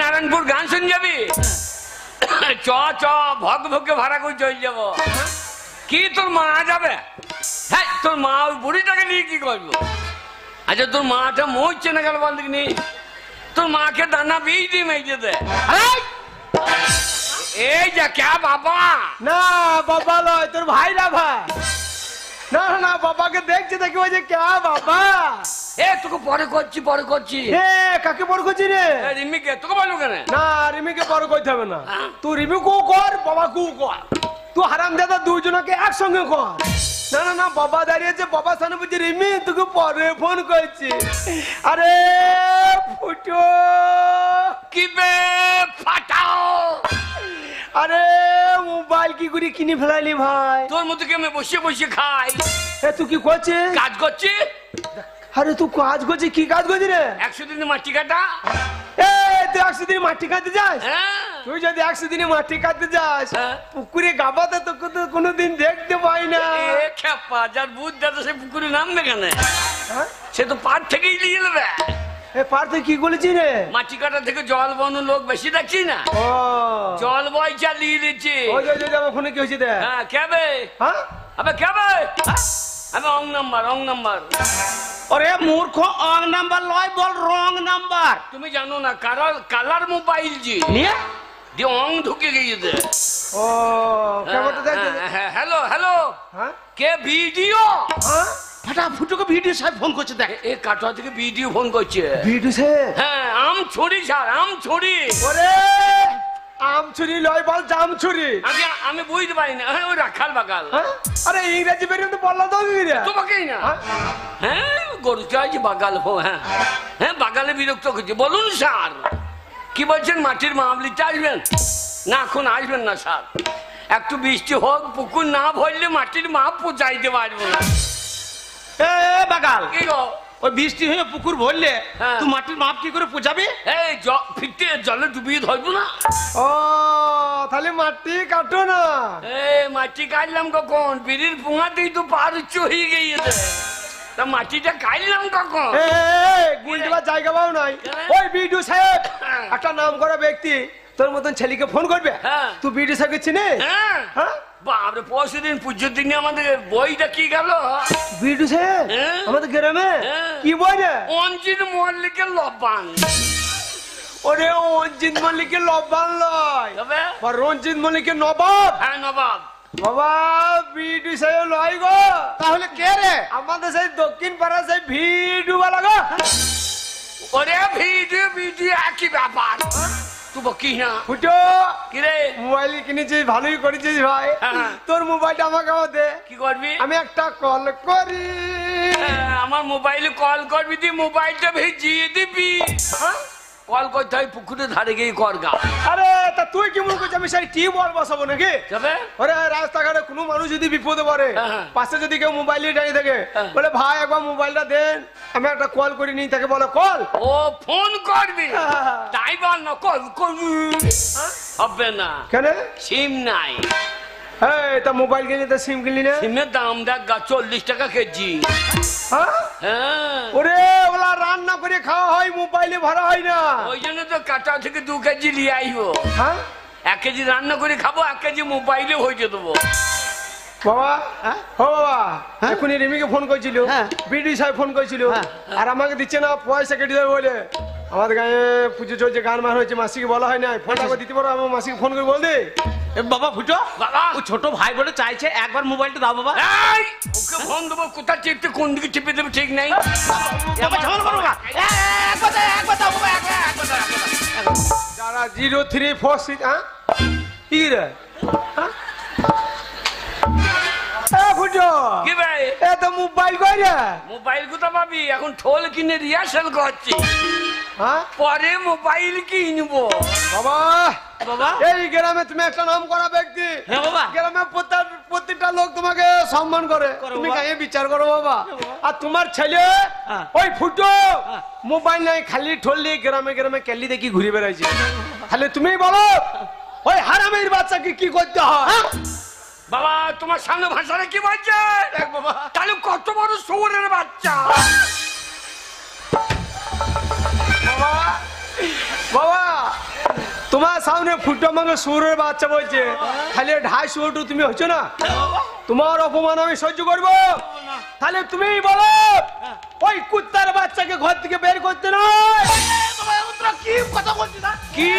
নারায়ণপুর গান শুন যাবি? চ চ ভগ ভগে ভাড়া করে চলে যাব। কি তোর মা যাবে? হ্যাঁ তোর মা ওই বুড়িটাকে নিয়ে কি করবো? আচ্ছা তোর মাটা মরছে না কেন বল দেখিনি? তোর মাকে দানা বীজ দিয়ে মেজে দে। এই যা কে বাবা? না বাবা লয়, তোর ভাই না ভাই। না না বাবাকে দেখছি দেখি ওই যে কে বাবা। এ তোকে পরে করছি। এ কাকে বড় করছি রে? রিমিকে তোকে বলো কেন? না রিমিকে বড় করতে হবে না, তুই রিমি কু কর বাবা কু কর, তুই হারামজাদা দুইজনকে একসঙ্গে কর। না না না বাবা দাঁড়িয়েছে, বাবা সামনে বলছি রিমি তোকে পরে ফোন করছি। আরে ফুটো কি বে ফাটাও। আরে মোবাইল কি করে কিনে ফেলাইলি ভাই? তোর মতো কি আমি বসে বসে খাই? এ তুই কি করছিস? কাজ করছি। আরে তুই কাজ করছিস? কি কাজ করছিস রে? 100 দিনে মাটি কাটা। এ তুই 100 দিনে মাটি কাটতে যাস? হ্যাঁ তুই যদি 100 দিনে মাটি কাটতে যাস, হ্যাঁ। পুকুরে গাবাতে তোকে তো কোনোদিন দেখতে পাই না। এ খেপা যার বুধ দাদা সে পুকুরে নামবে কেন? হ্যাঁ? সে তো পাট থেকেই নিয়ে নেবে। এ পার তুই কি বলেছিস রে? মাটি কাটা থেকে জল বন লোক বেশি দেখছি না, ও জল বই চালিয়ে দিচ্ছে। ওই যে আমার ফোনে কি হয়েছে দেখ। হ্যাঁ কেবে? হ্যাঁ আবে কেবে? আমি অং নাম্বার। ওরে মূর্খ, অং নাম্বার লয়, বল রং নাম্বার। তুমি জানো না কালার মোবাইল জি নিয়ে দিয়ে অং ঢুকে গিয়েছে। ও কেমন দেখ। হ্যালো হ্যাঁ কে ভিডিও? হ্যাঁ ফাটা ফুটুকে ভিডিও সাহেব ফোন করছে দেখ। এ কাটোয়া থেকে ভিডিও ফোন করছে। ভিডিও সে? হ্যাঁ আম ছড়ি স্যার, আম ছড়ি। ওরে আম ছুরি লয় বল জাম ছুরি। আমি বুঝতে পারি না। হ্যাঁ ওই রাখাল বাগাল। হ্যাঁ আরে ইংরেজি বেরিয়ে তো বললো তো কি রে? তোমাকেই না। হ্যাঁ গরু চাইছি বাগাল হো। হ্যাঁ বাগালে বিরক্ত করছে। বলুন স্যার কি বলছেন? মাটির মামলিতে আসবেন না? এখন আসবেন না স্যার, একটু বৃষ্টি হোক, পুকুর না ভরলে মাটির মাপ পচাইতে পারবো না। এ বাগাল, কি গো? ওই বৃষ্টি হয়ে পুকুর ভরলে হ্যাঁ। তুই মাটির মাপ কি করে পোছাবি? এই ফিরতে জলে ডুবিয়ে ধরবো না। ও তাহলে মাটি কাটো না। এই মাটি কাটলাম কখন? বিড়ির পুঙাতেই তো পার উচ্চ হয়ে গিয়েছে, তা মাটিটা কাটলাম কখন? গুলটিবার জায়গা পাও নাই। কেন? ওই বিডু সাহেব হ্যাঁ। একটা নাম করা ব্যক্তি তোর মতন ছেলেকে ফোন করবে। হ্যাঁ। তুই বিডু সাহেবকে চিনিস? হ্যাঁ হ্যাঁ বাপরে, পরশু দিন পুজোর দিনে আমাদের বইটা কি গেল? বিডু সাহেব হ্যাঁ। আমাদের গ্রামে হ্যাঁ। কি বই রে? অঞ্জিত মল্লিকের লবান। ওরে রঞ্জিত মল্লিকের লব্বান লয়, তবে রঞ্জিত মল্লিকের নবাব। হ্যাঁ নবাব। বাবা বিডু সাহেব লয় গো। তাহলে কে রে? আমাদের সেই দক্ষিণ পাড়া সেই ভিডু বালা গো। ওরে ভিডিও একই ব্যাপার। তুই কি না ফুটো কি রে? মোবাইল কিনেছিস, ভালোই করেছিস ভাই। হ্যাঁ। তোর মোবাইলটা আমাকে দে, কি করবি? আমি একটা কল করি। আমার মোবাইলে কল করবি, তুই মোবাইলটা ভিজিয়ে দিবি। হ্যাঁ? কল করতে হয় পুকুরের ধারে গিয়ে কর গা। আরে তা তুই কি মনে করছিস আমি সেই টিউবওয়েল বসাবো নাকি? তবে ওরে রাস্তাঘাটে কোনো মানুষ যদি বিপদে পড়ে, হ্যাঁ। পাশে যদি কেউ মোবাইল নিয়ে দাঁড়িয়ে থাকে, হ্যাঁ। বলে ভাই একবার মোবাইলটা দেন, আমি একটা কল করি নি, তাকে বলো কল। ও ফোন করবি, হ্যাঁ। তাই বল না কল করবি। হবে না, কেন? সিম নাই। এই তা মোবাইল কিনে তো সিম কিনলি না? সিমের দাম দেখ গা 40 টাকা কেজি। হ্যাঁ? হ্যাঁ ওরে ওলা রান্না করে খাওয়া হয়, মোবাইলে ভরা হয় না। ওই জন্য তো কাটা থেকে 2 কেজি নিয়ে আইবো। হ্যাঁ 1 কেজি রান্না করে খাবো, 1 কেজি মোবাইলে হয়ে দেবো। বাবা, হ্যাঁ? ও বাবা, হ্যাঁ? এখনই রিমিকে ফোন করেছিল, হ্যাঁ। বিডি সাহেব ফোন করেছিল, হ্যাঁ। আর আমাকে দিচ্ছে না, পয়সা কেটে দেবে বলে। আমাদের গায়ে পুজো চলছে, গান মার হয়েছে, মাসিকে বলা হয় না, ফোনটা করে দিতে পারো? আমার মাসিকে ফোন করে বল দে। এ বাবা ফুটো, বাবা। ও ছোট ভাই বলে চাইছে, একবার মোবাইলটা দাও বাবা। এই ওকে ফোন দেবো, কোথা চেপতে কোন দিকে চেপে দেবো ঠিক নাই। বাবা ঝামেলা করো না। একবার দাও বাবা, একবার দাও। যারা 0346, হ্যাঁ কি রে? হ্যাঁ? এ ফুটো, কি ভাই? এ তো মোবাইল কই রে? মোবাইল কোথা পাবি? এখন ঠোল কিনে রিহার্সাল করছি, হ্যাঁ পরে মোবাইল কিনবো। বাবা, বাবা। এই গ্রামে তুমি একটা নাম করা ব্যক্তি, হ্যাঁ বাবা। গ্রামে প্রত্যেকটা লোক তোমাকে সম্মান করে, তুমি বাবা। গায়ে বিচার করো বাবা। আর তোমার ছেলে হ্যাঁ। ওই ফুটো হ্যাঁ। মোবাইল নাই, খালি ঠোল দিয়ে গ্রামে গ্রামে কেলি দেখি ঘুরে বেড়াইছে। তাহলে তুমি বলো ওই হারামের বাচ্চাকে কি করতে হয়? বাবা তোমার সামনে ভাষাটা কি বলছে? দেখ বাবা, তাহলে কত বড় শুয়োরের বাচ্চা। বাবা বাবা তোমার সামনে ফুটো আমাকে সুরের বাচ্চা বলছে খালি 250 তুমি হচ্ছ না তোমার অপমান আমি সহ্য করব তাহলে তুমিই বলো ওই কুত্তার বাচ্চাকে ঘর থেকে বের করতে নয় বাবা তোরা কি কথা বলছিস না কি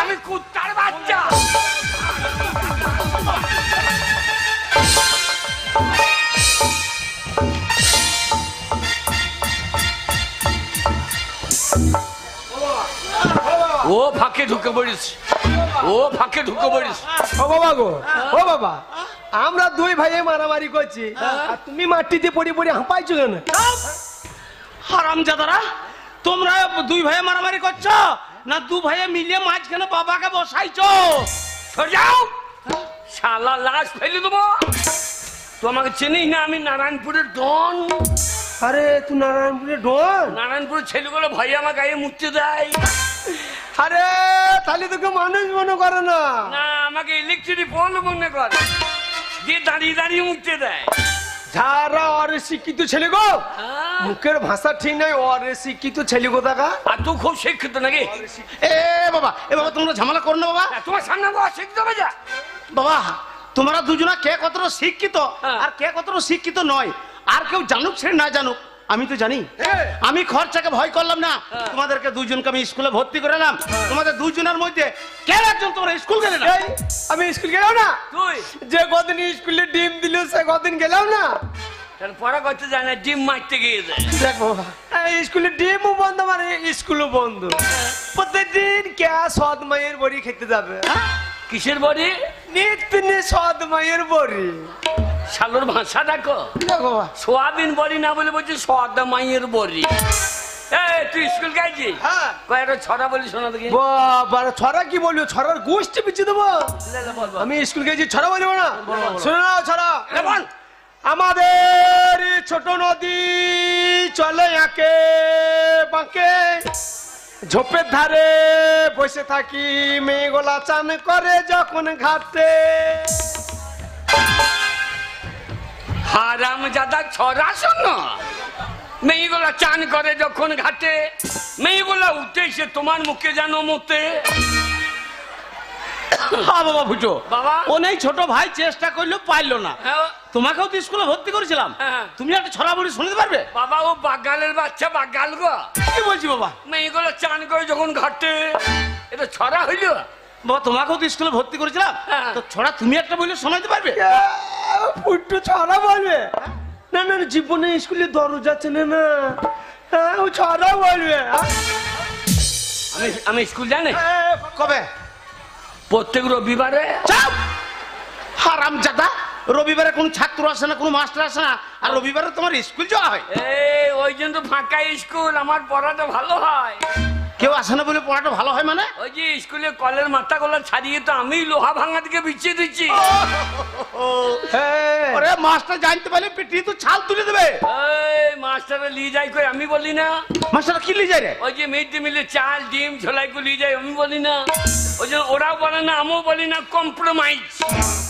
আমি কুত্তার বাচ্চা? ও ফাঁকে ঢুকে পড়িস, ও ফাঁকে ঢুকে পড়িস। ও বাবা গো, ও বাবা আমরা দুই ভাইয়ে মারামারি করছি আর তুমি মাটিতে পড়ে পড়ে হাঁপাইছো কেন? হারামজাদারা তোমরা দুই ভাই মারামারি করছো না দু ভাইয়ে মিলিয়ে মাঝখানে বাবাকে বসাইছো? যাও শালা লাশ ফেলে দেবো। তোমাকে চিনিস না আমি নারায়ণপুরের ডন। আরে তুই নারায়ণপুরে ডন? নারায়ণপুরের ছেলেগুলো ভাই আমার গায়ে মুক্তি দেয় আরে তাহলে তোকে মানুষ মনে করে না। না, আমাকে ইলেকট্রিক পোল মনে করে দিয়ে দাঁড়িয়ে দাঁড়িয়ে মুক্তি দেয়। যারা অরে শিক্ষিত ছেলে গো, হ্যাঁ। মুখের ভাষা ঠিক নাই, অরে শিক্ষিত ছেলে গো দেখা। আর তুই খুব শিক্ষিত নাকি? এ বাবা তোমরা ঝামেলা করো না বাবা। তোমার সামনে বাবা শিক্ষিত হবে যা। বাবা তোমরা দুজনা কে কতটা শিক্ষিত হ্যাঁ। আর কে কতটা শিক্ষিত নয় আর কেউ জানুক সে না জানুক আমি তো জানি। হ্যাঁ। আমি খরচাকে ভয় করলাম না, হ্যাঁ। তোমাদেরকে দুজনকে আমি স্কুলে ভর্তি করালাম। তোমাদের দুজনের মধ্যে কে একজন তোমরা স্কুল গেলে না? এই, আমি স্কুল গেলাম না? তুই যে কদিন স্কুলে ডিম দিল সে কদিন গেলাম না। তাহলে পড়া করতে যায় না, ডিম মারতে গিয়ে যায়। দেখ বাবা, এই স্কুলে ডিমও বন্ধ মানে স্কুলও বন্ধ। প্রত্যেকদিন কে সৎ মায়ের বড়ি খেতে যাবে? কিসের বড়ি? নিত্যদিন সৎ মায়ের বড়ি। শালোর ভাষা দেখো, দেখ বাবা, সোয়াবিন বড়ি না বলে বলছি সোয়াদা মাইয়ের বড়ি। এই তুই স্কুল গেছিস? হ্যাঁ। কয়েকটা ছড়া বলি শোনা দেখি। বাবা ছড়া কি বলবো? ছড়ার গোষ্ঠী পিছিয়ে দেবো। লে, লে, বল, বল। আমি স্কুল গেছি, ছড়া বলবো না? শোনো না ছড়া। লে, বল। আমাদের ছোট নদী চলে আঁকে বাঁকে, ঝোপের ধারে বসে থাকি মেয়েগুলা চান করে যখন ঘাটে। হারাম জাদা ছড়া শোনো। মেয়েগুলা চান করে যখন ঘাটে, মেয়েগুলা উঠে এসে তোমার মুখে যেন মতে। হ্যাঁ বাবা ফুটো বাবা। ও নেই ছোট ভাই চেষ্টা করলো পারলো না। হ্যাঁ, তোমাকেও তো স্কুলে ভর্তি করেছিলাম, হ্যাঁ। তুমি একটা ছড়া বলি শুনতে পারবে? বাবা ও বাগালের বাচ্চা বাগাল গো। কি বলছি বাবা? মেয়েগুলো চান করে যখন ঘাটে, এটা ছড়া হইল। বাবা তোমাকেও তো স্কুলে ভর্তি করেছিলাম, হ্যাঁ। তো ছড়া তুমি একটা বলে শোনাতে পারবে? ফুটু ছড়া বলবে? না না, জীবনে স্কুলে দরজা চেনে না। হ্যাঁ, ও ছড়া বলবে। আমি স্কুল জানি কবে? প্রত্যেক রবিবারে। চাপ! হারামজাদা, রবিবারে কোন ছাত্র আসে না, কোন মাস্টার আসে না, আর রবিবারে তোমার স্কুল যাওয়া হয়? এই ওই জন্য তো ফাঁকা স্কুল, আমার পড়াটা ভালো হয়। কেউ আসে না বলে পড়াটা ভালো হয় মানে? ওই যে স্কুলে কলের মাথা গলা ছাড়িয়ে তো আমি লোহা ভাঙা দিকে বিছিয়ে দিচ্ছি। হ্যাঁ। ওরে মাস্টার জানতে পারলে পিটিয়ে তো ছাল তুলে দেবে। এই মাস্টারে নিয়ে যাই কই আমি বলি না? মাস্টার কি লিয়ে যায় রে? ওই যে মিড ডে মিলে চাল ডিম ছোলাই করে নিয়ে যাই আমি বলি না? ওই জন্য ওরাও বলে না আমিও বলি না, কম্প্রোমাইজ।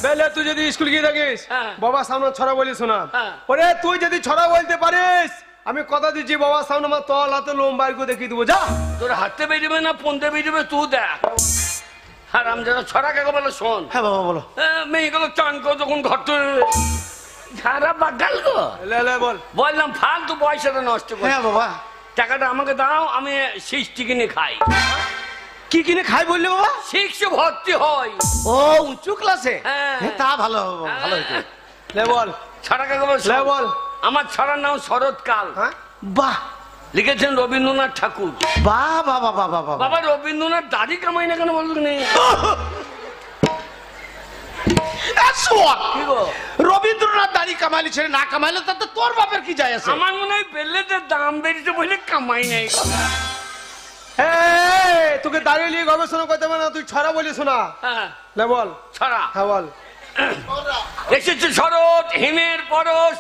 বেলে তুই যদি স্কুল গিয়ে থাকিস, হ্যাঁ। বাবা সামনে ছড়া বলি শোনা। হ্যাঁ। ওরে তুই যদি ছড়া বলতে পারিস, আমি কথা দিচ্ছি বাবার সামনে আমার তল হাতে লম্বাই করে দেখিয়ে দেবো। যা। তোর হাতে বেরিবে না পন্দে বেরিবে তুই দেখ। হারাম যারা ছড়া কাকে বলে শোন। হ্যাঁ বাবা বলো। মেয়েগুলো চান করে যখন ঘটে ঝাড়া বাগাল গো। লে লে বল। বললাম ফালতু পয়সাটা নষ্ট করে। হ্যাঁ বাবা। টাকাটা আমাকে দাও, আমি 60 কিনে খাই। কি কিনে খাই বললে বাবা? 6 ভর্তি হয়। ও উঁচু ক্লাসে? হ্যাঁ। হ্যাঁ, তা ভালো ভালো হয়েছে। লে বল। ছড়া কাকে বলে লে শোন। বল। আমার ছড়ার নাম শরৎকাল। হ্যাঁ। বাহ লিখেছেন রবীন্দ্রনাথ ঠাকুর। বাহ বাহ বাহ বাহ বাহ। বাবা রবীন্দ্রনাথ দাড়ি কামাই না কেন বলুন? কি গো? রবীন্দ্রনাথ দাড়ি কামাইলে ছেড়ে না কামাইলে তাতে তোর বাপের কি যায় আছে? আমার মনে হয় বেলেটের দাম বেরিয়েছে বলে কামাই নাই। এই, তোকে দাঁড়িয়ে নিয়ে গবেষণা করতে হবে না, তুই ছড়া বলি শোনা। হ্যাঁ, লে বল। ছড়া হ্যাঁ বল। এসেছে শরৎ হিমের পরশ।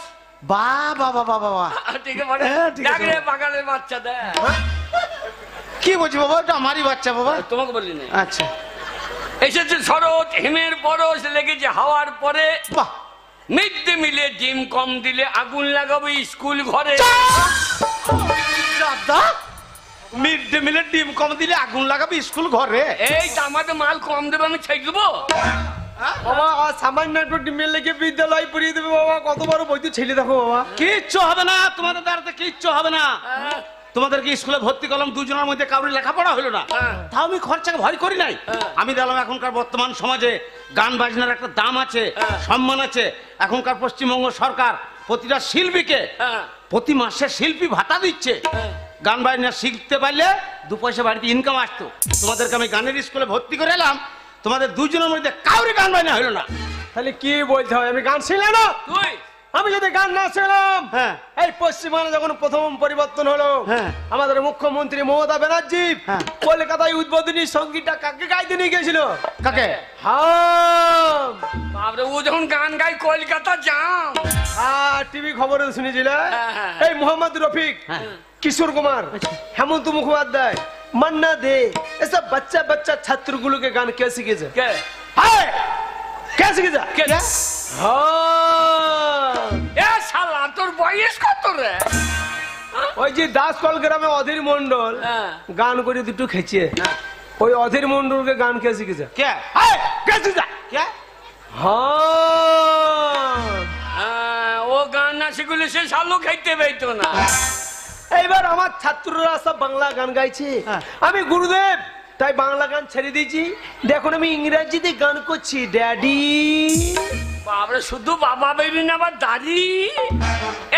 বাহ বাহ বাহ বাহ বাহ। ঠিক আছে, হ্যাঁ, ঠিক আছে। দেখ রে বাগানের বাচ্চা দেখ। কি বলছি বাবা? ওটা আমারই বাচ্চা বাবা। তোমাকে বলি না। আচ্ছা এসেছে শরৎ হিমের পরশ, লেগেছে হাওয়ার পরে। বাহ। মিড ডে মিলে ডিম কম দিলে আগুন লাগাবে স্কুল ঘরে। দাদা মিড ডে মিলের ডিম কম দিলে আগুন লাগাবে স্কুল ঘরে। এই আমাদের মাল কম দেবে আমি ছেড়ে দেবো। বাবা আর সামান্য একটু ডিমের লেগে বিদ্যালয় পড়িয়ে দেবে বাবা, কত বড় বইতে ছেলে দেখো বাবা। কিচ্ছু হবে না তোমাদের দ্বারাতে, কিচ্ছু হবে না। তোমাদেরকে স্কুলে ভর্তি করলাম, দুজনের মধ্যে কারোর লেখাপড়া হলো না, তাও আমি খরচাকে ভয় করি নাই। আমি দেখলাম এখনকার বর্তমান সমাজে গান বাজনার একটা দাম আছে, সম্মান আছে। এখনকার পশ্চিমবঙ্গ সরকার প্রতিটা শিল্পীকে প্রতি মাসে শিল্পী ভাতা দিচ্ছে। গান বাজনা শিখতে পারলে 2 পয়সা বাড়িতে ইনকাম আসতো। তোমাদেরকে আমি গানের স্কুলে ভর্তি করে এলাম, তোমাদের দুজনের মধ্যে কাউরে গান বাজনা হলো না। তাহলে কি বলতে হয়, আমি গান শিখলাম না? তুই আমি যদি গান না শিখলাম, হ্যাঁ। এই পশ্চিমবঙ্গে যখন প্রথম পরিবর্তন হলো, হ্যাঁ। আমাদের মুখ্যমন্ত্রী মমতা ব্যানার্জি হ্যাঁ। কলকাতায় উদ্বোধনী সঙ্গীতটা কাকে গাইতে নিয়ে গেছিল? কাকে? হ্যাঁ, বাপরে, ও যখন গান গাই কলকাতা যাম। টিভি খবরে শুনেছিল। হ্যাঁ। এই মোহাম্মদ রফিক, কিশোর কুমার, হেমন্ত মুখোপাধ্যায়, মান্না দে, এসব বাচ্চা বাচ্চা ছাত্রগুলোকে গান কে শিখেছে? কে? হ্যাঁ, কে শিখেছে? কে? হ্যাঁ, এ শালা, তোর বয়স কত রে? ওই যে দাসকল গ্রামে অধীর মন্ডল হ্যাঁ। গান করে দুটো খেয়েছে, ওই অধীর মন্ডলকে গান কে শিখেছে? কে? হ্যাঁ, কে শিখেছে? কে? হ্যাঁ, ও গান না শিখলে সে শালো খাইতে পাইতো না। এইবার আমার ছাত্ররা সব বাংলা গান গাইছে, হ্যাঁ। আমি গুরুদেব তাই বাংলা গান ছেড়ে দিয়েছি। দেখুন আমি ইংরেজিতে গান করছি, ড্যাডি। বাপরে, শুধু বাবা বেবি না, আবার দাড়ি।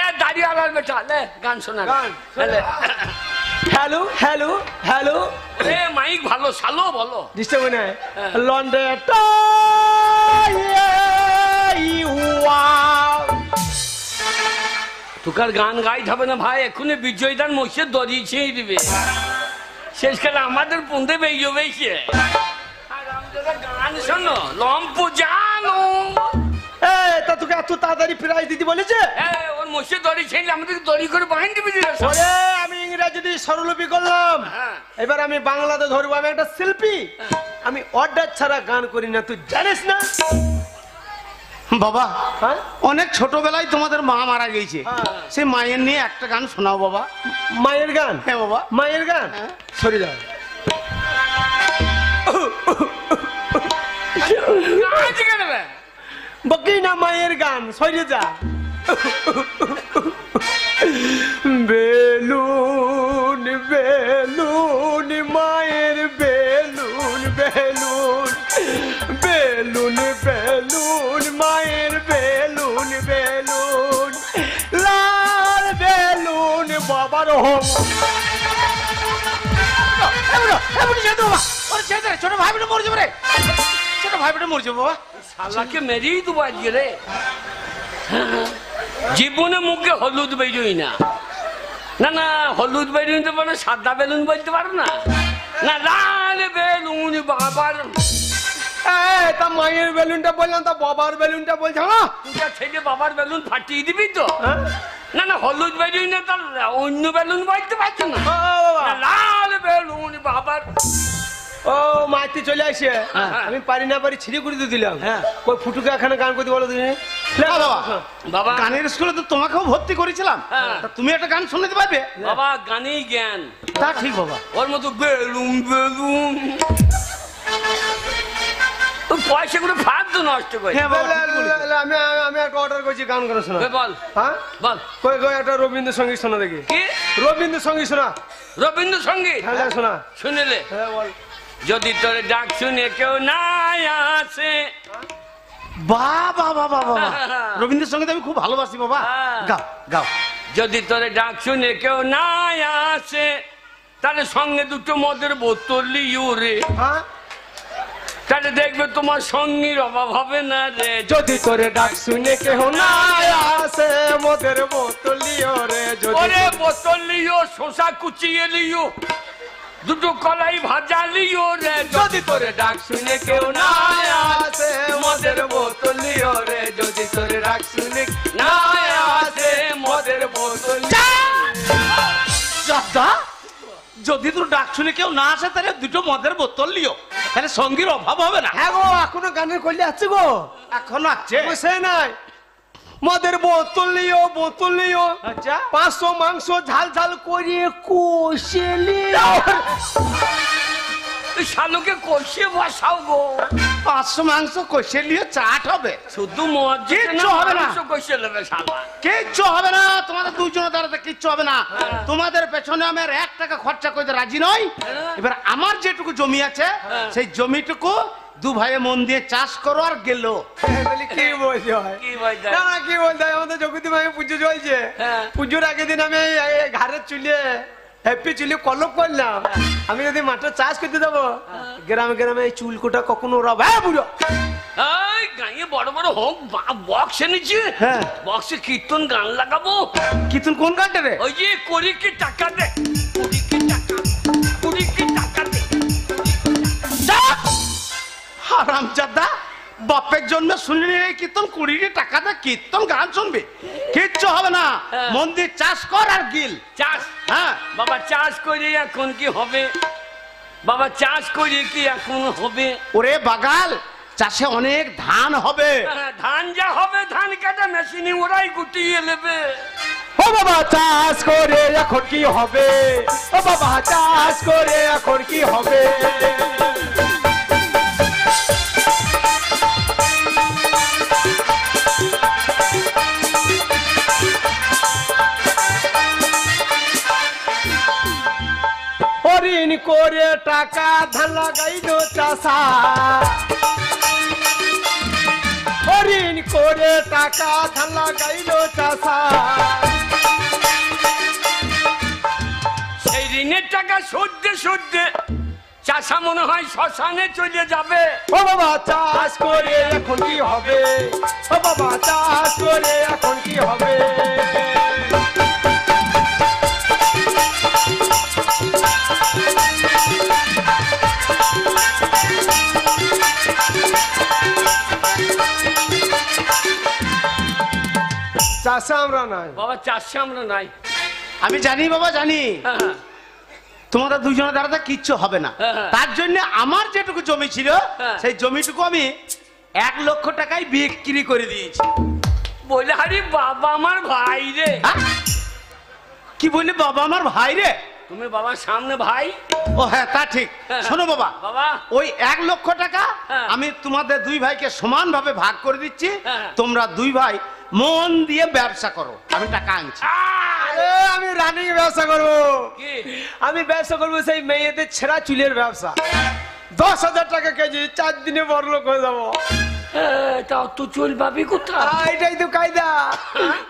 এ দাড়ি আলার বেটা, লে গান শোনা। গান লে। হ্যালো হ্যালো হ্যালো, এ মাইক ভালো, শালো বলো। ডিস্টার্ব হয় না? হ্যাঁ। লন্ডে তোকার গান গাইতে হবে না ভাই, এক্ষুনি বিজয় দান মসজিদ দড়িয়ে ছেড়ে দিবে। শেষকালে আমাদের পুঁতে বেরিয়ে বেশি। গান শোনো, লম্পু জানো। তা তোকে এত তাড়াতাড়ি প্রাইজ দিতে বলেছে? ওর মসজিদ দড়ি ছেড়ে আমাদের দড়ি করে বাহিনী দিবি দিলে। ওরে, আমি ইংরেজিতে স্বরলিপি করলাম, হ্যাঁ। এবার আমি বাংলাতে ধরবো। আমি একটা শিল্পী, আমি অর্ডার ছাড়া গান করি না, তুই জানিস না? বাবা, হ্যাঁ, অনেক ছোটবেলায় তোমাদের মা মারা গেছে, হ্যাঁ। সেই মায়ের নিয়ে একটা গান শোনাও বাবা। মায়ের গান? হ্যাঁ বাবা। মায়ের গান? হ্যাঁ। সরে যা। বকি না, মায়ের গান, সরে যা। বেলুন বেলুন মায়ের বেলুন, বেলুন বেলুন বেলুন মায়ের বেলুন, বেলুন লাল বেলুন বাবার হোম। ছোট ভাই বোন মরে যাবে রে, ছোট ভাই বোন মরে যাবে বাবা। শালাকে মেরেই দেবো আজকে রে। জীবনে মুখে হলুদ বেরোই না। না না, হলুদ বেলুন তো বলো, সাদা বেলুন বলতে পারো না? না, লাল বেলুন বাবার। তা মায়ের বেলুনটা বললাম, তা বাবার বেলুনটা বলছো না? পূজা ছেলে বাবার বেলুন ফাটিয়ে দিবি তো? হ্যাঁ? না না, হলুদ বেলুন না, তার অন্য বেলুন বলতে পারছো না? ও বাবা। না, লাল বেলুন বাবার। ও মাইতে চলে আসে, আমি পারি না পারি ছিঁড়ে করে দিয়ে দিলাম। হ্যাঁ। ওই ফুটুকে এখানে গান করতে বলো তুমি। বাবা, বাবা, গানের স্কুলে তো তোমাকেও ভর্তি করেছিলাম, হ্যাঁ। তা তুমি একটা গান শোনাতে পারবে? বাবা গানেই জ্ঞান। তা ঠিক বাবা। ওর মতো বেলুন বেলুন পয়সাগুলো ফালতু নষ্ট করে। হ্যাঁ বাবা, ঠিক বলেছো। আমি আমি একটা অর্ডার করছি গান করে শোনা। বল হ্যাঁ, বল। কই কই একটা রবীন্দ্রসঙ্গীত শোনা দেখি। কি? রবীন্দ্রসঙ্গীত শোনা। রবীন্দ্রসঙ্গীত? হ্যাঁ শোনা। শুনেলে? হ্যাঁ বল। যদি তোর ডাক শুনে কেউ না আসে। বাহ বাহ বাহ বাহ বাহ, রবীন্দ্রসঙ্গীত আমি খুব ভালোবাসি বাবা। হ্যাঁ। গাও গাও। যদি তোর ডাক শুনে কেউ না আসে, তাহলে সঙ্গে দুটো মদের বোতল লিও রে। হ্যাঁ, তাহলে দেখবে তোমার সঙ্গীর অভাব হবে না রে। যদি তোরে ডাক শুনে কেহ না আসে, মদের বোতল লিও রে। যদি ওরে বোতল লিও, শশা কুচিয়ে লিও, দুটো কলাই ভাজা লিও রে। যদি তোরে ডাক শুনে কেউ না আসে, মদের বোতল লিও রে। যদি তোরে ডাক শুনে না আসে মদের বোতল। দাদা, যদি তোর ডাক শুনে কেউ না আসে তাহলে দুটো মদের বোতল লিও, তাহলে সঙ্গীর অভাব হবে না। হ্যাঁ গো, এখনো গানের কইলে আছে গো, এখনো আছে? সে নাই। মদের বোতল নিও আচ্ছা 500 মাংস ঝাল ঝাল করে কষে নিও তুই শালুকে কষিয়ে বসাও গো 500 মাংস কষে নিয়ে চাট হবে শুধু মদ কিচ্ছু হবে না। কষিয়ে নেবে শালা কিচ্ছু হবে না, তোমাদের দুজনের দ্বারাতে কিচ্ছু হবে না। তোমাদের পেছনে আমি আর 1 টাকা খরচা করতে রাজি নই। এবার আমার যেটুকু জমি আছে সেই জমিটুকু দু ভাইয়ে মন দিয়ে চাষ করো আর গেল। বলি কি বলছো হয় কি বলতে না না কি বলতে হয়, আমাদের জগতি মাকে পুজো চলছে হ্যাঁ। পুজোর আগের দিন আমি এই ঘরের চুলে হ্যাপি চুলে কলপ করলাম। আমি যদি মাঠে চাষ করতে যাবো গ্রামে গ্রামে এই চুল কোটা কখনো রব হ্যাঁ বুড়ো এই গাঁয়ে বড় বড় হোক বক্স এনেছি হ্যাঁ। বক্সে কীর্তন গান লাগাবো। কি তুমি কোন গানটা রে? ওই যে করি কি টাকা দে কুড়ি কি টাকা দে হারামজাদা, বাপের জন্য শুনলি এই কীর্তন 20 টাকা দিয়ে কীর্তন গান শুনবি? কিচ্ছু হবে না, হ্যাঁ। মন দিয়ে চাষ কর আর গিল। চাষ হ্যাঁ বাবা চাষ করে এখন কি হবে? বাবা চাষ করে কি এখন হবে? ওরে বাগাল, চাষে অনেক ধান হবে। ধান যা হবে ধান কাটা মেশিনে ওরাই গুটিয়ে নেবে। ও বাবা চাষ করে এখন কি হবে, ও বাবা চাষ করে এখন কি হবে। ঋণ করে টাকা ধান লাগাইলো চাষা, ঋণ করে টাকা ধান লাগাইলো চাষা। সেই ঋণের টাকা সদ্যে সদ্যে চাষা মনে হয় শ্মশানে চলে যাবে। ও বাবা চাষ করে এখন কি হবে, ও বাবা চাষ করে এখন কি হবে। চাষা আমরা নাই বাবা চাষে আমরা নাই। আমি জানি বাবা, জানি হ্যাঁ, তোমাদের দুজনের দ্বারা কিচ্ছু হবে না। হ্যাঁ। তার জন্য আমার যেটুকু জমি ছিল হ্যাঁ। সেই জমিটুকু আমি 1 লক্ষ টাকায় বিক্রি করে দিয়েছি। বলে হারি বাবা আমার ভাই রে। হ্যাঁ? কি বললি বাবা আমার ভাই রে? তুমি বাবার সামনে ভাই। ও হ্যাঁ তা ঠিক। হ্যাঁ। শোনো বাবা, বাবা ওই 1 লক্ষ টাকা হ্যাঁ। আমি তোমাদের 2 ভাইকে সমান ভাবে ভাগ করে দিচ্ছি। হ্যাঁ। তোমরা 2 ভাই মন দিয়ে ব্যবসা করো, আমি টাকা আনছি। আরে আমি রানিং ব্যবসা করবো, কি? আমি ব্যবসা করবো সেই মেয়েদের ছেঁড়া চুলের ব্যবসা। 10,000 টাকা কেজি, 4 দিনে বড় লোক হয়ে যাবো। তাও তো চুল পাবি কোথায়? এটাই তো কায়দা।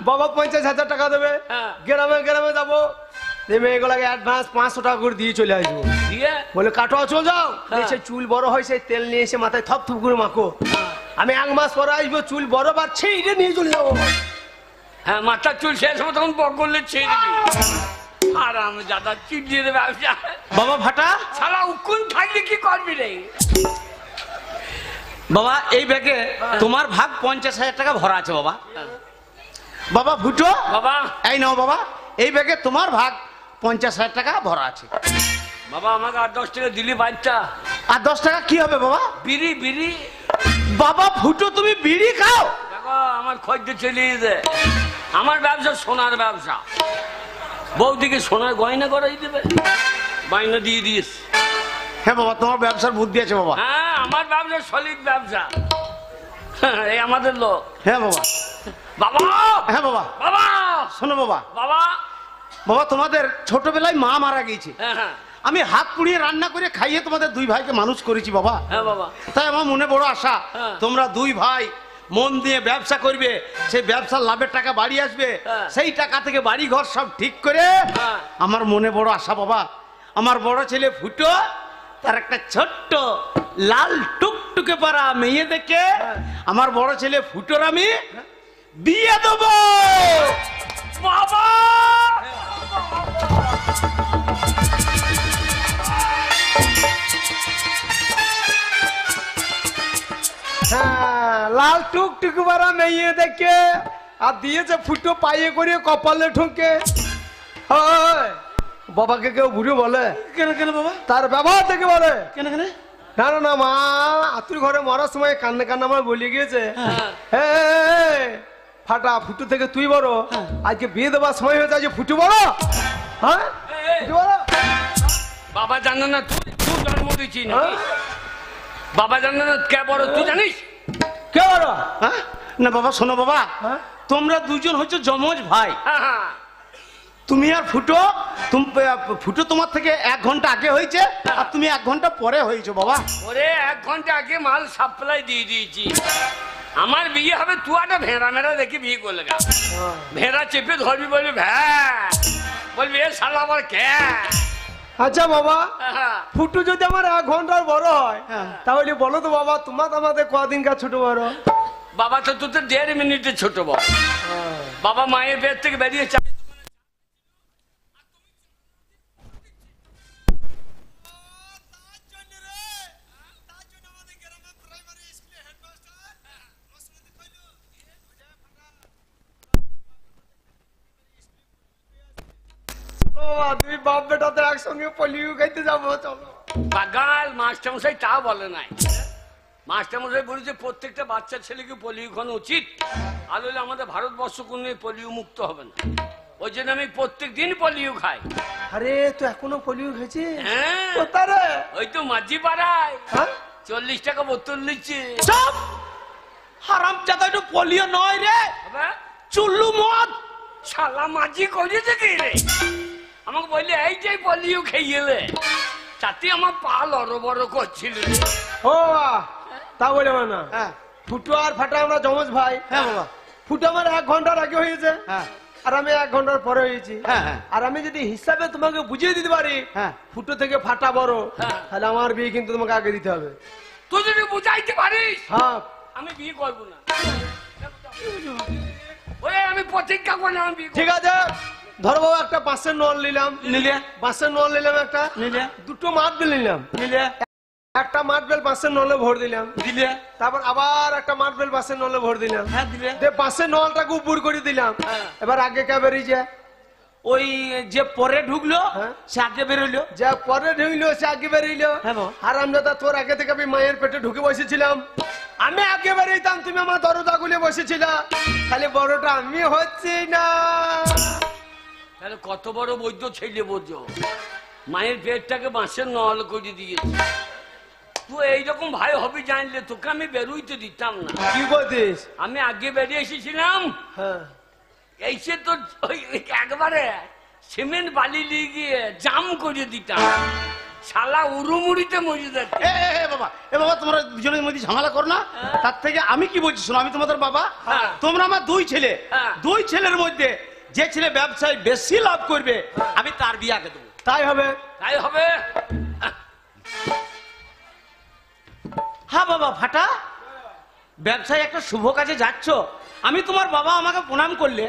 বাবা 50,000 টাকা দেবে, হ্যাঁ। গ্রামে গ্রামে যাবো, এই মেয়েগুলাকে অ্যাডভান্স 500 টাকা করে দিয়ে চলে আসবো। দিয়ে বলে কাটোয়া চলে যাও, হ্যাঁ। সে চুল বড় হয় সেই তেল নিয়ে এসে মাথায় থপ থপ করে মাখো। আমি 1 মাস পরে আসবো, চুল বড় বাড়ছে এটা নিয়ে চলে যাবো। হ্যাঁ মাথার চুল শেষ হবে তখন বক করলে ছেড়ে দিবি। আর আমি দাদা চুল দিয়ে দেবে ব্যবসা। বাবা ভাটা, সারা উকুন থাকলে কি করবি রে? বাবা এই ব্যাগে তোমার ভাগ 50,000 টাকা ভরা আছে বাবা। বাবা ভুটো, বাবা এই নাও বাবা, এই ব্যাগে তোমার ভাগ 50,000 টাকা ভরা আছে। বাবা আমাকে 8-10 টাকা দিলি বাচ্চা। আর 10 টাকা কি হবে বাবা? বিড়ি বিড়ি। বাবা ভুটো, তুমি বিড়ি খাও? দেখো আমার খদ্দ চলে দে। আমার ব্যবসা সোনার ব্যবসা। বৌদিকে সোনার গয়না করাই দেবে, গয়না দিয়ে দিস। হ্যাঁ বাবা, তোমার ব্যবসার বুদ্ধি আছে বাবা। হ্যাঁ আমার ব্যবসা সলিড ব্যবসা। এই আমাদের লোক। হ্যাঁ বাবা। বাবা হ্যাঁ বাবা, বাবা শোনো বাবা, বাবা। বাবা তোমাদের ছোটবেলায় মা মারা গিয়েছে। হ্যাঁ হ্যাঁ আমি হাত পুড়িয়ে রান্না করে খাইয়ে তোমাদের 2 ভাইকে মানুষ করেছি বাবা। হ্যাঁ বাবা। তাই আমার মনে বড় আশা, হ্যাঁ। তোমরা 2 ভাই মন দিয়ে ব্যবসা করবে, সেই ব্যবসার লাভের টাকা বাড়ি আসবে, হ্যাঁ। সেই টাকা থেকে বাড়ি ঘর সব ঠিক করে হ্যাঁ। আমার মনে বড় আশা বাবা। আমার বড় ছেলে ফুটো, তার একটা ছোট্ট লাল টুকটুকে পারা মেয়ে দেখে আমার বড় ছেলে ফুটোর আমি বিয়ে দেবো। বাবা হ্যাঁ, লাল টুকটুক বারা মেয়ে দেখে আর দিয়েছে ফুটো পাইয়ে করে কপালে ঠুকে। হয়, বাবাকে কেউ বুড়ো বলে? কেন কেন বাবা? তার ব্যবহার থেকে বলে। কেন কেন? না না না, মা আতুর ঘরে মরার সময় কান্নে কান্নে আমার বলে গিয়েছে, হ্যাঁ। হে ফাটা ফুটু থেকে তুই বড় আজকে বিয়ে দেওয়ার সময় হয়েছে আজকে ফুটু বড় হ্যাঁ ফুটু বড় বাবা জানে না তুই জন্ম দিচ্ছি না হ্যাঁ? বাবা জানে না কে বড় তুই জানিস? কে বড় হ্যাঁ না বাবা শোনো বাবা, হ্যাঁ? তোমরা দুজন হচ্ছে যমজ ভাই। হ্যাঁ, হ্যাঁ। তুমি আর ফুটো, ফুটো তোমার থেকে 1 ঘন্টা আগে হয়েছে আর তুমি 1 ঘন্টা পরে হয়েছো বাবা। ওরে 1 ঘন্টা আগে মাল সাপ্লাই দিয়ে দিয়েছি। আমার বিয়ে হবে তুই একটা ভেড়া মেরা দেখে বিয়ে করলে গা। ভেড়া চেপে ধরবি বলবি বলবি এ শালা আমার কে। আচ্ছা বাবা হ্যাঁ। ফুটু যদি আমার 1 ঘন্টার বড় হয় হ্যাঁ। তাহলে বলো তো বাবা তোমার আমাদের কদিনকার ছোট বড়? বাবা তো তুই তো 1.5 মিনিটে ছোট বল। বাবা মায়ের পেট থেকে বেরিয়ে তুমি বাপ বেটা তো একসঙ্গে পলিও খাইতে যাবো চলো। বাগাল মাস্টারমশাই তা বলে নাই। মাস্টারমশাই বলেছে প্রত্যেকটা বাচ্চা ছেলেকে পোলিও খাওয়ানো উচিত, আর হলে আমাদের ভারতবর্ষ কোনো পোলিও মুক্ত হবে না। ওই জন্য আমি প্রত্যেক দিন পোলিও খাই। আরে তো এখনো পলিও খেয়েছি? হ্যাঁ, কোথারে? ওই তো মাঝি পাড়ায় হ্যাঁ? 40 টাকা বোতল নিচ্ছে। চুপ! হারামজাদা, এটা পোলিও নয় রে, হবে? চুল্লু মদ। শালা মাঝি করেছে কি রে? আমাকে বললে এই যে পোলিও খেয়েলে, তাতে আমার পা লড় বড় করছিল রে। ও তা বলে না হ্যাঁ ফুটু আর ফাটা আমরা যমজ ভাই। হ্যাঁ বাবা। ফুটু আমার 1 ঘন্টার আগে হয়েছে হ্যাঁ আর আমি 1 ঘন্টার পরে হয়েছি। হ্যাঁ, হ্যাঁ। আর আমি যদি হিসাবে তোমাকে বুঝিয়ে দিতে পারি হ্যাঁ। ফুটো থেকে ফাটা বড়, হ্যাঁ। তাহলে আমার বিয়ে কিন্তু তোমাকে আগে দিতে হবে। তুই যদি বুঝাইতে পারিস হ্যাঁ আমি বিয়ে করবো না। ওই আমি প্রতিজ্ঞা করলাম আমি বিয়ে করবো ঠিক আছে, ধরো বাবা একটা 500 নল নিলাম, নিলে 500 নল নিলাম, একটা নিলে দুটো মার্বেল নিলাম, নিলে একটা মার্বেল 500 নলে ভর দিলাম, দিলে তারপর আবার একটা মার্বেল 500 নলে ভর দিলাম, হ্যাঁ দিলে। দিয়ে 500 নলটাকে উপর করে দিলাম। হ্যাঁ। এবার আগে কে বেরিয়েছে? ওই যে পরে ঢুকলো হ্যাঁ। সে আগে বেরোলো। যা পরে ঢুকলো সে আগে বেরিয়েলো। হ্যাঁ বাবা। হারামজাদা, তোর আগে থেকে আমি মায়ের পেটে ঢুকে বসেছিলাম, আমি আগে বেরিয়েতাম, তুমি আমার দরজা খুলে বসেছিল, খালি বড়টা আমি হচ্ছি না। তাহলে কত বড় বৈদ্য ছেলে বোঝো, মায়ের পেটটাকে বাঁশের নল করে দিয়েছে। তুই এইরকম ভাই হবি জানলে তোকে আমি বেরোইতে দিতাম না। কি বলছিস? আমি আগে বেরিয়ে এসেছিলাম, হ্যাঁ এইসে তো একবারে সিমেন্ট বালি নিয়ে গিয়ে জাম করে দিতাম, শালা উড়ুমুড়িতে মরে যাচ্ছে। এ বাবা তোমরা দুজনের মধ্যে ঝামেলা করো না। তার থেকে আমি কি বলছি শোনো, আমি তোমাদের বাবা, হ্যাঁ। তোমরা আমার 2 ছেলে, হ্যাঁ। 2 ছেলের মধ্যে যে ছেলে ব্যবসায় বেশি লাভ করবে আমি তার বিয়ে আগে দেবো। তাই হবে। তাই হবে। হ্যাঁ বাবা ফাটা, ব্যবসায় একটা শুভ কাজে যাচ্ছ, আমি তোমার বাবা আমাকে প্রণাম করলে,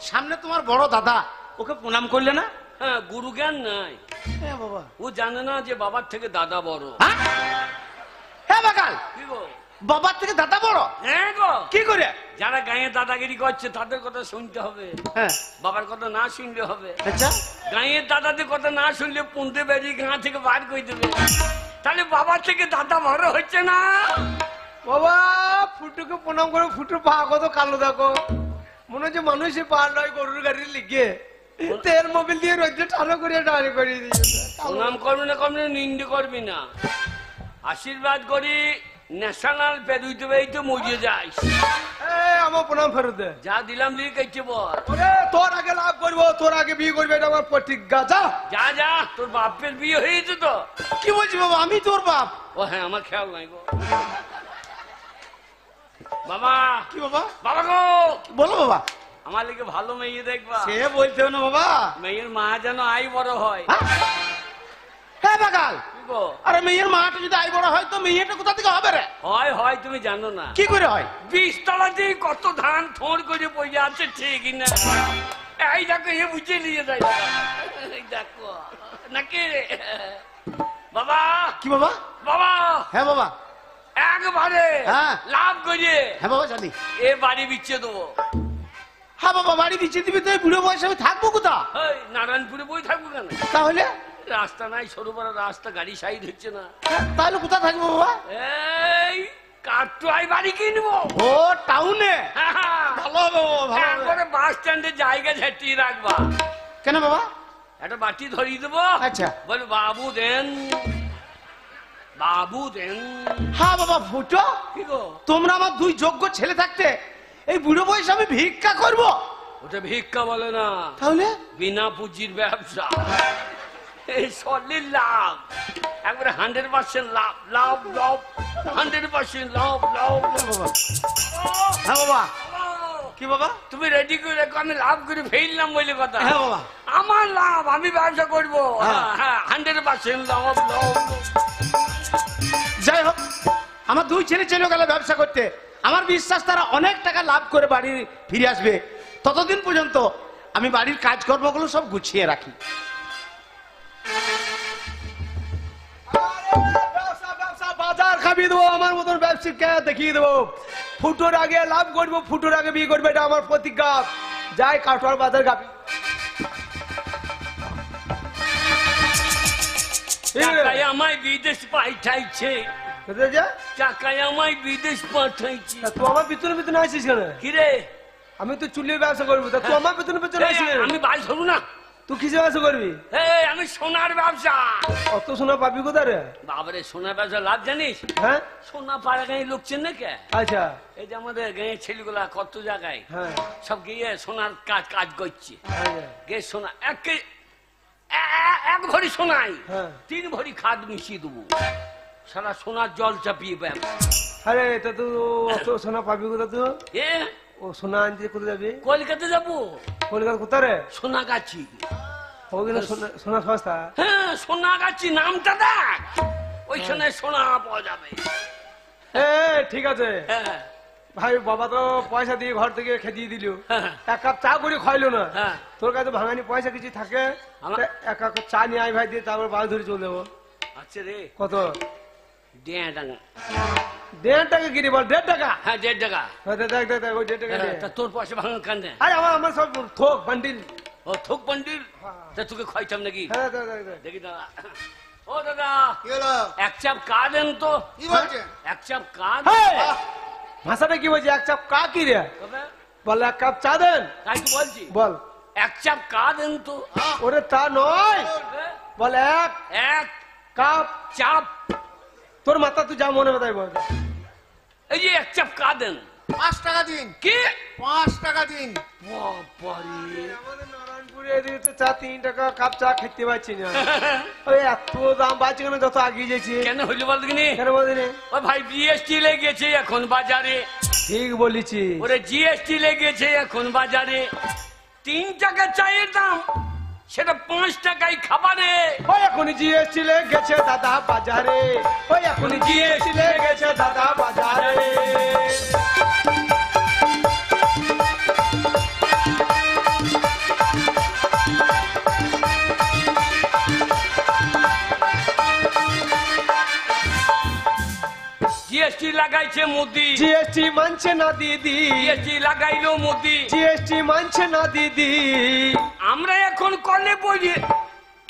সামনে তোমার বড় দাদা ওকে প্রণাম করলে না? হ্যাঁ, গুরু জ্ঞান নাই, হ্যাঁ বাবা। ও জানে না যে বাবার থেকে দাদা বড়। হ্যাঁ হ্যাঁ বাকাল, কি গো? বাবার থেকে দাদা বড়? হ্যাঁ গো, কি করে? যারা গায়ে দাদাগিরি করছে তাদের কথা শুনতে হবে, হ্যাঁ বাবার কথা না শুনলে হবে। আচ্ছা গাঁয়ের দাদাদের কথা না শুনলে পুঁতে বেরিয়ে গাঁ থেকে বার করে দেবে, তাহলে বাবার থেকে দাদা বড় হচ্ছে না। বাবা ফুটুকে প্রণাম করে, ফুটুর পা কত কালো দেখো, মনে হচ্ছে মানুষই পা নয় গরুর গাড়ির লিখে তেল মোবিল দিয়ে রোদ্রে ঠালো করে ডালি করে দিয়েছে। প্রণাম করবি না করবি না, নিন্দে করবি না, আশীর্বাদ করি, ন্যাশনাল পেরুইতে বেরিতে মরিয়ে যাইস। আমার প্রণাম ফেরত দে। যা দিলাম দিয়ে কেটে বল। ওরে তোর আগে লাভ করবো, তোর আগে বিয়ে করবে, এটা আমার প্রতিজ্ঞা। যা যা যা, তোর বাপের বিয়ে হয়েছে তো। কি বলছি বাবা, আমি তোর বাপ? ও হ্যাঁ, আমার খেয়াল নাই গো। বাবা, কি বাবা? বাবা গো, বলো বাবা। আমার লিগে ভালো মেয়ে দেখবা, সে বলতে না বাবা। মেয়ের মা যেন আই বড় হয়। হ্যাঁ বাকাল, কি গো? আরে মেয়ের মাটা যদি আই বড় হয় তো মেয়েটা কোথা থেকে হবে রে? হয় হয়, তুমি জানো না? কি করে হয়? 20 তলাতে কত ধান থোড় করে পড়ে আছে, ঠিক না? এই দেখো, এ বুঝে নিয়ে যায়, এই দেখো নাকি বাবা। কি বাবা? বাবা হ্যাঁ বাবা। একবারে হ্যাঁ। লাভ করে হ্যাঁ বাবা জানি। এ বাড়ি বিচ্ছে দেবো। হ্যাঁ বাবা, বাড়ি দিচ্ছে দিবি তো, এই বুড়ো বয়সে আমি থাকবো কোথা? এই নারায়ণপুরে বই থাকবো কেন? তাহলে রাস্তা নাই, সরু বড় রাস্তা, গাড়ি সাইড হচ্ছে না। তাহলে কোথা থাকবো বাবা? এই কাটুয়াই বাড়ি কিনবো। ও টাউনে হ্যাঁ, হ্যাঁ। ভালো হবে বাবা, ভালো হবে। তারপরে বাস স্ট্যান্ডে জায়গা ঝেঁটিয়ে রাখবা। কেন বাবা? একটা বাটি ধরিয়ে দেবো। আচ্ছা। বল বাবু দেন, বাবু দেন। হ্যাঁ বাবা ফুটো, কি গো? তোমরা আমার দুই যোগ্য ছেলে থাকতে এই বুড়ো বয়সে আমি ভিক্ষা করব? ওটা ভিক্ষা বলে না, তাহলে বিনা পুঁজির ব্যবসা। এই সলিড লাভ, একবারে 100% লাভ, লাভ লাভ, 100% লাভ লাভ। বাবা, হ্যাঁ বাবা। কি বাবা? তুমি রেডি করে রেখো, আমি লাভ করে ফেললাম বলে কথা। হ্যাঁ বাবা। আমার লাভ, আমি ব্যবসা করবো। হ্যাঁ। হ্যাঁ, 100% লাভ লাভ। যাই হোক, আমার দুই ছেলে চলে গেল ব্যবসা করতে। আমার বিশ্বাস তারা অনেক টাকা লাভ করে বাড়ি ফিরে আসবে। ততদিন পর্যন্ত আমি বাড়ির কাজকর্মগুলো সব গুছিয়ে রাখি। ব্যবসা ব্যবসা বাজার খাবি দেবো, আমার মতন ব্যবসায়ীকে দেখিয়ে দেবো। ফুটোর আগে লাভ করবো, ফুটোর আগে বিয়ে করবে, এটা আমার প্রতিজ্ঞা। যাই কাটোয়ার বাজার খাবি। টাকায় আমায় বিদেশ পাঠাইছে, টাকায় আমায় বিদেশ পাঠাইছে। তুই আমার পিছনে পিছনে আসিস কেন? কিরে, আমি তো চুলির ব্যবসা করবো, তা তুই আমার পিছনে পিছনে আসিস কেন? আমি বাল ধরু না। তুই কিসে ব্যবসা করবি? এই, আমি সোনার ব্যবসা। অত সোনা পাবি কোথায় রে? বাবারে, সোনার ব্যবসা লাভ জানিস? হ্যাঁ সোনা পাড়া গাঁয়ে লোক চেনে কে? আচ্ছা এই যে আমাদের গাঁয়ের ছেলেগুলা কত জায়গায় হ্যাঁ সব গিয়ে সোনার কাজ কাজ করছে। আচ্ছা। গে সোনা এক ভরি সোনাই হ্যাঁ। 3 ভরি খাদ মিশিয়ে দেবো, সারা সোনার জল চাপিয়ে ব্যাগ। আরে তা তুই অত সোনা পাবি কোথায়? তুই এ ও সোনা আনতে কোথায় যাবি? কলকাতা যাবো, কলকাতা কোথায় রে? সোনাগাছি। ওখানে সোনা সস্তা। হ্যাঁ, সোনাগাছি নামটা দেখ, ওইখানে সোনা পাওয়া যাবে। এ ঠিক আছে হ্যাঁ ভাই, বাবা তো পয়সা দিয়ে ঘর থেকে খেদিয়ে দিল, হ্যাঁ। এক কাপ চা করে খাইলো না। হ্যাঁ। তোর কাছে ভাঙানি পয়সা কিছু থাকে? আমার- এক কাপ চা নিয়ে আয় ভাই, দিয়ে তারপর বাস ধরে চলে যাবো। আচ্ছা রে, কত? 1.5 টাকা। 1.5 টাকা কিনে বল? 1.5 টাকা? হ্যাঁ, 1.5 টাকা। হ্যাঁ, দেখ দেখ দেখ ওই 1.5 টাকা দে। তা তোর পয়সা ভাঙা কান্দে? আরে আমার সব থোক বান্ডিল। ও থোক বান্ডিল। হ্যাঁ। তা তোকে খাইতাম নাকি? হ্যাঁ দেখ দেখ দেখ। দেখি দাদা, ও দাদা, কি হলো? এক চাপ কা দেন তো। কি বলছেন? এক চাপ কা হেই! ভাষাটা কি বলছি? এক কাপ কা কি রে? বল এক কাপ চা দেন। তাই তো বলছি, বল। এক চাপ কা দেন তো। ওরে তা নয়, বল এক এক কাপ। চাপ, তোর মাথা তুই যা মনে হয় তাই বল। এই যে এক চাপ কা দেন। 5 টাকা দিন, কি 5 টাকা দিন। বাবারে, আমাদের নারায়ণপুরে এদিকে তো চা 3 টাকা কাপ চা খেতে পাচ্ছি না। ওই এত দাম বাড়ছে কেন? যত আগিয়ে যাচ্ছে কেন হইলো বল দেখিনি? কেন বলদিনি? ও ভাই, জিএসটি লেগেছে এখন বাজারে। ঠিক বলেছি। ওরে জিএসটি লেগেছে এখন বাজারে। 3 টাকা চায়ের দাম, সেটা 5 টাকায় খাবারে। ওই এখন জিএসটি লেগেছে দাদা বাজারে, ওই এখন জিএসটি লেগেছে দাদা বাজারে। জিএসটি লাগাইছে মোদি, জিএসটি মানছে না দিদি, জিএসটি লাগাইলো মোদি। জিএসটি মানছে না দিদি। আমরা এখন কলে বলি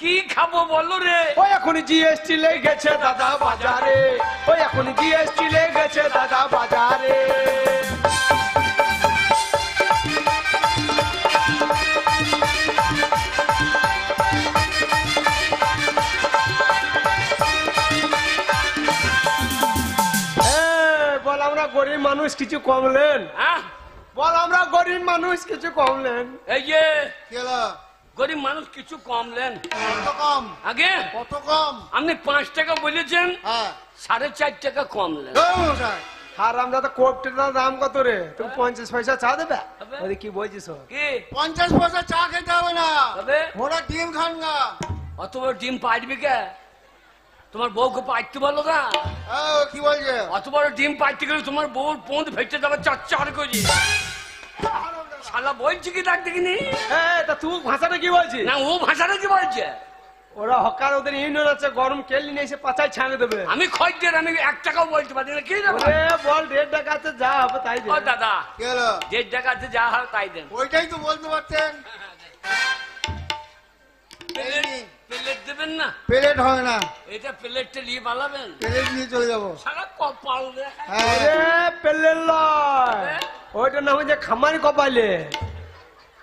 কি খাবো বলো রে? ওই এখন জিএসটি লেগেছে দাদা বাজারে, ওই এখন জিএসটি লেগেছে দাদা বাজারে। বল আমরা গরিব মানুষ কিছু কমলেন? হ্যাঁ, বল আমরা গরিব মানুষ কিছু কমলেন? এই যে কি হলো? গরিব মানুষ কিছু কমলেন। কত কম? আগে কত কম? আপনি 5 টাকা বলেছেন, হ্যাঁ। 4.5 টাকা কমলেন। এই মশাই, আর আমরা তো কোপটির দাম কত রে? তুমি 50 পয়সা চা দেবে? হবে। ওরে কি বলছিস? কি 50 পয়সা চা খেতে হবে না, তবে ওরা ডিম খান না। অত বড় ডিম পাইবি কে? তোমার বউকে পাইতে বলো না। কি বলছে? অত বড় ডিম পাইতে গেলে তোমার বউর পোঁদ ভেটে যাবে চচ্চর করে। শালা বলছি কি দেখ দেখিনি? হ্যাঁ তা তুই ভাষাটা কি বলছিস? না, ও ভাষাটা কি বলছে? ওরা হকার, ওদের ইউনিয়ন আছে, গরম কেলি নিয়ে এসে পাচায় ছাড়ে দেবে। আমি খদ্দের, আমি 1 টাকাও বলতে পারি না। কি দেবো? ওরে বল 1.5 টাকা আছে, যা হবে তাই দে। ও দাদা, কি হলো? 1.5 টাকা আছে, যা হয় তাই দেন। ওইটাই তো বলতে পারতেন। এই নিন। প্লেট দেবেন না? প্লেট হয় না, এটা প্লেটটা নিয়ে পালাবেন? প্লেট নিয়ে চলে যাবো। সারা কপাল রে। হ্যাঁ, পেলের লয়, ওইটার নাম হচ্ছে খামারি কপালে।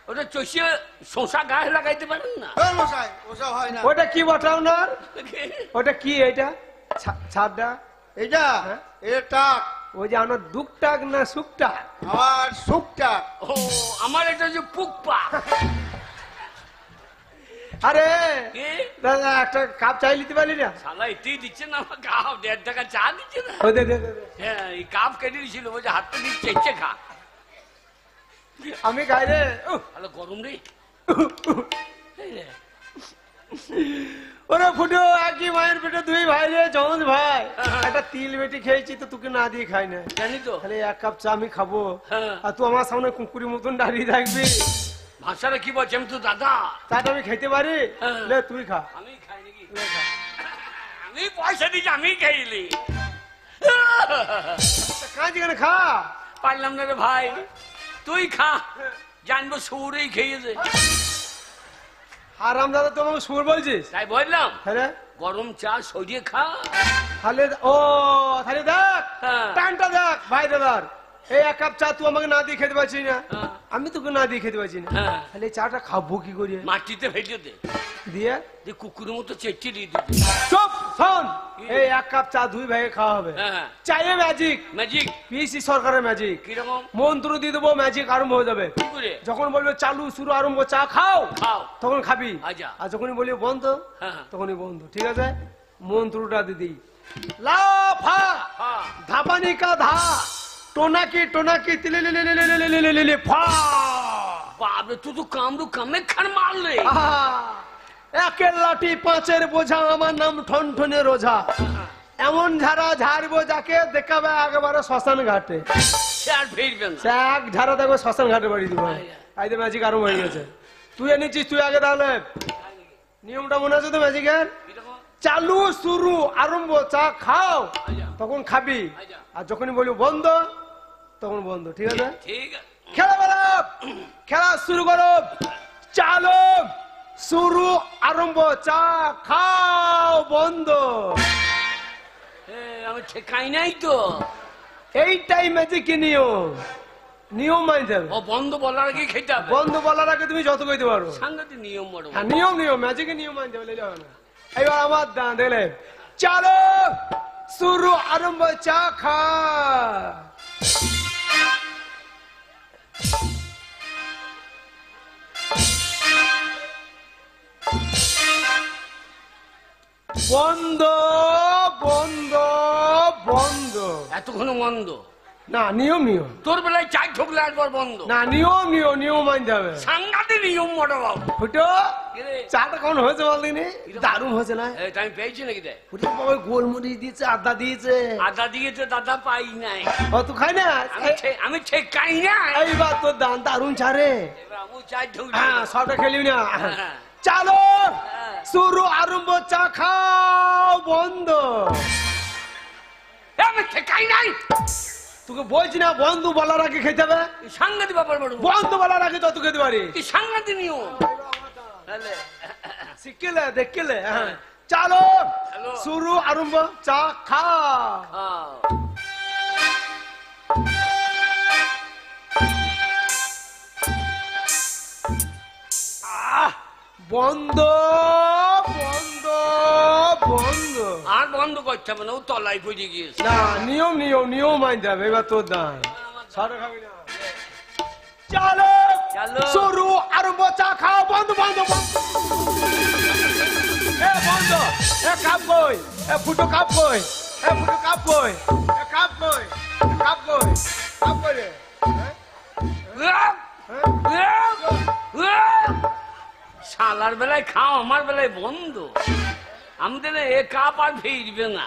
ওটা চষিয়ে শশা গায়ে লাগাইতে পারেন না? এই মশাই, ওসব হয় না। ওটা কি বটা ওনার? ওটা কি এইটা ছাদটা? এটা হ্যাঁ? এটা টাক, ওই যে আমার দুকটাক না সুকটাক? আমার সুপ টাক। ও আমার এটা যে পুকপা। আরে কি দাদা একটা কাপ চাই নিতে পারলি না? শালা এতেই দিচ্ছে না আমার কাপ, 1.5 টাকা চা দিচ্ছে না। ও দে দে দে, দে। হ্যাঁ এই কাপ কেটে দিয়েছিল, বলছে হাতটা দিয়ে চেঁচে খা। আমি খাই রে। উহ, তাহলে গরম রে। এই রে, ওরে ফুটো একই মায়ের পেটে দুই ভাই রে, জমজ ভাই। একটা তিল বেটি খেয়েছি তো তোকে না দিয়ে খাই না। জানি তো। তাহলে এক কাপ চা আমি খাবো, হ্যাঁ। আর তুই আমার সামনে কুকুরি মতন দাঁড়িয়ে থাকবি। ভাষাটা কি বলছে? আমি তো দাদা। চাটা আমি খেতে পারি? হ্যাঁ। লে তুই খা। আমি খাই নাকি? লে খা। আমি পয়সা দিচ্ছি, আমি খাইলি। কাজ এখানে খা। পারলাম না রে ভাই, তুই খা। জানবো সুরেই খেয়েছে। আরাম দাদা তো আমাকে সুর বলছিস? তাই বললাম হ্যাঁ গরম চা সরিয়ে খা। তাহলে ও তাহলে দেখ হ্যাঁ। প্যান্টটা দেখ ভাই দাদার। এই এক কাপ চা তুই আমাকে না দিয়ে খেতে পারছিস না, হ্যাঁ। আমি তোকে না দিয়ে খেতে পারছি না। হ্যাঁ। তাহলে এই চাটা খাবো কি করে? মাটিতে ফেলে দে, দিয়ে যে কুকুরের মতো চেটে দিয়ে দিবি। চুপ শোন, এই এক কাপ চা দুই ভাইকে খাওয়া হবে। হ্যাঁ চাইলে ম্যাজিক, ম্যাজিক পিসি সরকারের ম্যাজিক। কিরকম? মন্ত্র দিয়ে দেবো, ম্যাজিক আরম্ভ হয়ে যাবে। কি করে? যখন বলবে চালু শুরু আরম্ভ চা খাও, খাও। তখন খাবি। আচ্ছা। আর যখনই বলবে বন্ধ, হ্যাঁ। তখনই বন্ধ। ঠিক আছে, মন্ত্রটা দিদি। লাফা হ্যাঁ। ধাপানি কা ধা, টোনাকি টোনাকি তিলে লে লে লে লে লে লে লে লে লে ফা। বাবরে তুই তো কামড়ু কামে খান মারলে। আহা, একের লাঠি পাঁচের বোঝা, আমার নাম ঠনঠনে রোজা। এমন ঝাড়া ঝাড়বো যাকে দেখাবে একেবারে শ্মশান ঘাটে। সে আর ফিরবে না। সে এক ঝাড়া দেখবে শ্মশান ঘাটে বাড়ি দিব। আইতে ম্যাজিক আরম্ভ হয়ে গেছে। তুই এনেছিস, তুই আগে তাহলে নিয়মটা মনে আছে তো ম্যাজিকের? কিরকম? চালু শুরু আরম্ভ চা খাও, আচ্ছা। তখন খাবি। আচ্ছা। আর যখনই বলি বন্ধ, তখন বন্ধ। ঠিক আছে, ঠিক আছে। খেলা বেলা খেলা শুরু করো। চালো শুরু আরম্ভ চা খাও বন্ধ। এ, আমি ঠেকাই নাই তো। এইটাই ম্যাজিক নিয়ম, নিয়ম মানতে হবে। ও বন্ধ বলার আগে খেতে হবে। বন্ধ বলার আগে তুমি যত কইতে পারো। সাংঘাতিক নিয়ম বড়। হ্যাঁ নিয়ম নিয়ম, ম্যাজিকের নিয়ম মানতে হবে, লেলে হবে না। এবার আমার দান দেখলে চালো শুরু আরম্ভ চা খা। বন্ধ বন্ধ বন্ধ। এতক্ষণ বন্ধ? না নিয়ম নিয়ম, তোর বেলায় চাই ঠকলে একবার বন্ধ। না নিয়ম নিয়ম, নিয়ম মানতে হবে। সাংঘাতিক নিয়ম বড় বাবু। ফুটো কিরে? চাটা কেমন হয়েছে বলদিনি? দারুণ হয়েছে না? এটা আমি পেয়েছি নাকি দেখ? ফুটো বাবা গোলমরিচ দিয়েছে, আদা দিয়েছে। আদা দিয়েছে, দাদা পাই নাই। ও তুই খাই না? আমি ঠেকাই নাই। এইবার তোর দান দারুণ ছাড়ে। এবার আমি চাই ঠকলে। হ্যাঁ সবটা খেলিবি না। হ্যাঁ। চালো হ্যাঁ। শুরু আরম্ভ চা খাও বন্ধ। এ, আমি ঠেকাই নাই। তোকে বলছি না বন্ধু বলার আগে খেতে হবে। এই সাংঘাতিক ব্যাপার বড়। বন্ধু বলার আগে যত খেতে পারি। এই সাংঘাতিক নিয়ম। তাহলে শিখলে দেখলে। হ্যাঁ চালো চলো। শুরু আরম্ভ চা খা। খাও। আহ, বন্ধ বন্ধ বন্ধ। আর বন্ধ করতে হবে না, ও তলায় পড়ে গিয়েছে। না নিয়ম নিয়ম, নিয়ম মানতে হবে। এবার তোর দান সারা খাবি না। চালো চলো। শুরু আরম্ভ চা খাও বন্ধ বন্ধ বন্ধ। এ বন্ধ, এ কাপ কই, এ ফুটো কাপ কই, এ ফুটো কাপ কই, এ কাপ কই, এ কাপ কই, কাপ কই রে। হ্যাঁ? হ্যাঁ? শালার বেলায় খাও, আমার বেলায় বন্ধ। আমি তাহলে এ কাপ আর ফিরবে না।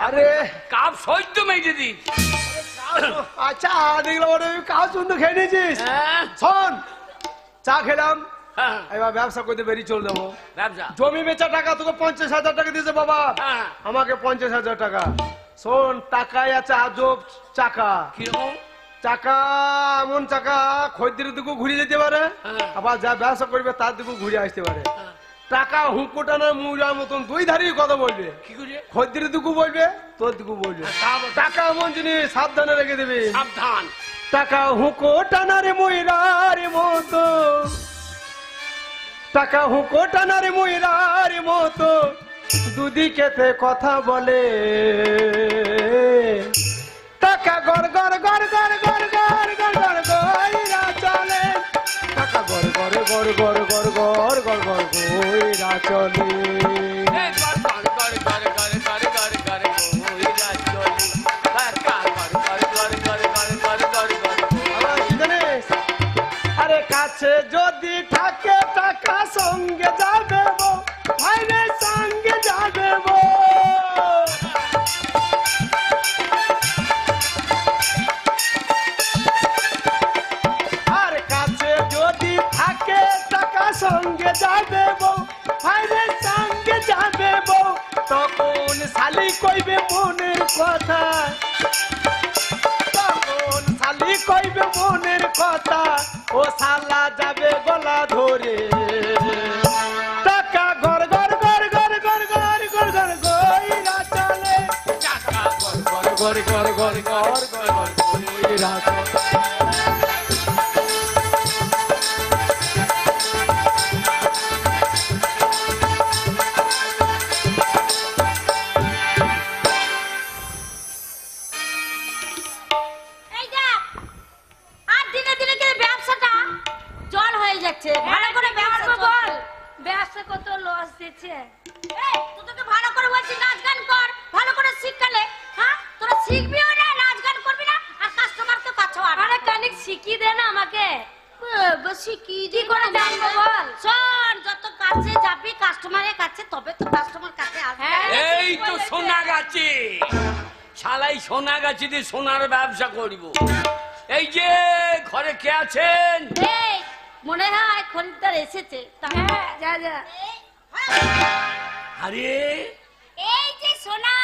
আরে কাপ সহ্য মেজে দিই। আচ্ছা দেখলাম ওটা কাজ সুন্দর খেয়ে নিয়েছিস। হ্যাঁ শোন, চা খেলাম, হ্যাঁ, এবার ব্যবসা করতে বেরিয়ে চলে যাবো। ব্যবসা। জমি বেচা টাকা তোকে 50,000 টাকা দিয়েছে বাবা, হ্যাঁ। আমাকে 50,000 টাকা। শোন, টাকায় আছে আজব চাকা। কিরকম? চাকা এমন চাকা খদ্দের দিকে ঘুরে যেতে পারে, হ্যাঁ। আবার যা ব্যবসা করবে তার দিকে ঘুরে আসতে পারে। টাকা হুঁকোটা না মুড়ার মতন দুই ধারি কথা বলবে। কি করে? খদ্দের দিকু বলবে, তোর দিকু বলবে। টাকা এমন জিনিস, সাবধানে রেখে দেবে। সাবধান। টাকা হুঁকো টানারে ময়রার মতো, টাকা হুঁকো টানারে ময়রার মতো, দুদিকেতে কথা বলে। টাকা গড় গড় গড় গড় গড় গড় গড় গড় গড়া চলে, টাকা গড় গড় গড় গড় গড় গড় গড় গড় গড়া চলে। এই গর গর গর গর গর গর গর গর ওইরা চলে। টাকা গর গর গর গর গর গর গর গর। আমার কি জানিস? আরে কাছে যদি থাকে টাকা সঙ্গে যাবে বো, ভাইরে সঙ্গে যাবে বো। আর কাছে যদি থাকে টাকা সঙ্গে যাবে বো, ভাইরে সঙ্গে যাবে বো। তখন শালি কইবে মনের কথা, তখন শালি কইবে মনের কথা, ও শালা যাবে গলা ধরে। টাকা গড় গড় গড় গড় গড় গড় গড় গড় গড়া চলে, টাকা গর গর গড় গড় গড় গড় গড় গড় গড়া চলে। এই দেখ, আর দিনে দিনে কি ব্যবসাটা জল হয়ে যাচ্ছে। ভালো করে ব্যবসা বল। ব্যবসা কত লস দিচ্ছে। এই তুই তোকে ভালো করে বলছি নাচ গান কর, ভালো করে শিখালে। হ্যাঁ, তোরা শিখবিও না, নাচ গান করবি না, আর কাস্টমার তো কাছে আর আরে কানিক শিখিয়ে দে না আমাকে। বেশি কি কি করে জানবো বল? শোন, যত কাছে যাবি কাস্টমারের কাছে, তবে তো কাস্টমার কাছে আসবে। হ্যাঁ। এই তো সোনাগাছি, শালাই সোনাগাছি দিয়ে সোনার ব্যবসা করব। এই যে ঘরে কে আছেন? এই মনে হয় খরিদ্দার এসেছে। হ্যাঁ, যা যা। আরে এই যে সোনা।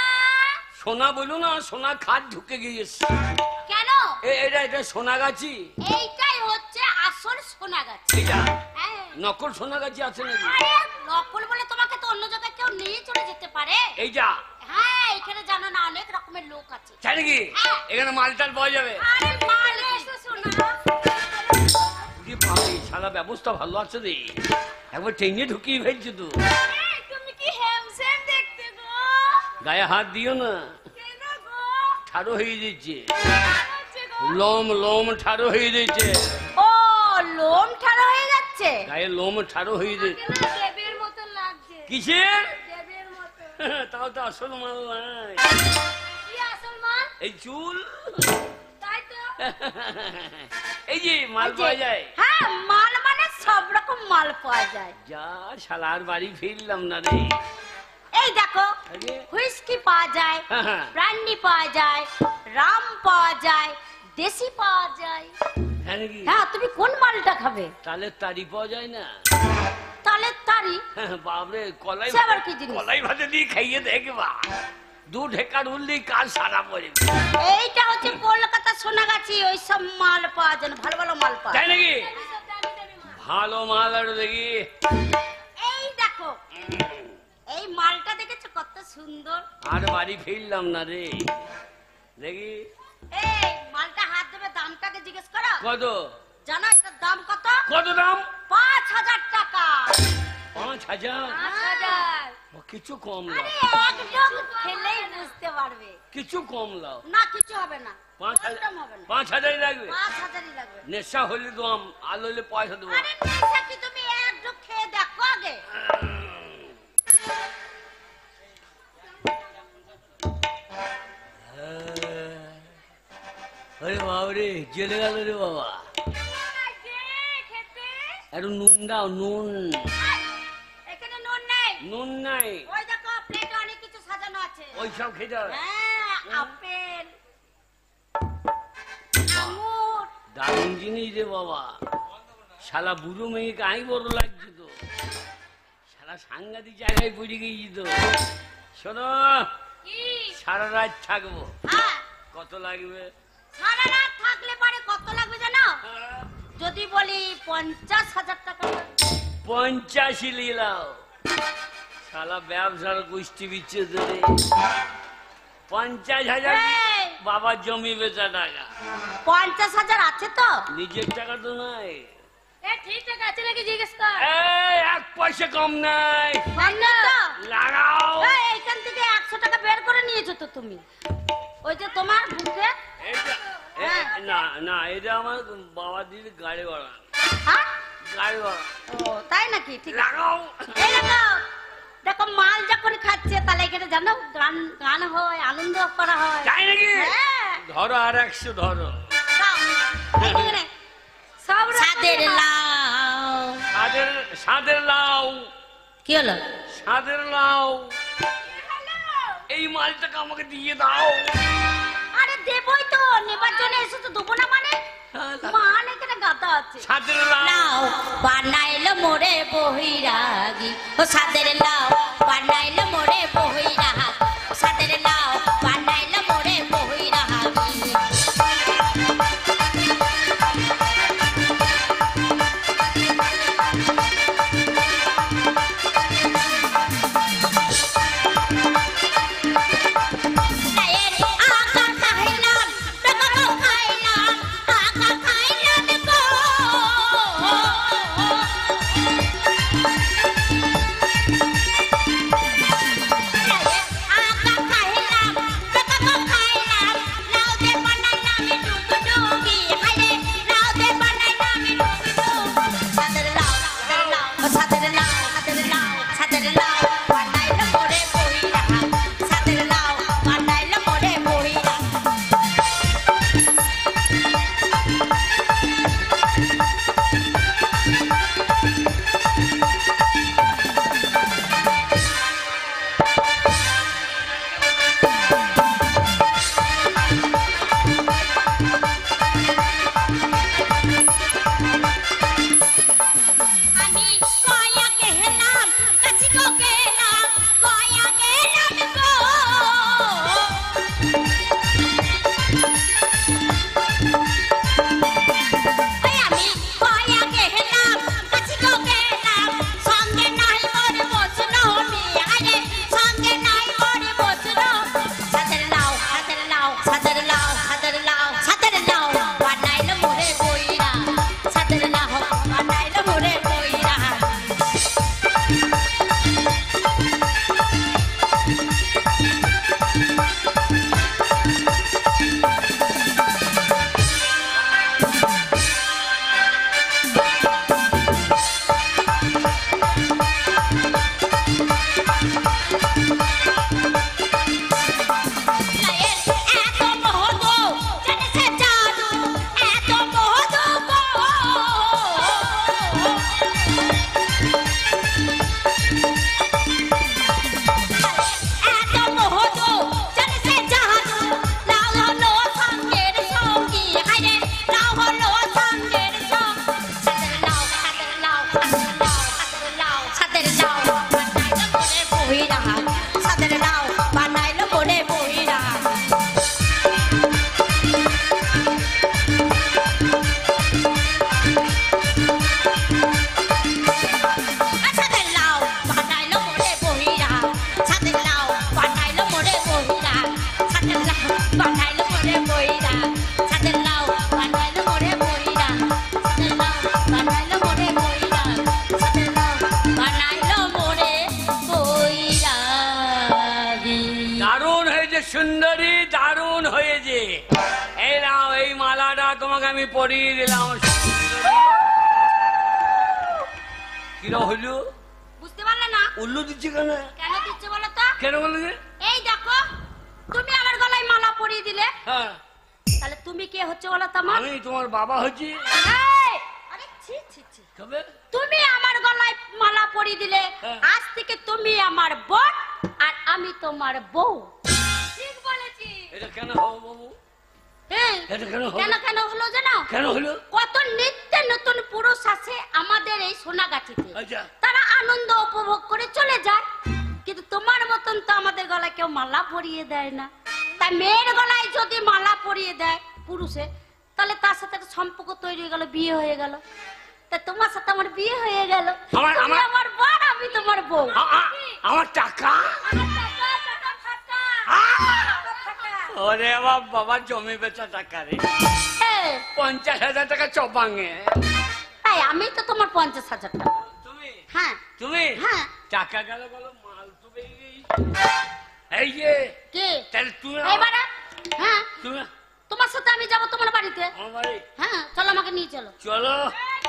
সোনা বলো না, সোনা খাট ঢুকে গিয়েছে। কেন? এটা এটা সোনাগাছি। এইটাই হচ্ছে আসল সোনা গাছ। এইটা হ্যাঁ। নকল সোনাগাছি আছে নাকি? আরে নকল বলে তোমাকে তো অন্য জায়গায় কেউ নিয়ে চলে যেতে পারে। এইটা হ্যাঁ, এখানে জানো না অনেক রকমের লোক আছে। তাই নাকি? হ্যাঁ। এখানে মালটাল পাওয়া যাবে? আরে মাল এসে সোনা। কি ভাই, সারা ব্যবস্থা ভালো আছে রে, একবার ট্রেনে ঢুকিয়ে ফেলছি তো। এই, তুমি কি হ্যামস্যাম দেখতে গো? গায়ে হাত দিও না, কেন গো? ঠাড়ো হয়ে যাচ্ছে। হচ্ছে গো? লোম লোম ঠাড়ো হয়ে যাচ্ছে, ও, লোম ঠাড়া হয়ে যাচ্ছে। গায়ে লোম ঠাড়ো হয়ে যাচ্ছে। কেন দেবের মতো লাগছে। কিসের? দেবের মতো। তাও তো আসল মাল নাই। কি আসল মাল? এই চুল, তাই তো। এই যে মাল এই যে, পাওয়া যায়। হ্যাঁ, মাল মানে সব রকম মাল পাওয়া যায়। যা শালার বাড়ি ফিরলাম না রে। এই দেখো, আরে। হুইস্কি পাওয়া যায়, হ্যাঁ। ব্র্যান্ডি পাওয়া যায়, রাম পাওয়া যায়, দেশি পাওয়া যায়। হ্যাঁ নাকি? হ্যাঁ, তুমি কোন মালটা খাবে? তাহলে তারি পাওয়া যায় না? তাহলে তারি। বাবরে, কলাই সে আবার কি জিনিস? কলাই ভাজা দিয়ে খাইয়ে দেখবা, দু ঢেকার উল্লি কাজ সারা পড়ে। এইটা হচ্ছে কলকাতা সোনাগাছি, ওই সব মাল পাওয়া যায় না, ভালো ভালো মাল পাওয়া তাই যায়। নাকি? ভালো মাল আর দেখি। এই দেখো, এই মালটা দেখেছো কত সুন্দর? আর বাড়ি ফিরলাম না রে, দেখি এই মালটা হাত দেবে, দামটাকে জিজ্ঞেস করো। কত? জানো এটার দাম কত? কত দাম? ৫,০০০ টাকা। ৫,০০০? ৫,০০০। ও, কিছু কম আরে লাও, একদম খেলেই বুঝতে পারবে। কিছু কম লাও। না, কিছু হবে না, ৫,০০০ একদম হবে না। ৫,০০০ লাগবে? ৫,০০০ই লাগবে। নেশা হলে দাম, আর হলে পয়সা দেবো। আরে নেশা কি, তুমি এক ঢোক খেয়ে দেখো আগে। আরে বাবরে, জেলে গেল রে বাবা। খেতে একটু নুন দাও, নুন। এখানে নুন নেই। নুন নাই? ওই দেখো প্লেটে অনেক কিছু সাজানো আছে। ওই সব খেতে হবে? হ্যাঁ, আপেল, আঙুর। দারুণ জিনিস রে বাবা, শালা বুড়ো মেয়েকে আই বড় লাগছে তো, শালা সাংঘাতিক জায়গায় পড়ে গেছি তো। শোনো, কি? সারা রাত থাকবো, হ্যাঁ, কত লাগবে? সারা রাত থাকলে পরে কত লাগবে জানো? যদি বলি ৫০,০০০ টাকা লাগবে। ৮৫ নিলাও। শালা ব্যবসার গোষ্ঠী বিচ্ছেদ রে। 50,000 এই! বাবার জমি বেচা টাকা, 50,000 আছে তো? নিজের টাকা তো নাই। এ ঠিক টাকা আছে নাকি জিজ্ঞেস কর। এই 1 পয়সা কম নাই, জানো তো? লাগাও। এই, এইখান থেকে 100 টাকা বের করে নিয়েছো তো তুমি, ওই যে তোমার বুকে। এটা- না না, এটা আমার বাবা দিদি গাড়ি ভাড়া, হ্যাঁ? গাড়ি ভাড়া। ও তাই নাকি? ঠিক আছে। লাগাও। এই দেখো, দেখো মাল যখন খাচ্ছে তাহলে এখানে জানো গান গান হয়, আনন্দ করা হয়। তাই নাকি? হ্যাঁ। ধরো আর 100 ধরো। দাও। এইখানে সব সাদের রকমের লাউ। সাদের লাউ, কি হলো? সাদের লাউ। এই মালটাকে আমাকে দিয়ে দাও। আরে দেবই তো, নেবার জন্য এসে তো দেবো না মানে? মান এখানে গাদা আছে। সাদের লাউ। লাউ বানাইলো মোরে বহিরাগি, ও সাদের লাউ বানাইলো মোরে বহিরাগি, সাদের লাউ বানাইলো মোরে বহিরাগি। সুন্দরী, দারুণ হয়েছে। এই নাও, এই মালাটা তোমাকে আমি পরিয়ে দিলাম। কিরম হইল? বুঝতে পারলে না? উল্লু দিচ্ছে কেন? কেন দিচ্ছে বলো তো? কেন বলো? এই দেখো, তুমি আমার গলায় মালা পরিয়ে দিলে, হ্যাঁ, তাহলে তুমি কে হচ্ছে বলো তো আমার? আমি তোমার বাবা হচ্ছি। এই, আরে ছি ছি ছি। কবে? তুমি আমার গলায় মালা পরিয়ে দিলে, হ্যাঁ। আজ থেকে তুমি আমার বোন আর আমি তোমার বউ। ঠিক বলেছি। এটা কেন হবো বাবু? হ্যাঁ। এটা কেন হলো? কেন কেন হলো জানো? কেন হলো? কত নিত্য নতুন পুরুষ আছে আমাদের এই সোনাগাছিতে, আচ্ছা। তারা আনন্দ উপভোগ করে চলে যায়, কিন্তু তোমার মতন তো আমাদের গলায় কেউ মালা পরিয়ে দেয় না। তাই মেয়ের গলায় যদি মালা পরিয়ে দেয় পুরুষে, তাহলে তার সাথে একটা সম্পর্ক তৈরি হয়ে গেল, বিয়ে হয়ে গেল। তা তোমার সাথে আমার বিয়ে হয়ে গেল, আমার- তুমি আমার বোন, আমি তোমার বউ। আমার টাকা? ওরে আমার বাবা জমি বেচা টাকা রে, 50,000 টাকা চপাঙে। এই আমি তো তোমার 50,000 টাকা। তুমি হ্যাঁ তুমি হ্যাঁ। টাকা গেল বলো, মাল তো পেয়ে গেছি। এই যে কে? তাহলে তুমি এবারে হ্যাঁ তুমি তোমার সাথে আমি যাব তোমার বাড়িতে। আমার বাড়ি হ্যাঁ চলো, আমাকে নিয়ে চলো। চলো।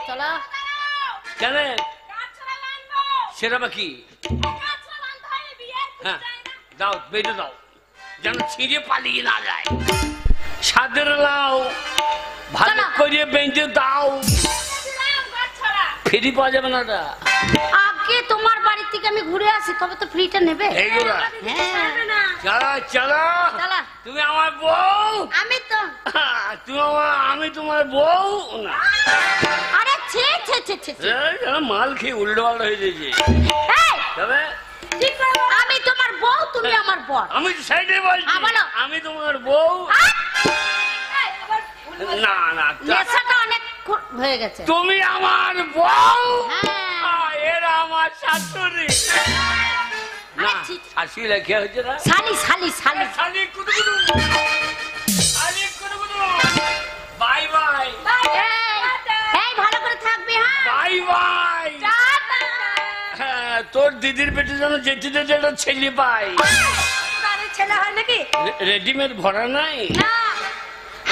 চলো। কেন সেটা বা কি? হ্যাঁ দাও, বেঁধে দাও যেন ছিঁড়ে পালিয়ে না যায়। সাদের লাও ভালো করে বেঁধে দাও, ফ্রি পাওয়া যাবে না ওটা। আগে তোমার বাড়ি থেকে আমি ঘুরে আসি, তবে তো ফ্রিটা নেবে। এইগুলা হ্যাঁ চলো চলো। চলো। তুমি আমার বউ, আমি তো আমি তোমার বউ না। আরে ছে ছে ছে ছে ছে। এই, মাল খেয়ে উল্টো পাল্টা হয়ে যাচ্ছে। এই, তবে আমি তোমার বউ, তুমি আমার বর। আমি সাইডে বলছি, বলো। আমি তোমার বউ। না না নেশাটা অনেক হয়ে গেছে। তুমি আমার বউ, হ্যাঁ। এরা আমার শাশুড়ি। না আরে ছি- শাশুড়ি লেখা হচ্ছে না। শালি শালি শালি। শালি কুটুকুটু, শালি কুটুকুটু। বাই বাই এই ভালো করে থাকবি। হ্যাঁ বাই বাই। হ্যাঁ, তোর দিদির পেটে যেন যেতে যেতে একটা ছেলে পাই। ছেলে হয় নাকি? রেডিমেড ভরা নাই। না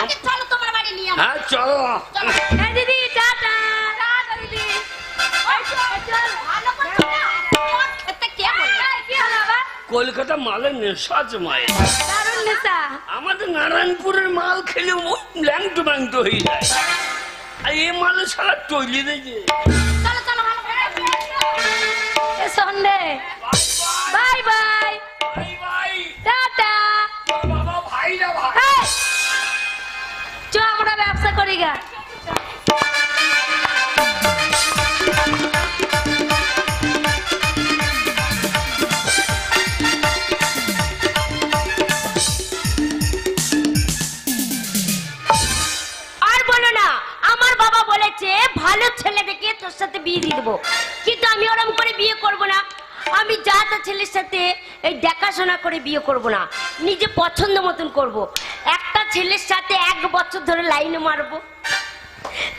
আগে চলো তোমার বাড়ি নিয়ে আমার। হ্যাঁ চলো। চলো। এই দিদি টাটা। টাটা দিদি। ওই চল ভালো করে থাক। খেতে কে বলল? কি হলো বাবা? কলকাতা মালের নেশা আছে মায়ের। দারুণ নেশা। আমাদের নারায়ণপুরের মাল খেলে ওই ল্যাংটো ম্যাংটো হয়ে যায়, আর এই মাল সারা টইলে দিয়েছে। চলো চলো ভালো করে। এ সন্ধ্যে। Bye bye. Bye bye. Tata. বাবা ভাই না ভাই। এই, চ আমরা ব্যবসা করি গা। আর বলো না, আমার বাবা বলেছে ভালো ছেলে দেখে তোর সাথে বিয়ে দিয়ে দেবো, কিন্তু আমি ওরম করে বিয়ে করব না। আমি যা তা ছেলের সাথে এই দেখাশোনা করে বিয়ে করব না, নিজে পছন্দ মতন করব। একটা ছেলের সাথে 1 বছর ধরে লাইনে মারবো,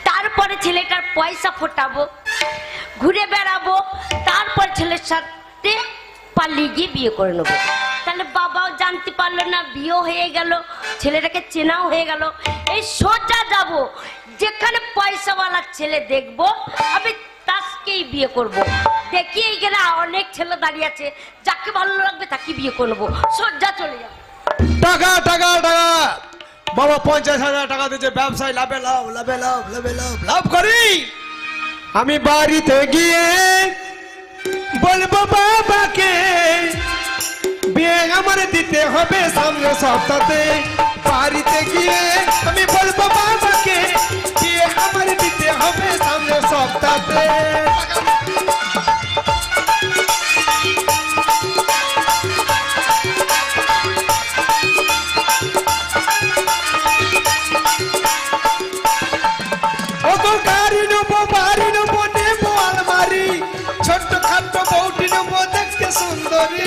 তারপরে ছেলেটার পয়সা ফোটাবো, ঘুরে বেড়াবো, তারপর ছেলের সাথে পালিয়ে গিয়ে বিয়ে করে নেবো। তাহলে বাবাও জানতে পারলো না, বিয়ে হয়ে গেল, ছেলেটাকে চেনাও হয়ে গেল। এই সোজা যাব, যেখানে পয়সাওয়ালা ছেলে দেখবো আমি তাকেই বিয়ে করব। দেখি এইখানে অনেক ছেলে দাঁড়িয়ে আছে, যাকে ভালো লাগবে তাকে বিয়ে করবো, সোজা চলে যাবো। টাকা টাকা টাকা বাবা 50,000 টাকা দিয়েছে, ব্যবসায় লাভে লাভ লাভে লাভ লাভে লাভ লাভ করি। আমি বাড়িতে গিয়ে বলবো বাবাকে বিয়ে আমার দিতে হবে সামনে সপ্তাহে। বাড়িতে গিয়ে আমি বলবো বাবাকে বিয়ে আমার দিতে হবে সামনে সপ্তাহে। ছোট্ট খাট্ট বউটি নেবো দেখতে সুন্দরী।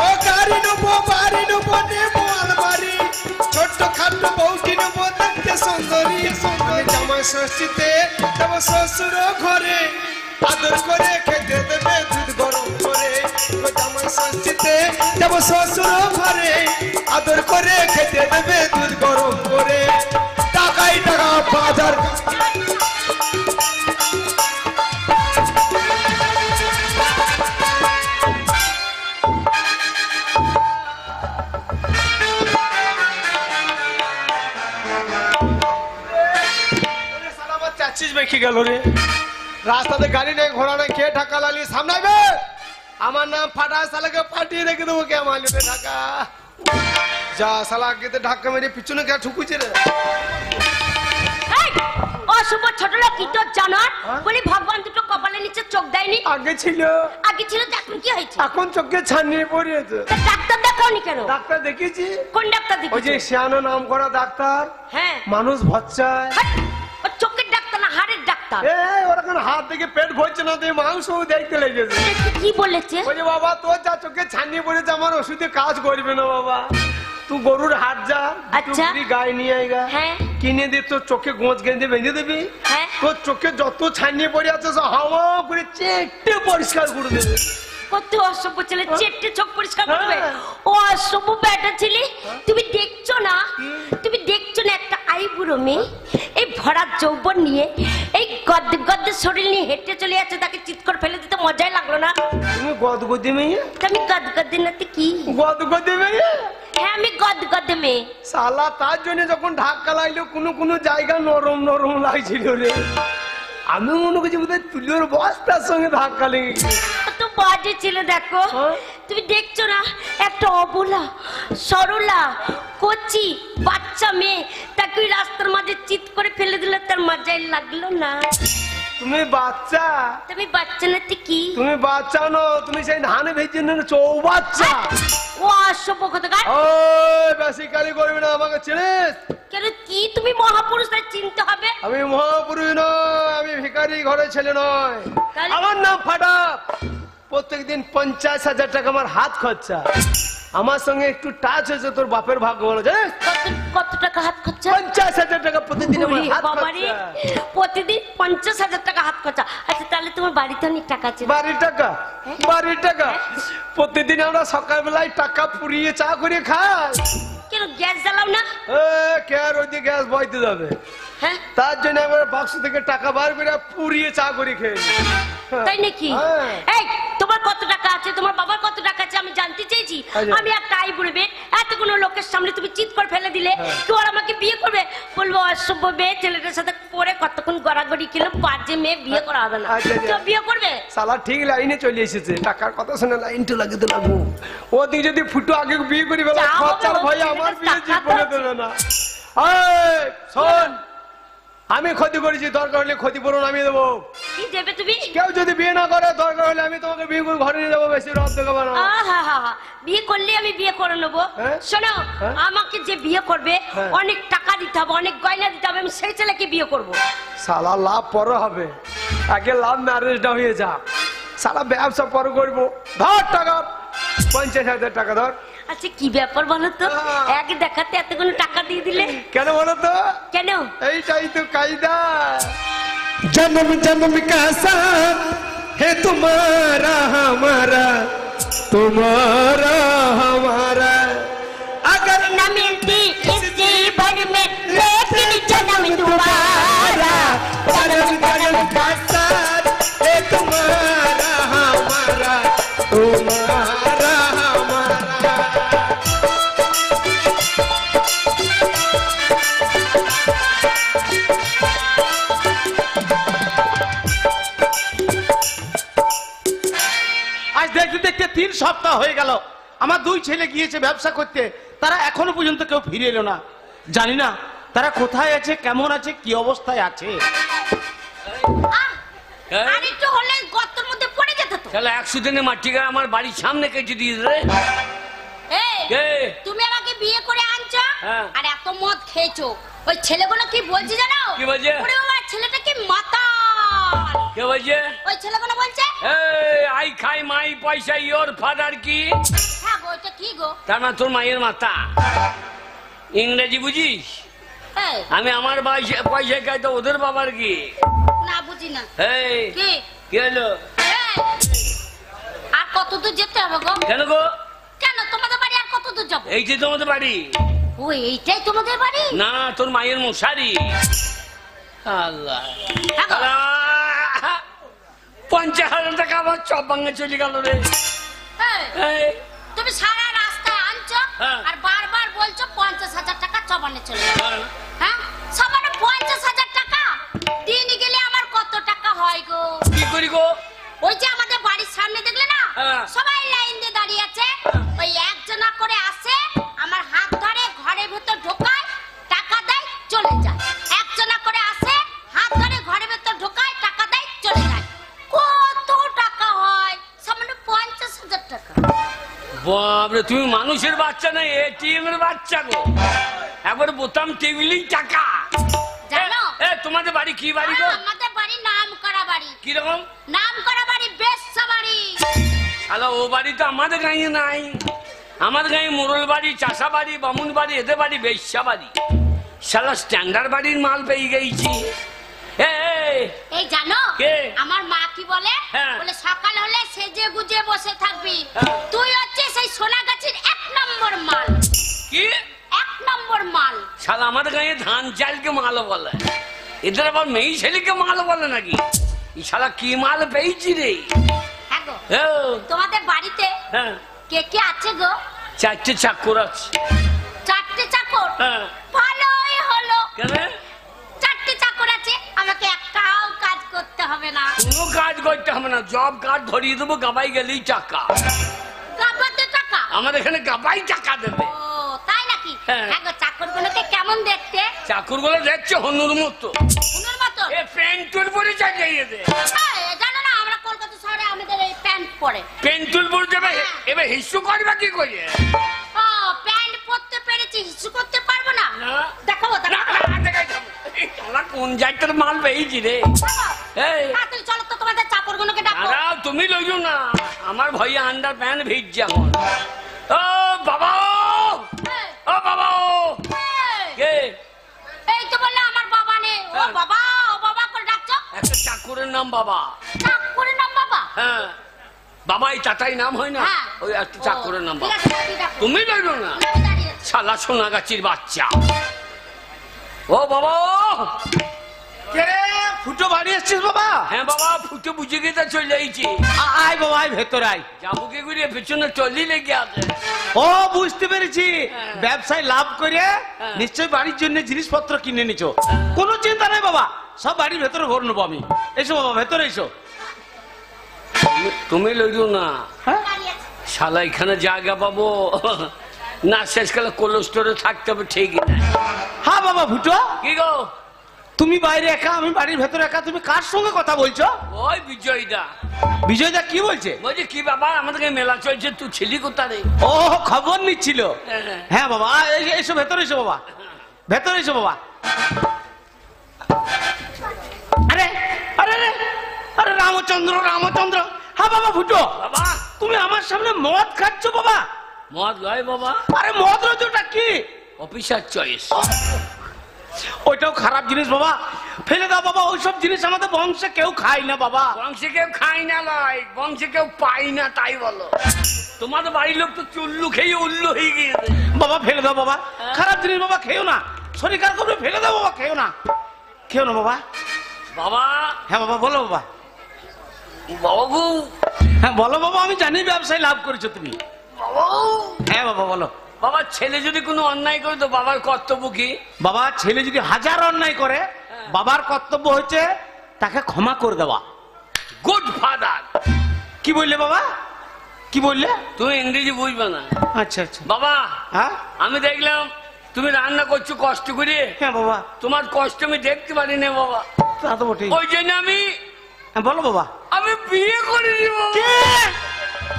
ও গাড়ি নেবো বাড়ি নেবো নেবো আলমারি, ছোট্ট খাট্ট বউটি নেবো দেখতে সুন্দরী। সুন্দরী জামাই ষষ্ঠীতে দেবো শ্বশুর ঘরে, আদর করে খেতে দেবে দুধ গরম করে। জামাই ষষ্ঠীতে দেবো শ্বশুর ঘরে, আদর করে খেতে দেবে দুধ গরম করে। টাকাই টাকা বাজার। চাচ্ছিস বেঁকে গেল রে, রাস্তাতে গাড়ি নেই ঘোড়া নেই, কে ঢাকা লাগলি সামলাইবে? আমার নাম ফাটা, সালাকে পাঠিয়ে রেখে দেবো কে মালিবে ঢাকা। যা সালা আগে ঢাকা মেরে পিছনে কে ঠুকুছে রে। এই, অশুভ ছোট লোক কি তোর জানার বলি ভগবান দুটো কপালের নিচে চোখ দেয়নি? আগে ছিল, আগে ছিল তো এখন কি হয়েছে? এখন চোখে ছানিয়ে পড়িয়েছে। তা ডাক্তার দেখাওনি কেন? ডাক্তার দেখেছি, কোন ডাক্তার ওই যে দেখেছিস? শিয়ানো নাম করা ডাক্তার, হ্যাঁ মানুষ ভচ্চায়। হাট, ও চোখের ডাক্তার না হাড়ের ডাক্তার? ওরা কেন হাত থেকে পেট ভরছে না, তুই মাংস দেখতে লেগেছে। কি বলেছে? ওই যে বাবা তোর যা চোখে ছানিয়ে পড়েছে, আমার ওষুধে কাজ করবে না বাবা। তুই গরুর হাট যা, আচ্ছা। গায়ে নিয়ে আইগা, হ্যাঁ কিনে দিয়ে তোর চোখে গোঁজ গেঁদে বেঁধে দিবি। হ্যাঁ তোর চোখে যত ছানিয়ে পড়ে আছে সব হাওয়া করে চেটে পরিষ্কার করে দেবে। কত অসভ্য ছেলে, চেটে চোখ পরিষ্কার করবে। হ্যাঁ। ও অসভ্য বেটা ছেলে, তুমি দেখছো না? তুমি দেখছো না একটা আইবুড়ো মেয়ে এই ভরা যৌবন নিয়ে এই গদ্দে গদ্দে শরীর নিয়ে হেঁটে চলে যাচ্ছে, তাকে চিৎ করে ফেলে দিতে মজাই লাগলো না? তুমি গদগদি মেয়ে, তা আমি গদগদে নাতে কি? গদগদি মেয়ে। হ্যাঁ আমি গদগদে মেয়ে। সালা তার জন্য যখন ধাক্কা লাগলো কোনো কোনো জায়গা নরম নরম লাগছিল রে। আমি মনে করছি বোধহয় তুলোর বস্তার সঙ্গে ধাক্কা লেগে গেছে। তো বাজে ছিল দেখো। হ্যাঁ? তুমি দেখছো না একটা অবলা সরলা কচি বাচ্চা মেয়ে, তাকে ওই রাস্তার মাঝে চিৎ করে ফেলে দিলে তার মজাই লাগলো না? তুমি বাচ্চা, তুমি বাচ্চা নাতে কি? তুমি বাচ্চা নো, তুমি সেই ধান ভেজে নেন চৌবাচ্চা। ও অসভ্য কোথাকার। ওই বেশি কালি করবি না, আমাকে চিনিস? কেন কি তুমি মহাপুরুষ, তাই চিনতে হবে? আমি মহাপুরুষ নয়, আমি ভিখারি ঘরের ছেলে নয়। তাহলে? আমার নাম ফাটাপ। প্রত্যেকদিন 50,000 টাকা আমার হাত খরচা। আমার সঙ্গে একটু টাচ হয়েছে তোর বাপের ভাগ্য বলো জানিস? কত টাকা হাত খরচা? 50,000 টাকা প্রতিদিন আমার ওরে হাত বাবারে, খরচা। প্রতিদিন 50,000 টাকা হাত খরচা। আচ্ছা তাহলে তোমার বাড়িতে অনেক টাকা আছে? বাড়ির টাকা, বাড়ির টাকা। প্রতিদিন আমরা সকালবেলায় টাকা পুড়িয়ে চা করে খাই। কেন গ্যাস জ্বালাও না? কে আর ওই গ্যাস বইতে যাবে? হ্যাঁ তার জন্য আমরা বাক্স থেকে টাকা বার করে পুড়িয়ে চা করে খেয়ে নিই। তাই নাকি? হ্যাঁ। এই তোমার কত টাকা আছে, তোমার বাবার কত টাকা আছে আমি জানতে চেয়েছি। আচ্ছা। আমি একটা আই বুড়বে, এতগুলো লোকের সামনে তুমি চিৎ করে ফেলে দিলে, কেউ আর আমাকে বিয়ে করবে? বলবো অসভ্য মেয়ে, ছেলেটার সাথে পরে কতক্ষণ গড়াগড়ি খেলো, বাজে মেয়ে, বিয়ে করা হবে না। আচ্ছা, আচ্ছা। কেউ বিয়ে করবে? সালা ঠিক লাইনে চলে এসেছে, টাকার কথা শুনে লাইনটা লাগিতে লাগবো। ওদিকে যদি ফুটো আগে বিয়ে করি বেলা যা হবে খরচার হোক, ভয়ে আমার ছেলেটার বিয়ে টাকা জীবনে তো দেবে না। এই, শোন, আমি ক্ষতি করেছি, দরকার হলে ক্ষতিপূরণ আমি দেবো। কি দেবে তুমি? কেউ যদি বিয়ে না করে, দরকার হলে আমি তোমাকে বিয়ে করে ঘরে নিয়ে যাবো, বেশি রাত দেখাবো না। আহা, বিয়ে করলে আমি বিয়ে করে নেবো। হ্যাঁ? শোনো, হ্যাঁ? আমাকে যে বিয়ে করবে হ্যাঁ। অনেক টাকা দিতে হবে, অনেক গয়না দিতে হবে, আমি সেই ছেলেকে বিয়ে করবো। সালা লাভ পরে হবে, আগে লাভ ম্যারেজটা হয়ে যা। সালা ব্যবসা পরে করবো। ধর টাকা, 50,000 টাকা ধর। আচ্ছা কি ব্যাপার বলো তো, হ্যাঁ। এক দেখাতে এতগুলো টাকা দিয়ে দিলে কেন বলো তো? কেন? এইটাই তো কায়দা। जन्म जन्म का साथ है तुम्हारा हमारा, तुम्हारा हमारा। अगर न मिलती इस जीवन में लेकिन जन्म दोबारा, जन्म जन्म का साथ है तुम्हारा हमारा, तुम्हारा हमारा। আজ দেখতে দেখতে 3 সপ্তাহ হয়ে গেল, আমার 2 ছেলে গিয়েছে ব্যবসা করতে, তারা এখনো পর্যন্ত কেউ ফিরে এলো না। জানি না তারা কোথায় আছে, কেমন আছে, কি অবস্থায় আছে। আর একটু হলে গর্তের মধ্যে পড়ে যেত তো। তাহলে 100 দিনে মাটিকা আমার বাড়ির সামনে কেটে দিয়ে রে। এই, কে? তুমি আমাকে বিয়ে করে আনছো হ্যাঁ। আর এত মদ খেয়েছো, ওই ছেলেগুলো কি বলছে জানো? কি বলছে? ওরে বাবা, ছেলেটা কি মাতাল। কে বলছে? ওই ছেলেগুলো বলছে, এই আই খাই মাই পয়সা, ইয়োর ফাদার কি? হ্যাঁ গো, এটা কি গো? তার না তোর মায়ের মাথা। ইংরেজি বুঝিস? এই, আমি আমার পয়সা খাই, তো ওদের বাবার কি? না বুঝি না। এই কি? কি হলো? এই, আর কত দূর যেতে হবে গো? কেন গো? কেন তোমাদের বাড়ি আর কত দূর যাবো? এই যে তোমাদের বাড়ি। ও এইটাই তোমাদের বাড়ি? না, তোর মায়ের মশারি। আল্লাহ, হ্যাঁ গো। 50,000 টাকা আমার চপ ভাঙে চলে গেল রে। এই, এই, তুমি সারা রাস্তায় আনছো হ্যাঁ। আর বারবার বলছো 50,000 টাকা চবানে চলে যাবে। হ্যাঁ। হ্যাঁ, সবারে 50,000 টাকা দিন গেলে আমার কত টাকা হয় গো? কি করি গো? ওই যে আমাদের বাড়ির সামনে দেখলে না, হ্যাঁ। সবাই লাইন দিয়ে দাঁড়িয়ে আছে, ওই একজনা করে আসে, আমার হাত ধরে ঘরের ভিতর ঢোকায়, টাকা দেয়, চলে যায়। একজনা করে আসে, হাত ধরে বাবরে, তুমি মানুষের বাচ্চা না, এটিএম এর বাচ্চা গো। একবার বোতাম টেবিলেই টাকা। জানো? এ তোমাদের বাড়ি কি বাড়ি গো? আমাদের বাড়ি নাম করা বাড়ি। কিরকম? নাম করা বাড়ি, বেশ্যা বাড়ি। শালা ও বাড়ি তো আমাদের গাঁয়ে নাই। আমাদের গাঁয়ে মোড়ল বাড়ি, চাষা বাড়ি, বামুন বাড়ি, এদের বাড়ি বেশ্যা বাড়ি। শালা স্ট্যান্ডার্ড বাড়ির মাল পেয়ে গেছি। এই জানো কে? আমার মা কি বলে? হ্যাঁ। বলে সকাল হলে সেজে গুজে বসে থাকবি। হ্যাঁ। তুই হচ্ছে সেই সোনাগাছির 1 নম্বর মাল। কি? 1 নম্বর মাল। শালা আমাদের গাঁয়ে ধান চালকে মাল বলে, এদের আবার মেয়ে ছেলেকে মাল বলে নাকি? এই শালা কি মাল পেয়েছি রে? হ্যাঁ গো, ও, তোমাদের বাড়িতে হ্যাঁ, কে কে আছে গো? 4টে চাকর আছে। 4টে চাকর? হ্যাঁ। ভালোই হলো। কেন? 4টে চাকর আছে, আমাকে একটাও কাজ করতে হবে না। কোনো কাজ করতে হবে না, জব কার্ড ধরিয়ে দেবো, গাবাই গেলেই টাকা। গাবাতে টাকা? আমাদের এখানে গাবাই টাকা দেবে। ও তাই নাকি? হ্যাঁ। হ্যাঁ গো, চাকরগুলোকে কেমন দেখতে? চাকর গুলো দেখছে হনুর মতো। উনুর মতো? এ প্যান্টুল পরে চালিয়ে দে। জানো না, আমরা কলকাতা শহরে আমাদের এই প্যান্ট পরে। পেন্টুল পরে দেবে, এবার হিসু করবা কি করে? ও প্যান্ট পরতে পেরেছি, হিসু করতে পারবো না? না। দেখাবো না, দেখাবো। না, দেখাই যাবো। এই শালা কোন জায়গার মাল পেয়েছি রে? এই তাড়াতাড়ি চলো তো, তোমাদের চাকরগুলোকে ডাকো। দাঁড়াও, তুমি লইও না, আমার ভয়ে আন্ডার প্যান্ট ভিজছে এখন। ও বাবা, এই, ও বাবা, এই, কে? এই তো বললে আমার বাবা নেই। ও হ্যাঁ। বাবা, ও বাবা করে ডাকছো? একটা চাকরের নাম বাবা। চাকরের নাম বাবা? হ্যাঁ, বাবাই টাটাই নাম হয় না, হ্যাঁ। ওই একটা চাকরের নাম ঠিক বাবা। আছে, তুমি ডাকো। তুমি লইল না, আমি দাঁড়িয়ে আছি। শালা সোনাগাছির বাচ্চা। ও বাবা, কে রে? ফুটো বাড়ি এসছিস বাবা? হ্যাঁ বাবা, ফুটে বুঝে গেছে চলে যাইছি। আয় বাবা, আয় ভেতর আয়। যাবো কি করে, পেছনে টলি লেগে আছে। ও বুঝতে পেরেছি, হ্যাঁ। ব্যবসায় লাভ করে হ্যাঁ। নিশ্চয়ই বাড়ির জন্য জিনিসপত্র কিনে নিছো। কোনো চিন্তা নেই বাবা, সব বাড়ির ভেতরে ভরে নেবো আমি। এসো বাবা, ভেতরে এসো। তুমি লইল না, দাঁড়িয়ে আছি। শালা এখানে জায়গা পাবো না, শেষকালে কোল্ড স্টোরে থাকতে হবে ঠিকই না। হ্যাঁ বাবা ফুটো, কি গো? তুমি বাইরে একা, আমি বাড়ির ভেতরে একা, তুমি কার সঙ্গে কথা বলছো? ওই বিজয়দা বিজয়দা কি বলছে? বলছে কি বাবা, আমাদেরকে মেলা চলছে, তুই ছিলি কোথা রে? ও খবর নিচ্ছিল। হ্যাঁ। হ্যাঁ বাবা, এসো ভেতরে এসো বাবা, ভেতরে এসো বাবা। আরে আরে আরে আরে রামচন্দ্র, রামচন্দ্র। হ্যাঁ বাবা ফুটো, বাবা, তুমি আমার সামনে মদ খাচ্ছ বাবা? মদ লয় বাবা, আরে মদ রয়েছে, ওটা কি? Officer choice. ওইটাও খারাপ জিনিস বাবা, ফেলে দাও বাবা, ওইসব জিনিস আমাদের বংশে কেউ খায় না বাবা। বংশে কেউ খাই না লয়, বংশে কেউ পাই না তাই বলো। তোমাদের বাড়ির লোক তো চুল্লু খেয়ে উল্লু হয়ে গিয়েছে। বাবা ফেলে দাও বাবা, খারাপ জিনিস বাবা খেও না, শরীর খারাপ করবে, ফেলে দাও বাবা, খেও না, খেও না বাবা। বাবা, হ্যাঁ বাবা বলো বাবা। বাবু, হ্যাঁ বলো বাবা, আমি জানি ব্যবসায় লাভ করেছো তুমি। বাবু, হ্যাঁ বাবা বলো। বাবা, ছেলে যদি কোনো অন্যায় করে তো বাবার কর্তব্য কি? বাবা ছেলে যদি হাজার অন্যায় করে, বাবার কর্তব্য হচ্ছে তাকে ক্ষমা করে দেওয়া। Good father. কি বললে বাবা, কি বললে? তুমি ইংরেজি বুঝবে না আচ্ছা আচ্ছা। বাবা। হ্যাঁ আমি দেখলাম তুমি রান্না করছো কষ্ট করে, হ্যাঁ বাবা, তোমার কষ্ট আমি দেখতে পারি না বাবা, তা তো বটেই। ওই জন্য আমি হ্যাঁ বলো বাবা। আমি বিয়ে করিনি বাবা। কে?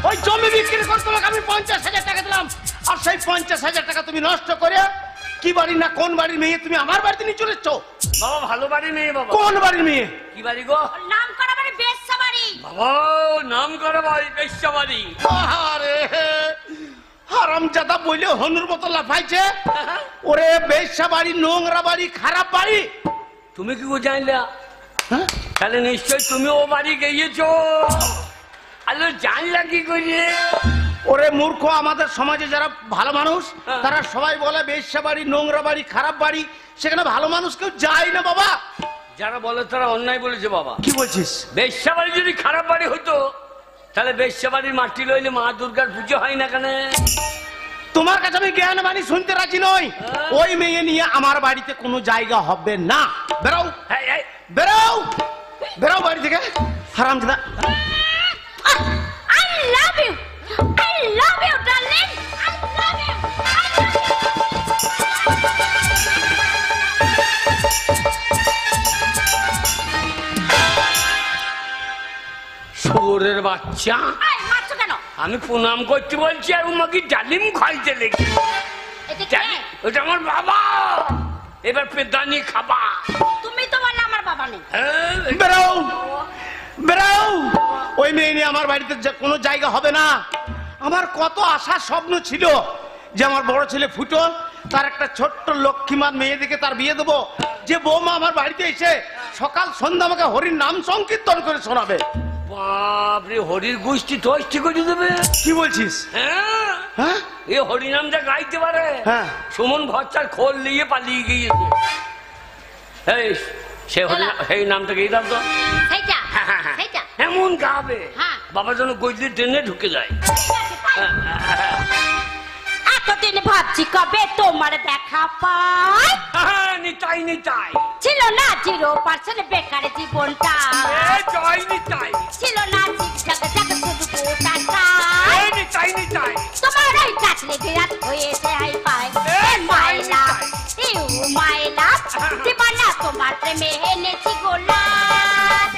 ওই জমি বিক্রি করে তোমাকে আমি 50,000 টাকা দিলাম, আর সেই 50,000 টাকা তুমি নষ্ট করে কি বাড়ি না কোন বাড়ির মেয়ে তুমি আমার বাড়িতে নিয়ে চলে এসছো? বাবা ভালো বাড়ি নেই বাবা। কোন বাড়ির মেয়ে? কি বাড়ি গো? নাম করা বাড়ি, বেশ্যা বাড়ি। বাবা, নাম করা বাড়ি, বেশ্যা বাড়ি। আরে হারামজাদা বইলে হনুর মতো লাফাইছে। ওরে বেশ্যা বাড়ি, নোংরা বাড়ি, খারাপ বাড়ি। তুমি কি করে জানলা? হ্যাঁ? তাহলে নিশ্চয় তুমি ও বাড়ি গিয়েছো। আলো জানলা কি করে? ওরে মূর্খ, আমাদের সমাজে যারা ভালো মানুষ হ্যাঁ। তারা সবাই বলে বেশ্যা বাড়ি, নোংরা বাড়ি, খারাপ বাড়ি, সেখানে ভালো মানুষ কেউ যায় না বাবা। যারা বলে তারা অন্যায় বলেছে বাবা। কি বলছিস? বেশ্যা বাড়ি যদি খারাপ বাড়ি হতো তাহলে বেশ্যা বাড়ির মাটি লইলে মা দুর্গার পুজো হয় না কেন? তোমার কাছে আমি জ্ঞান বাণী শুনতে রাজি নই। হ্যাঁ। ওই মেয়ে নিয়ে আমার বাড়িতে কোনো জায়গা হবে না। বেরো, এই, এই, বেরো, বেরো বাড়ি থেকে হারামজাদা। I love you. I love you, darling. I love you. I love you. শুয়োরের বাচ্চা। এই, মারছো কেন? আমি প্রণাম করতে বলছি আর উমাকে ডালিম খাইতে লেগে এটা কে? ওটা আমার বাবা। এবার পেদানি খাবা। তুমি তো বললে আমার বাবা নেই। হ্যাঁ, বেরাও বেরাও, ওই মেয়ে নিয়ে আমার বাড়িতে কোনো জায়গা হবে না। আমার কত আশার স্বপ্ন ছিল যে আমার বড় ছেলে ফুটো, তার একটা ছোট্ট লক্ষ্মীমান মেয়ে দেখে তার বিয়ে দেবো, যে বৌমা আমার বাড়িতে এসে সকাল সন্ধ্যা আমাকে হরির নাম সংকীর্তন করে শোনাবে। বাপরে, হরির গোষ্ঠী টষ্টি করে দেবে। কি বলছিস? হ্যাঁ, হ্যাঁ এ হরিনাম যা গাইতে পারে। হ্যাঁ। সুমন ভট্টার খোল নিয়ে পালিয়ে গিয়েছে। এই, সে হরিনাম, সেই নামটা গিয়ে দাও তো। সেইটা সেইটা এমন গাবে হ্যাঁ। বাবা যেন গজলি ট্রেনে ঢুকে যায়। এতদিন ভাবছি কবে তোমার দেখা পাই, হ্যাঁ, নিতাই নিতাই। ছিল না 0% বেকার জীবনটা, এ জয় নিতাই। ছিল না ঠিকঠাক জাগ শুধু গোটাটাই। এ নিতাই নিতাই। তোমার ওই কাটলে বিরাট হয়েছে হাই পাই। এ মাইলা ইউ মাইলা জীবনা তোমার প্রেমে এনেছি গোলাপ।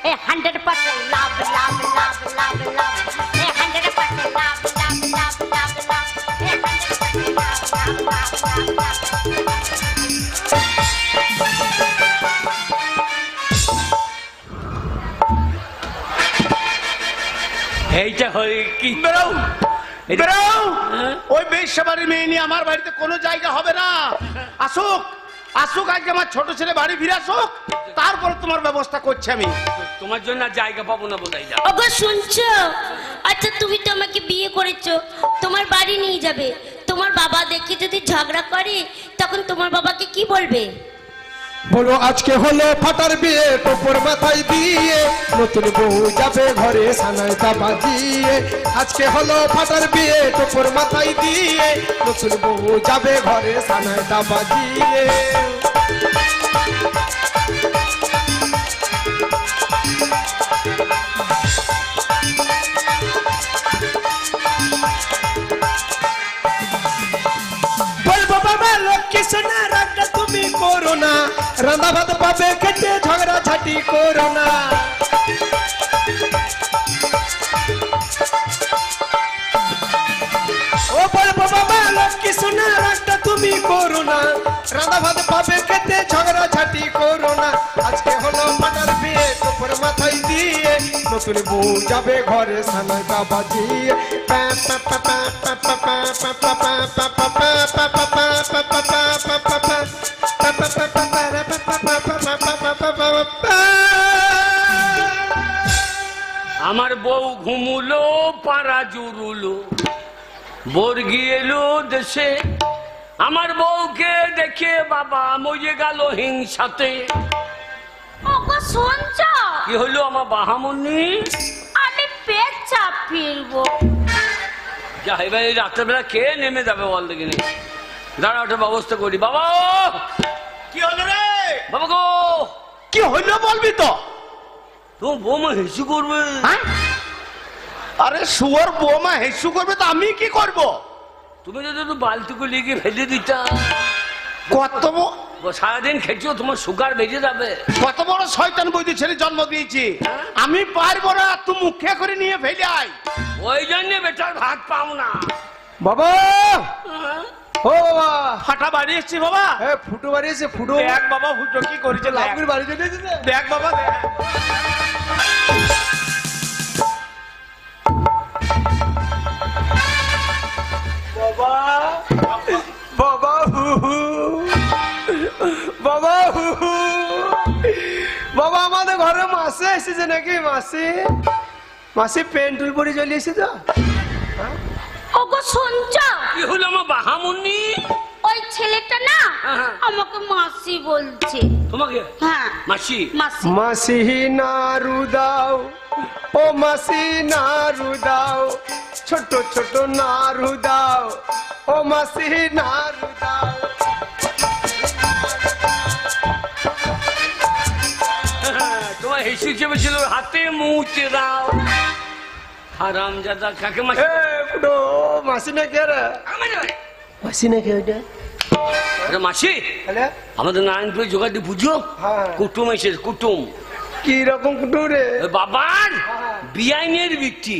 এ 100% লাভ লাভ লাভ লাভ লাভ, এ 100% লাভ লাভ লাভ লাভ লাভ, এ 100% লাভ লাভ লাভ লাভ লাভ। এইটা হয় কি? বেরাও এটা- বেরাও, হ্যাঁ? ওই বেশ্যাবাড়ির মেয়ে নিয়ে আমার বাড়িতে কোনো জায়গা হবে না। আসুক আসুক, আজকে আমার ছোট ছেলে বাড়ি ফিরে আসুক, তারপর তোমার ব্যবস্থা করছি আমি। তোমার জন্য আর জায়গা পাবো না বোধ হয়। ওগো শুনছো? আচ্ছা তুমি তো আমাকে বিয়ে করেছো, তোমার বাড়ি নিয়ে যাবে। তোমার বাবা দেখে যদি ঝগড়া করে তখন তোমার বাবাকে কি বলবে? বলো আজকে হলো ফাটার বিয়ে, টোপর মাথায় দিয়ে নতুন বউ যাবে ঘরে সানাইটা বাজিয়ে। আজকে হলো ফাটার বিয়ে, টোপর মাথায় দিয়ে নতুন বউ যাবে ঘরে সানাইটা বাজিয়ে। বলবো বাবা লক্ষ্মী সোনা রাগটা তুমি করো না, রান্না ভাত পাবে খেতে ঝগড়া ঝাঁটি করো না। ও বলবো বাবা লক্ষ্মী সোনা রাগটা তুমি করো না, রান্না ভাত পাবে খেতে ঝগড়া ঝাঁটি করো না। আজকে হলো ফাটার বিয়ে, টোপর মাথায় দিয়ে নতুন বউ যাবে ঘরে সানাইটা বাজিয়ে। আমার বউ ঘুমুলো, পাড়া জুড়ুলো, বর্গি এলো দেশে। আমার বউকে দেখে বাবা মরে গেল হিংসাতে। ওগো শুনছো? কি হলো আমার বাহামনি? আমি পেচ্ছা ফিরবো। যা এবার এই রাত্রেবেলা কে নেমে যাবে বল দেখিনি। দাঁড়া, ওটা ব্যবস্থা করি। বাবা, কি হলো রে? বাবা গো, কি হইলো বলবি তো? তোমার বৌমা হেসু করবে। হ্যাঁ? আরে শুয়োর বৌমা হেসু করবে তো আমি কি করব? তুমি যদি একটু বালতিকে লিখে ফেলে দিতা। কত সারাদিন খেয়েছো, তোমার সুগার বেজে যাবে। কত বড় শয়তান বৈদ্য ছেলে জন্ম দিয়েছি, আমি পারবো না। তুই মুখে করে নিয়ে ফেলে আয়। ওই জন্য বেটার ভাত পাও না। বাবা ও বাবা, ফাটা বাড়ি এসছি বাবা। এ ফুটো বাড়ি এসে ফুটো দেখ বাবা ফুটো কি করেছে, দেখ। লাভগুর বাড়ি চলে এসেছে। দেখ বাবা দেখ। বাবা বাবা হু হু, বাবা হু হু। বাবা আমাদের ঘরে মাসে এসেছে নাকি? মাসি মাসি পেন্টুল পরে চলে এসেছে। ওগো শুনছো? কি হলো আমার বাহামনি? ওই ছেলেটা না হ্যাঁ। আমাকে মাসি বলছে। তোমাকে? হ্যাঁ মাসি? মাসি। মাসি নাড়ু দাও, ও মাসি নাড়ু দাও, ছোট ছোট নাড়ু দাও, ও মাসি নাড়ু দাও। তোমার হেসু চেপেছিল, হাতে মুছে দাও। হারাম জাদা কাকে মাসি? এ ফুটো, মাসি না কে রে? মাসি না কে ওইটা? আরে মাসি, তাহলে আমাদের নারায়ণপুরে জোগাড়ি বুঝো? হ্যাঁ। কুটুম এসেছে, কুটুম। কি রকম কুটু রে? ওই বাবার বিআইনের বিক্রি।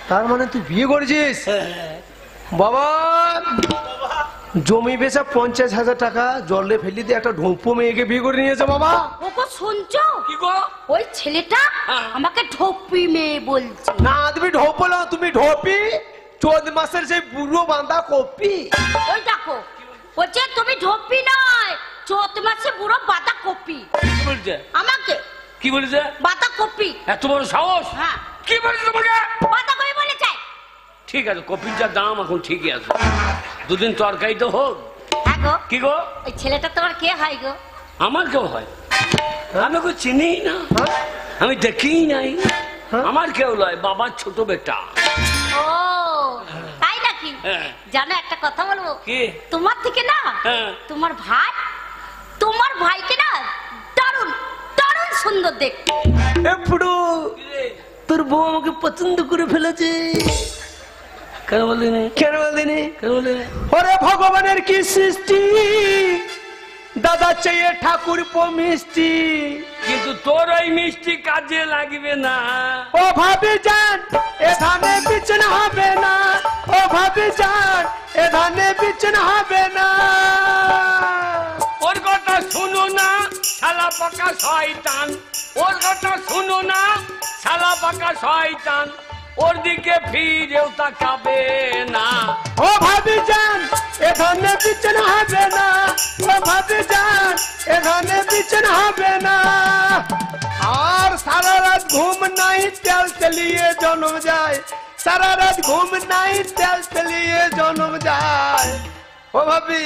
তার মানে তুই বিয়ে করেছিস? বাবা জমি বেচা 50,000 টাকা জলে ফেলি দিয়ে একটা ঢোপো মেয়েকে বিয়ে করে নিয়েছে বাবা। ওগো শুনছো? কি গো? ওই ছেলেটা হ্যাঁ। আমাকে ঢোপি মেয়ে বলছে। না তুমি ঢোপো না, তুমি ঢোপি 14 মাসের সেই বুড়ো বাঁধা কপি। ওই দেখো বলছে তুমি ঢোপি নয়, 14 মাসে বুড়ো বাতা কপি। কি বলছে? আমাকে কি বলেছে? বাতা কপি। এত বড় সাহস? হ্যাঁ কি বলেছে তোমাকে? বাতা কপি বলেছে। ঠিক আছে, কপির যা দাম এখন ঠিকই আছে, দুদিন তরকারি তো হোক। হ্যাঁ গো, কি গো? ওই ছেলেটা তোমার কে হয় গো? আমার কেউ হয়? আমি ওকে চিনি না, আমি দেখি নাই। আমার কেউ নয়, বাবার ছোট বেটা। ও তাই নাকি? হ্যাঁ। জানো একটা কথা বলবো? কি? তোমার থেকে না হ্যাঁ। তোমার ভাইকে না দারুণ দারুণ সুন্দর দেখতে। এ ফুডু তোর বউ আমাকে পছন্দ করে ফেলেছে। কেন বললি না? কেন বলিনি? কেন বললি না? ওরে ভগবানের কি সৃষ্টি, দাদা চাইয়ে ঠাকুর মিষ্টি। কিন্তু তোর ওই মিষ্টি কাজে লাগবে না। ও ভাবি যান এ ধানে বিচন হবে না, ও ভাবি যান এ ধানে বিচন হবে না। ওর কথা শুনো না শালা পাকা শয়তান, ওর কথা শুনো না শালা পাকা শয়তান, ওর দিকে ফিরেও তাকাবে না। ও ভাবি যান এ ধানে বিচন হবে না, ও ভাবি যান এ ধানে বিচন হবে না। আর সারা রাত ঘুম নাই তেল চলিয়ে জন্ম যায়, সারা রাত ঘুম নাই তেল চলিয়ে জন্ম যায়। ও ভাবি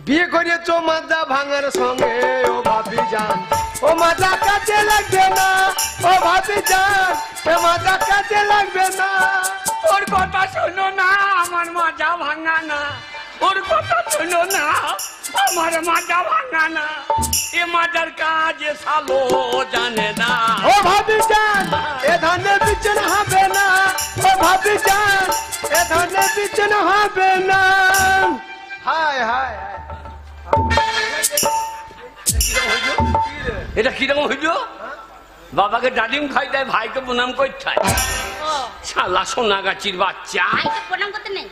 বিয়ে করিয়েছো মাজা ভাঙার সঙ্গে, ও ভাবি যান ও মাজা কাজে লাগবে না, ও ভাবি যান এ মাজা কাজে লাগবে না। ওর কথা শোনো না আমার মাজা ভাঙা না, ওর কথা শোনো না আমার মাজা ভাঙা না, এ মাজার কাজে সালো জানে না। ও ভাবি যান এ ধানে বিচন হবে না, ও ভাবি যান এ ধানে বিচন হবে না। হায় হায় হায়। এটা কিরকম হইল? বাবাকে ডালিম খাই দেয়, ভাইকে প্রণাম করতে হয়। ও শালা সোনা গাছির বাচ্চা। ভাইকে প্রণাম করতে নেই?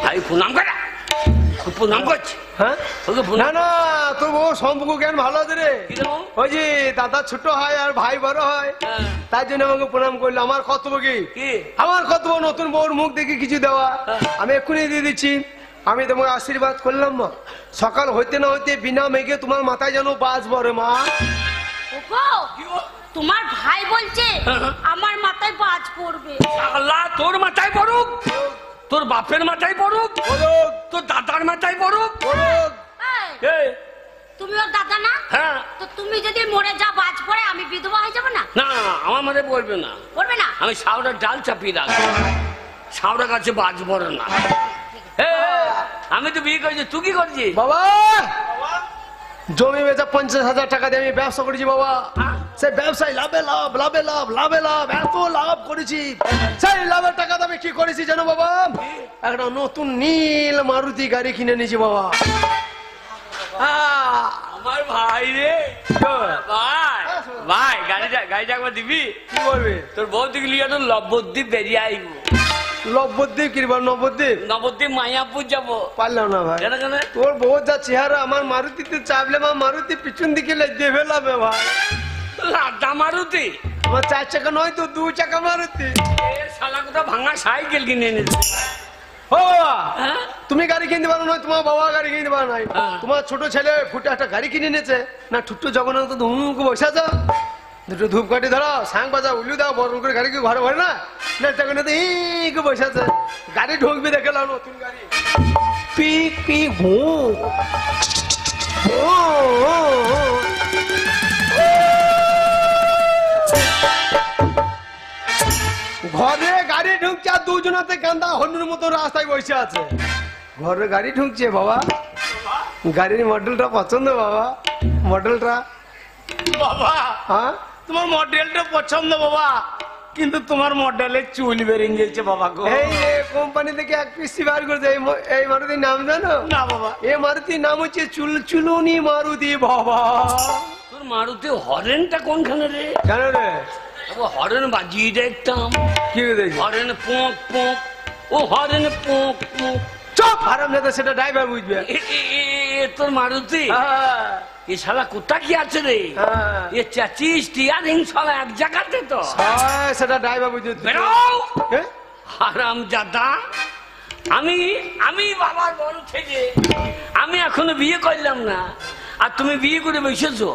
ভাই প্রণাম করে, প্রণাম করছে। হ্যাঁ ওকে না প্রণাম। না তোর বউ সম্পর্ক জ্ঞান ভালো আছে রে। কিরকম? ওই যে দাদা ছোট হয় আর ভাই বড় হয়, হ্যাঁ। তাই জন্য আমাকে প্রণাম করলো। আমার কর্তব্য কি? কি? আমার কর্তব্য নতুন বউর মুখ দেখে কিছু দেওয়া। হ্যাঁ। আমি এক্ষুনি দিয়ে দিচ্ছি। আমি তোমাকে আশীর্বাদ করলাম মা, সকাল হইতে না হইতে বিনা মেঘে তোমার মাথায় যেন বাজ পড়ে মা। ওগো তোমার ভাই বলছে আমার মাথায় বাজ পড়বে। আল্লাহ তোর মাথায় পড়ুক, তোর বাপের মাথায় পড়ুক, বলুক তোর দাদার মাথায় পড়ুক। বলুক। এই, এই, তুমি ওর দাদা না? হ্যাঁ। তো তুমি যদি মরে যা বাজ পড়ে আমি বিধবা হয়ে যাবো না? না আমার মাথায় পড়বে না, পড়বে না? আমি শাওড়ার ডাল চাপিয়ে রাখবো, শাওড়া গাছে বাজ পড়ে না। আমি তো বিয়ে করেছি, তুই কি করছিস? বাবা জমি বেচা 50,000 টাকা দিয়ে আমি ব্যবসা করেছি বাবা। সেই ব্যবসায় লাভে লাভ লাভে লাভ লাভে লাভ এত লাভ করেছি। সেই লাভের টাকা আমি কি করেছি জানো বাবা? একটা নতুন নীল মারুতি গাড়ি কিনে নিয়েছি বাবা। আমার ভাই রে, ভাই ভাই গাড়িটা একবার দিবি? কি বলবে? তোর বউ দিকে লিয়ে তো নবদ্বীপ বেরিয়ে আইব। নবদ্বীপ কিনবা? নবদ্বীপ নবদ্বীপ মায়াপুর যাবো। পারলাম না ভাই। কেন কেন? তোর বউ যা চেহারা, আমার মারুতিতে চাপলে আমার মারুতি পিছন দিকে লেগে ফেলাবে ভাই। লাড্ডা মারুতি? আমার 4 চাকা নয় তো 2 চাকা মারুতি। এ শালা কোথা ভাঙা সাইকেল কিনে এনেছে। ও বাবা হ্যাঁ? তুমি গাড়ি কিনতে পারো না, তোমার বাবা গাড়ি কিনতে পারো নাই। হ্যাঁ। তোমার ছোট ছেলে ফুটে একটা গাড়ি কিনে নিয়েছে না, ঠুট্টু জগন্নাথ ধুমুকে বসে আছো, দুটো ধূপকাঠি ধরো, সাং বাজা, উল্লু দাও, বরণ করে গাড়ি কি ঘরে ভরে না না, জগন্নাথ ইকে বসে আছে। গাড়ি ঢুকবি দেখে নাও, নতুন গাড়ি, পিক পিক ভু ঘরে গাড়ি ঢুকছে আর দুজনাতে গান্দা হনুর মতো রাস্তায় বসে আছে। ঘরে গাড়ি ঢুকছে বাবা, গাড়ির মডেলটা পছন্দ বাবা, মডেলটা। বাবা হ্যাঁ তোমার মডেলটা পছন্দ বাবা, কিন্তু তোমার মডেলের চুল বেরিয়ে গেছে বাবা গো। এই কোম্পানি থেকে এক পিসি বার করছে। এই মারুতির নাম জানো? না বাবা। এই মারুতির নাম হচ্ছে চুলচুলুনি মারুতি বাবা। তোর মারুতি হরেনটা কোনখানে রে? কেন রে? হরেন বাজিয়ে দেখতাম। কি দেখি? হরেন পোঁক পোঁক, ও হরেন পোঁক পোঁক। চুপ হারাম দাদা, সেটা ড্রাইভার বুঝবে। তোর মারুতি হ্যাঁ, এ শালা কোথা কি আছে রে? হ্যাঁ। এ চাচি স্টিয়ারিং শালা এক জায়গাতে তো। হয়, সেটা ড্রাইভার বুঝবে। বেরো এ? হারাম জাদা। আমি বাবার বড় থেকে আমি এখনো বিয়ে করলাম না, আর তুমি বিয়ে করে বসেছো।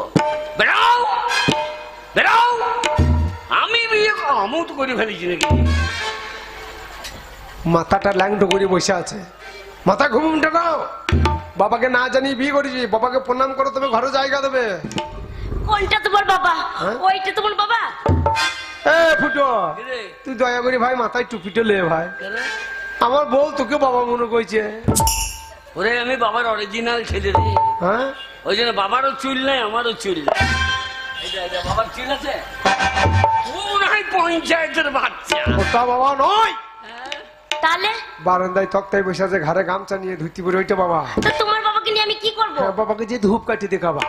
বেরাও বেরাও, আমি বিয়ে আমি তো করে ফেলেছি নাকি? মাথাটা ল্যাংটো করে বসে আছে, মাথা ঘুমটা নাও। বাবাকে না জানি বিয়ে করেছি, বাবাকে প্রণাম করো, তুমি ঘরে জায়গা দেবে। কোনটা তোমার বাবা? হ্যাঁ? ওইটা তোমার বাবা? এ ফুটো, কিরে? তুই দয়া করি ভাই মাথায় টুপিটা লে ভাই। কেন? আমার বউ তোকে বাবা মনে করছে। ওরে আমি বাবার অরিজিনাল ছেলে রে। হ্যাঁ, ওই জন্য বাবারও চুল নাই, আমারও চুল নাই। এটা বাবার চুল আছে। ও মনে হয় পঞ্চায়েতের বাচ্চা। ওটা বাবা নয়। তাহলে বারান্দায় তক্তায় বসে আছে, ঘরে গামছা নিয়ে ধুতি পরে, ওইটা বাবা। তো তোমার বাবাকে নিয়ে আমি কি করব? হ্যাঁ, বাবাকে যে ধূপ কাটি দেখাবা,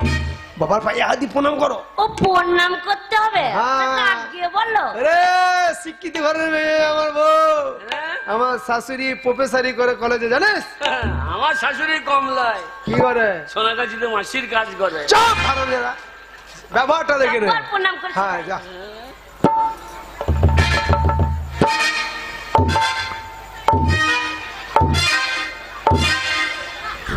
বাবার পায়ে হাতি প্রণাম করো। ও প্রণাম করতে হবে? হ্যাঁ। কাক দিয়ে বললো? রে শিক্ষিত ঘরের মেয়ে আমার বউ। হ্যাঁ? আমার শাশুড়ি প্রফেসরি করে কলেজে, জানিস? আমার শাশুড়ি কমলায় কি করে? সোনাগাছিতে মাসির কাজ করে। চুপ হারামেরা, ব্যবহারটা দেখে নে। একবার প্রণাম করছি। হ্যাঁ যা।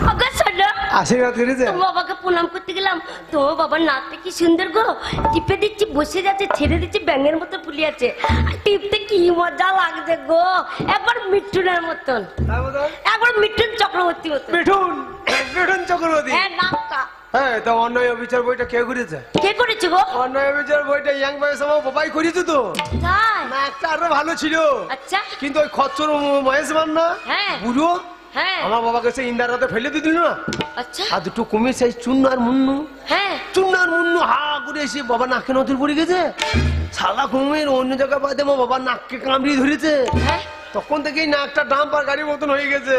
ওগো শোনো, আশীর্বাদ করেছে। তোমার বাবাকে প্রণাম করতে গেলাম, তোমার বাবার নাকটা কি সুন্দর গো। টিপে দিচ্ছি, বসে যাচ্ছে, ছেড়ে দিচ্ছি, ব্যাঙের মতো ফুলে আছে। আর টিপতে কি মজা লাগছে গো, একবার মিঠুনের মতন, তার মতো? একবার মিঠুন চক্রবর্তী মতন। মিঠুন, মিঠুন চক্রবর্তী। হ্যাঁ, নাকটা। হ্যাঁ, তো অন্যায় অবিচার বইটা কে করেছে? কে করেছে গো? অন্যায় অবিচার বইটা ইয়াং বয়স আমার বাবাই করেছে তো। তাই? না, একটা আরো ভালো ছিল, আচ্ছা। কিন্তু ওই খচ্চর মহেশ মান না, হ্যাঁ। বুড়ো, হ্যাঁ। আমার বাবাকে সে ইন্দারাতে ফেলে দিল না। আচ্ছা। আর দুটো কুমির সেই চুন্ন আর মুন্নু, হ্যাঁ। চুন্ন আর মুন্নু হা করে এসে বাবা নাকে নজর পড়ে গেছে। শালা কুমির অন্য জায়গায় বাদে আমার বাবার নাককে কামড়িয়ে ধরেছে। হ্যাঁ। তখন থেকেই নাকটা ডাম্পার গাড়ির মতন হয়ে গেছে।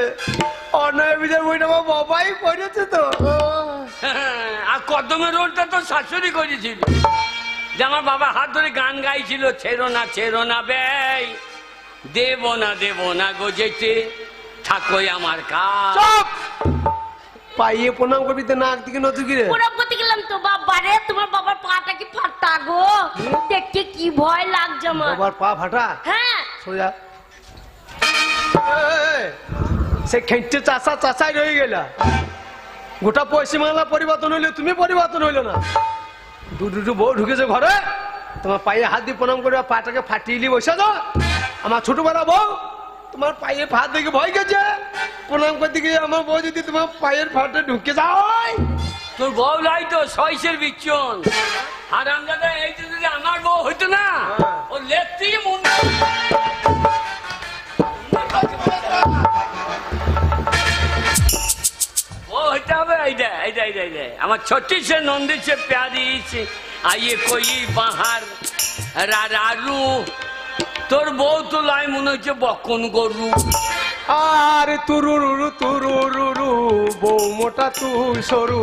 অন্যায় বিচার বইটা আমার বাবাই করেছে তো। ও, আর কদমের রোলটা তো শাশুড়ি করেছিল, যে আমার বাবা হাত ধরে গান গাইছিল, ছেড়ো না বেই, দেব না গো যেতে, থাকোই আমার কাজ। চুপ! পাইয়ে প্রণাম করবি তো নাক দিকে নজর গিরে। প্রণাম করতে গেলাম তো, বাবারে তোমার বাবার পাটা কি ফাটা গো, দেখতে কি ভয় লাগছে আমার। বাবার পা ফাটা। হ্যাঁ। সোজা সে খেঁটে চাষাই রয়ে গেলা। গোটা পশ্চিমবাংলা পরিবর্তন হইলে তুমি পরিবর্তন হইলো না। দুটো বউ ঢুকেছে ঘরে, তোমার পায়ে হাত দিয়ে প্রণাম করে পাটাকে ফাটিয়ে বসে দাও। আমার ছোটবেলা বউ তোমার পায়ে ফাট দেখে ভয় গেছে, প্রণাম করতে গিয়ে আমার বউ যদি তোমার পায়ের ফাটে ঢুকে যায়। তোর বউ লাই তো সইসের বিচ্ছন। আর আমরা এই তো যদি আমার বউ হইতো না, ও লেপটি মন ও হইতে হবে। এইটা আমার ছোটি সে নন্দী সে প্যারি সে আইয়ে কই বাহার রারু। তোর বউ তো লাই মনে হচ্ছে বকন গরু। আর তুরুরু বউ মোটা তুই সরু,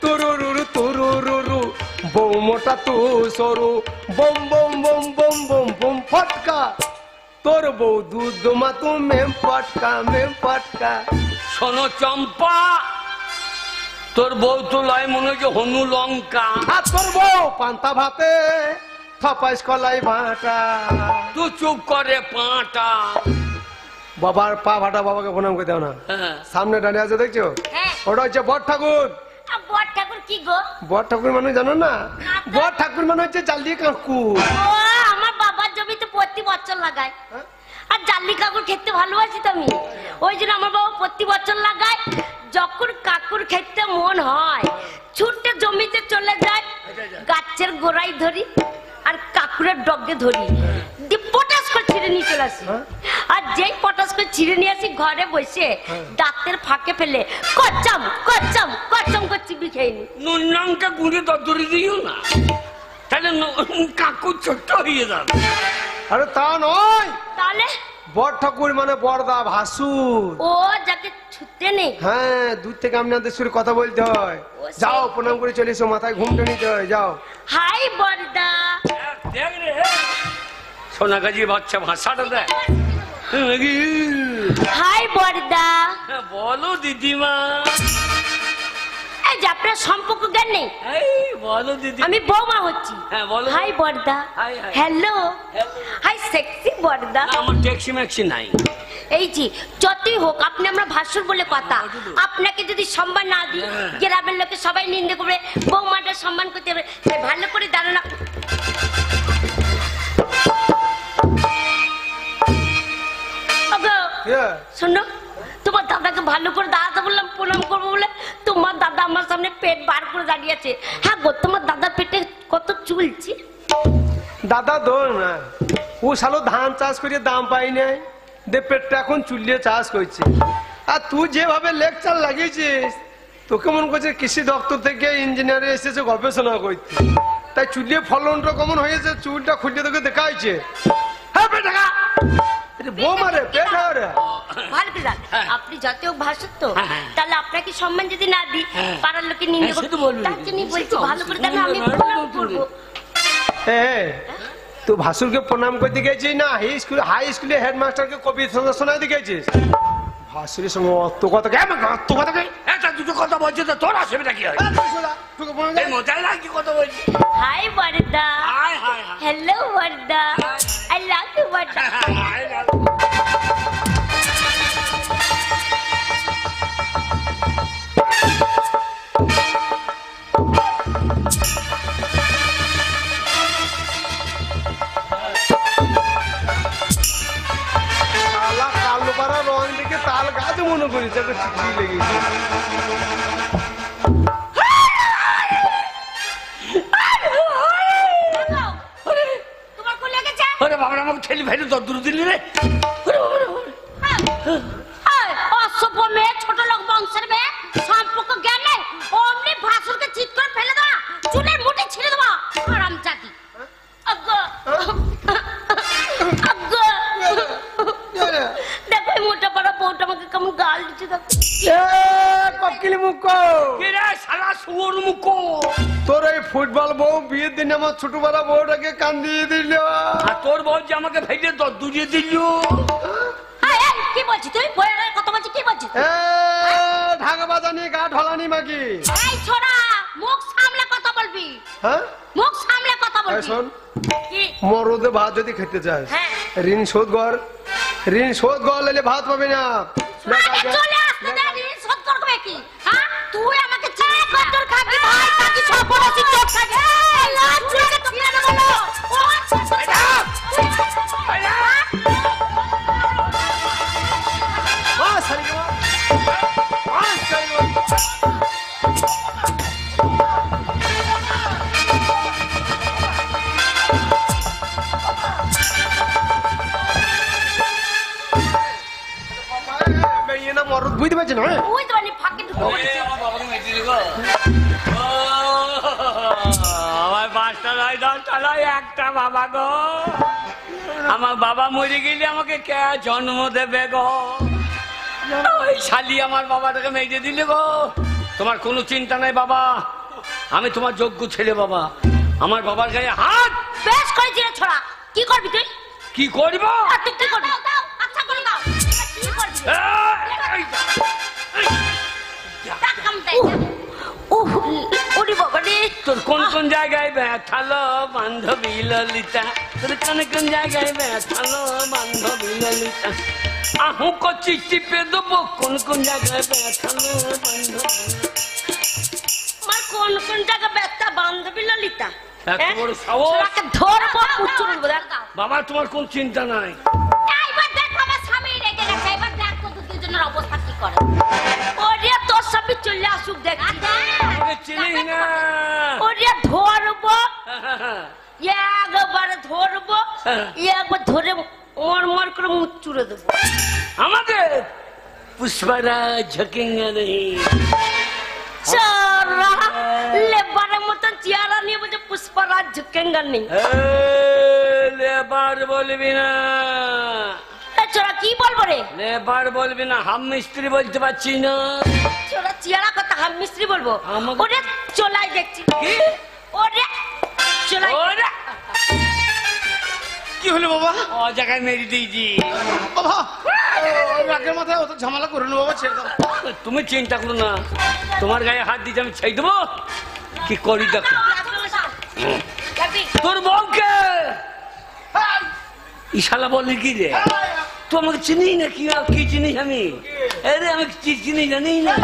তুরুরু বউ মোটা তুই সরু, বম বম বম বম বম বম ফটকা, তোর বউ দুধ মা তু মেম ফটকা। শোনো চম্পা, তোর বউ তো লাই মনে হচ্ছে হনু লঙ্কা। আর তোর বউ পান্তা ভাতে থপাইস কলাই ভাটা। তুই চুপ করে পাটা। বাবার পা ভাটা, বাবাকে প্রণাম করে দাও না। হ্যাঁ। সামনে দাঁড়িয়ে আছে দেখছো, হ্যাঁ। ওটা হচ্ছে বট ঠাকুর। আর বড় ঠাকুর কি গো? বট ঠাকুর মানে জানো না? বট ঠাকুর মানে হচ্ছে জাল দিয়ে কাকুর। ও, আমার বাবার জমিতে প্রতি বছর লাগায়। আর জাল্লি কাকুর খেতে ভালোবাসি তো আমি, ওই জন্য আমার বাবা প্রতি বছর লাগায়। যখন কাকুর খেতে মন হয়, ছুটে জমিতে চলে যায়, গাছের গোড়ায় ধরি আর কাকুরের ডগে ধরি, দিয়ে পটাশ করে ছিঁড়ে নিয়ে চলে আসি। আর যেই পটাশ করে ছিঁড়ে নিয়ে আসি, ঘরে বসে দাঁতের ফাঁকে ফেলে কচ্চাম কচ্চাম কচ্চাম করে চিবি খেয়ে নি। নুন লঙ্কা গুঁড়ে দরদরি দিও না, তাহলে কাকু ছোট্ট হয়ে যাবে। আরে তা নয়, তাহলে বট ঠাকুর মানে বড়দা ভাসুর। ও যাকে ছুটতে নেই। হ্যাঁ, দূর থেকে আপনাদের সুরে কথা বলতে হয়। সে- যাও, প্রণাম করে চলে এসো, মাথায় ঘুমটা নিতে হয়, যাও। হাই বর্দা। দেখ রে সোনাগাজি বাচ্চা ভাষাটা দেখ। হাই বর্দা। বলো দিদিমা। এই যে আপনার সম্পর্ক জ্ঞান নেই। এই বলো দিদি। আমি বৌমা হচ্ছি। হ্যাঁ, বলো। হাই বর্দা। Hi, hi. Hello. Hello. Hi sexy বর্দা। না, আমার ট্যাক্সি ম্যাক্সি নাই। এই যে যতই হোক আপনি আমরা ভাসুর বলে কথা, আপনাকে যদি সম্মান না দিই গ্রামের লোকে সবাই নিন্দে করবে, বৌমাটা সম্মান করতে হবে, তাই ভালো করে দাঁড়ানো। ওগো, Yeah. শোনো, তোমার দাদাকে ভালো করে দাঁড়াতে বললাম, প্রণাম করবো বলে তোমার দাদা আমার সামনে পেট বার করে দাঁড়িয়ে আছে। হ্যাঁ গো, তোমার দাদার পেটে কত চুলছে। দাদা দোল না, ও শালো ধান চাষ করে দাম পাই নাই, দে পেটটা এখন চুলিয়ে চাষ করছে। আর তুই যেভাবে লেকচার লাগিয়েছিস, তোকে মনে করছে কৃষি দপ্তর থেকে ইঞ্জিনিয়ার এসেছে গবেষণা করতে, তাই চুলিয়ে ফলনটা কেমন হয়েছে, চুলটা খুলে তোকে দেখাইছে। হ্যাঁ পেট ঢাকা, বৌমা রে, পেট ঢাকা রে। ভালো করে দাঁড়ান। আপনি যত হোক ভাসুর তো, হ্যাঁ। তাহলে আপনাকে সম্মান যদি না দিই পাড়ার লোকে নিন্দে হ্যাঁ, সে তো করবে, বলবেই। তার জন্যই বলছি সে তো ভালো করে অবশ্যই। দাঁড়ান, আমি না, না, প্রণাম না, করবো। তুই ভাসুরকে প্রণাম করতে গেছিস না হাই স্কুলে হেডমাস্টারকে কবিতা শোনাতে গেছিস? ভাসুরের সঙ্গে অত কথা কে, অত কথা কে? একটা দুটো কথা বলছে তো তোর অসুবিধা কি হয়? এই মজাই লাগছে কথা বলছি। হাই বর্দা। Hi hi hi. হ্যালো বর্দা। আই লাভ ইউ বর্দা। Hi, hi. শালা কালো পাড়া রং দেখে তাল গাছ মনে করিস, একটা চিঠি লেগেছে। তোমার কোন লেগেছে? ওরে বাবা, আমাকে ঠেলি ফেলে তোর দূর দিলি রে। অসভ্য মেয়ে, ছোট লোক বংশের মেয়ে, সম্পর্ক জ্ঞান নেই, অমনি ভাসুরকে চিৎ করে ফেলে দেওয়া, চুলের মুঠি ছিঁড়ে দেওয়া, হারামজাদি। আগ্গো, আগ্গো। দেখো এই মোটা পাড়া বউটা আমাকে কেমন গাল দিচ্ছে, দেখো। এ, ককিলি মুখ। কে রে শালা শুয়োর মুখো? তোর এই ফুটবল বউ বিয়ের দিন আমার ছোটবেলা বউটাকে কান্দিয়ে দিল। আর তোর বউ যে আমাকে ফেলে তোর দূরিয়ে দিল। এই, এই, কি বলছিস তুই? বইয়ের গায়ে কথা বলছিস, কি বলছিস? এ, ঢাকা বাজানি গা ঢলানি মাগি। এই ছোড়া, মুখ সামলে কথা বলবি, হ্যাঁ, মুখ সামলে কথা এই বলবি। শোন, কি? মরদে ভাত যদি খেতে চাস, হ্যাঁ। ঋণ শোধ কর, ঋণ শোধ কর, নাহলে ভাত পাবি না। আরে চলে আসতে দে, ঋণ শোধ করবে কি? হ্যাঁ? তুই আমাকে চিনি কদ্দর খাবি, ভাই খাবি, সব বলেছি তোর খাবি। এই লাজ চুলকে ছিঁড়ে নেবো না। ও, মরদ বুঝতে পারছি না। বুঝতে পারলি, ফাঁকে ঢুকে পড়েছে। আমার বাবাকে মেরে দিলি গো। ও, আমার 5টা নয় 10টা নয়, একটা বাবা গো। আমার বাবা মরে গেলে আমাকে কে জন্ম দেবে গো? ওই শালি আমার বাবাটাকে মেরে দিলে গো। তোমার কোনো চিন্তা নাই বাবা, আমি তোমার যোগ্য ছেলে বাবা। আমার বাবার গায়ে হাত। বেশ করেছি রে ছোড়া, কি করবি তুই? কি করবো? আর তুই কি করবি? আচ্ছা করে দাও, কি করবি? ডাক কামতে। উহ, ওরে বাবা রে। তোর কোন কোন জায়গায় ব্যথালো বান্ধবী ললিতা? তোর কোন কোন জায়গায় ব্যথালো বান্ধবী ললিতা? আহু কচি চিপে দেবো, কোন কোন জায়গায় ব্যথালো বান্ধবী? আমার কোন কোন জায়গা ব্যথা বান্ধবী ললিতা? এত হ্যাঁ? বড় সাহস? ছোড়াকে ধরবো, পুচুর দেবো, দেখ। বাবা তোমার কোন চিন্তা নাই। এইবার দেখ আমার স্বামী রেগে গেছে, এবার দেখ তোদের দুজনের অবস্থা কি করে। ওরে তোর স্বামী চলে আসুক, দেখ। আমাকে চিনিস না। ওরে ধরবো, একবার ধরবো, একবার ধরে মর করে মুখ চুড়ে দেবো। আমাদের পুষ্পারাজ ঝকেঙ্গা নেই। চারা লেবারের মতন চেহারা নিয়ে বলছে পুষ্পারাজ ঝুঁকেঙ্গা নেই। লেবার বলবি না। চোরা কি কি বলবো রে? লেবার বলবি না, হাম মিস্ত্রি বলতে পারছি না। ছোড়া চিয়ারা কথা হাম মিস্ত্রি বলবো? আমাকে- ওরে চলাই দেখছি। কি? ওরে চলাই। ওরে, কি হলো বাবা? ও জায়গায় মেরে দিয়েছি। বাবা রাগের মাথায় অত ঝামেলা করে না বাবা, ছেড়ে দাও। তুমি চিন্তা করো না, তোমার গায়ে হাত দিতে আমি ছেড়ে দেবো? কি করি দেখো। তোর বউকে ইশালা বললি কি রে? তুই আমাকে চিনি না, কি চিনিস আমি? আরে আমি কি চিনি জানি না।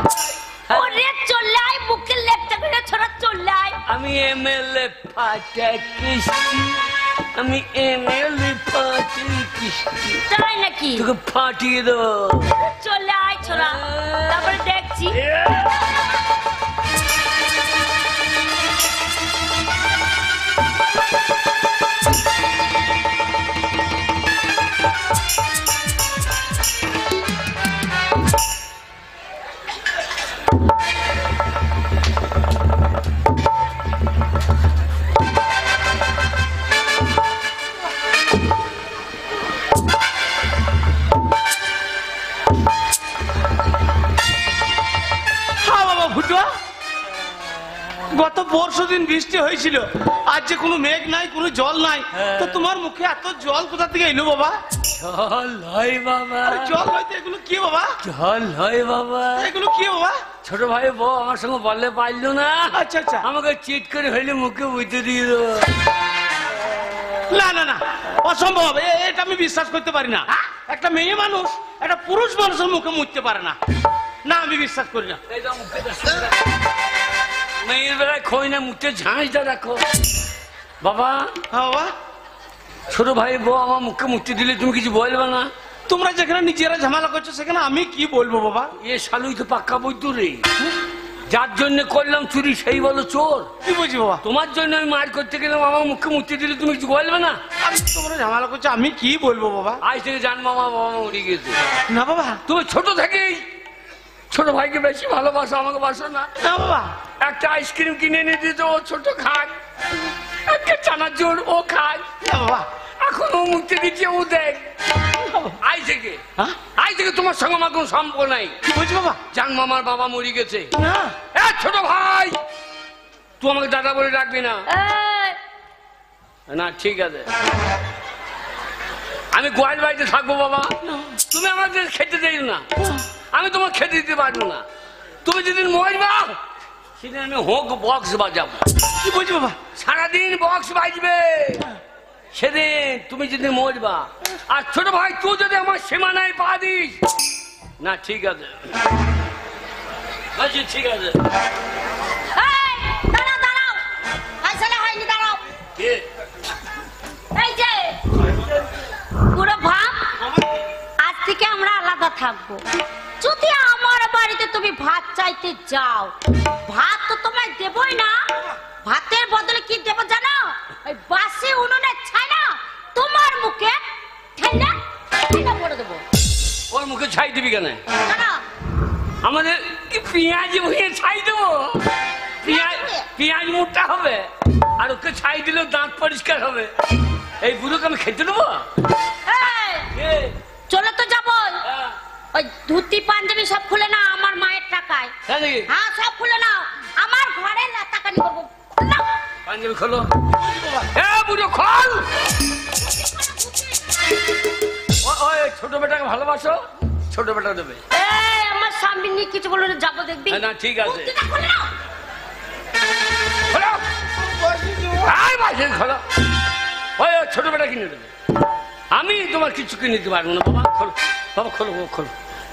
ওরে চলাই বুকে লেপটা করে ছোড়া চলাই। আমি এমএলএ পাটা কিস্তি, আমি এমএলএ পাটা কিস্তি, তাই নাকি? তোকে ফাটিয়ে দেবো। চলাই ছোড়া, তারপরে দেখছি। হ্যাঁ বাবা ফুটুয়া, গত পরশুদিন বৃষ্টি হয়েছিল, আজ যে কোনো মেঘ নাই, কোনো জল নাই, তো তোমার মুখে এত জল কোথা থেকে এলো বাবা? জল হয় বাবা, আরে জল হয়তো, এগুলো কি বাবা? জল হয় বাবা। এগুলো কি বাবা? ছোট ভাই বউ আমার সঙ্গে বললে পারলো না, আচ্ছা আচ্ছা। আমাকে চিট করে হইলে মুখে বুঝতে দিয়ে দেবো। না না না, অসম্ভব, এটা আমি বিশ্বাস করতে পারি না। একটা মেয়ে মানুষ একটা পুরুষ মানুষের মুখে মুছতে পারে না, না আমি বিশ্বাস করি না। মেয়ের বেলায় খই না, মুখে ঝাঁঝটা রাখো বাবা। হ্যাঁ বাবা, ছোট ভাই বউ আমার মুখে মুক্তি দিলে তুমি কিছু বলবে না? তোমরা যেখানে নিজেরা ঝামেলা করছো সেখানে আমি কি বলবো বাবা? এ শালুই তো পাক্কা বৈদ্য রে, যার জন্য করলাম চুরি সেই বলো চোর। কি বলছি বাবা? তোমার জন্য আমি মার করতে গেলাম, আমার মুখে মুক্তি দিলে তুমি কিছু বলবে না? আমি তোমরা ঝামেলা করছো, আমি কি বলবো বাবা? আজ থেকে জানবো আমার বাবা মা উড়ে গেছে। না বাবা, তুমি ছোট থেকেই ছোট ভাইকে বেশি ভালোবাসো, আমাকে বাসো না। না বাবা, একটা আইসক্রিম কিনে এনে দিত, ও ছোট খায়, একটা চানার জোর ও খায়, না বাবা। এখন ও মুক্তি দিচ্ছে, ও দেখ। আজ থেকে হ্যাঁ? আজ থেকে তোমার সঙ্গে আমার কোনো সম্পর্ক নাই। কি বলছি বাবা? জানবো আমার বাবা মরে গেছে। না এ ছোট ভাই, তুই আমাকে দাদা বলে ডাকবি না। এই, না ঠিক আছে, আমি গোয়াল বাড়িতে থাকবো বাবা। তুমি আমাদের খেতে দেই না, আমি তোমার খেতে দিতে পারবো না। তুমি যেদিন মরবা সেদিন আমি হোক বক্স বাজাবো। কি বলছি বাবা? সারাদিন বক্স বাজবে সেদিন তুমি যেদিন মরবা। আর ছোট ভাই তুই যদি আমার সীমানায় পা দিস না, ঠিক আছে বলছি, ঠিক আছে। এই, দাঁড়াও দাঁড়াও, ফাইসালা হয়নি, দাঁড়াও। কে? এই যে পুরো ভাব, আজ থেকে আমরা আলাদা থাকবো। যদি আমার বাড়িতে তুমি ভাত চাইতে যাও, ভাত তো তোমায় দেবই না, ভাতের বদলে কি দেবো জানো? ওই বাসি উনুনের ছাইনা তোমার মুখে ঠেলে ঠেলে পড়ে দেবো। ওর মুখে ছাই দিবি কেন? কেন? আমাদের কি পেঁয়াজ ভুঁয়ে ছাই দেবো? পেঁয়াজ মুখটা হবে, আর ওকে ছাই দিলেও দাঁত পরিষ্কার হবে। এই বুড়োকে আমি খেতে দেবো? এই, চলে তো যাবো। হ্যাঁ। ওই ধুতি পাঞ্জাবি সব খুলে নাও আমার মায়ের টাকায়। হ্যাঁ নাকি? হ্যাঁ সব খুলে নাও, আমার ঘরে টাকানি করবো। নাও। পাঞ্জাবি খোলো। এ বুড়ো খোল। ওই ছোট বেটাকে ভালোবাসো, ছোট বেটা দেবে। এই, আমার স্বামী নিয়ে কিছু বলো না, যাবো দেখবি। না ঠিক আছে, ধুতিটা খুলে নাও। খোলো। আয় বাসে খোলো। ওই ছোট বেটা কিনে দেবে, আমি তোমার কিছু কিনে দিতে পারবো না। বাবা খোলো, বাবা খোলো, বাবা খোলো।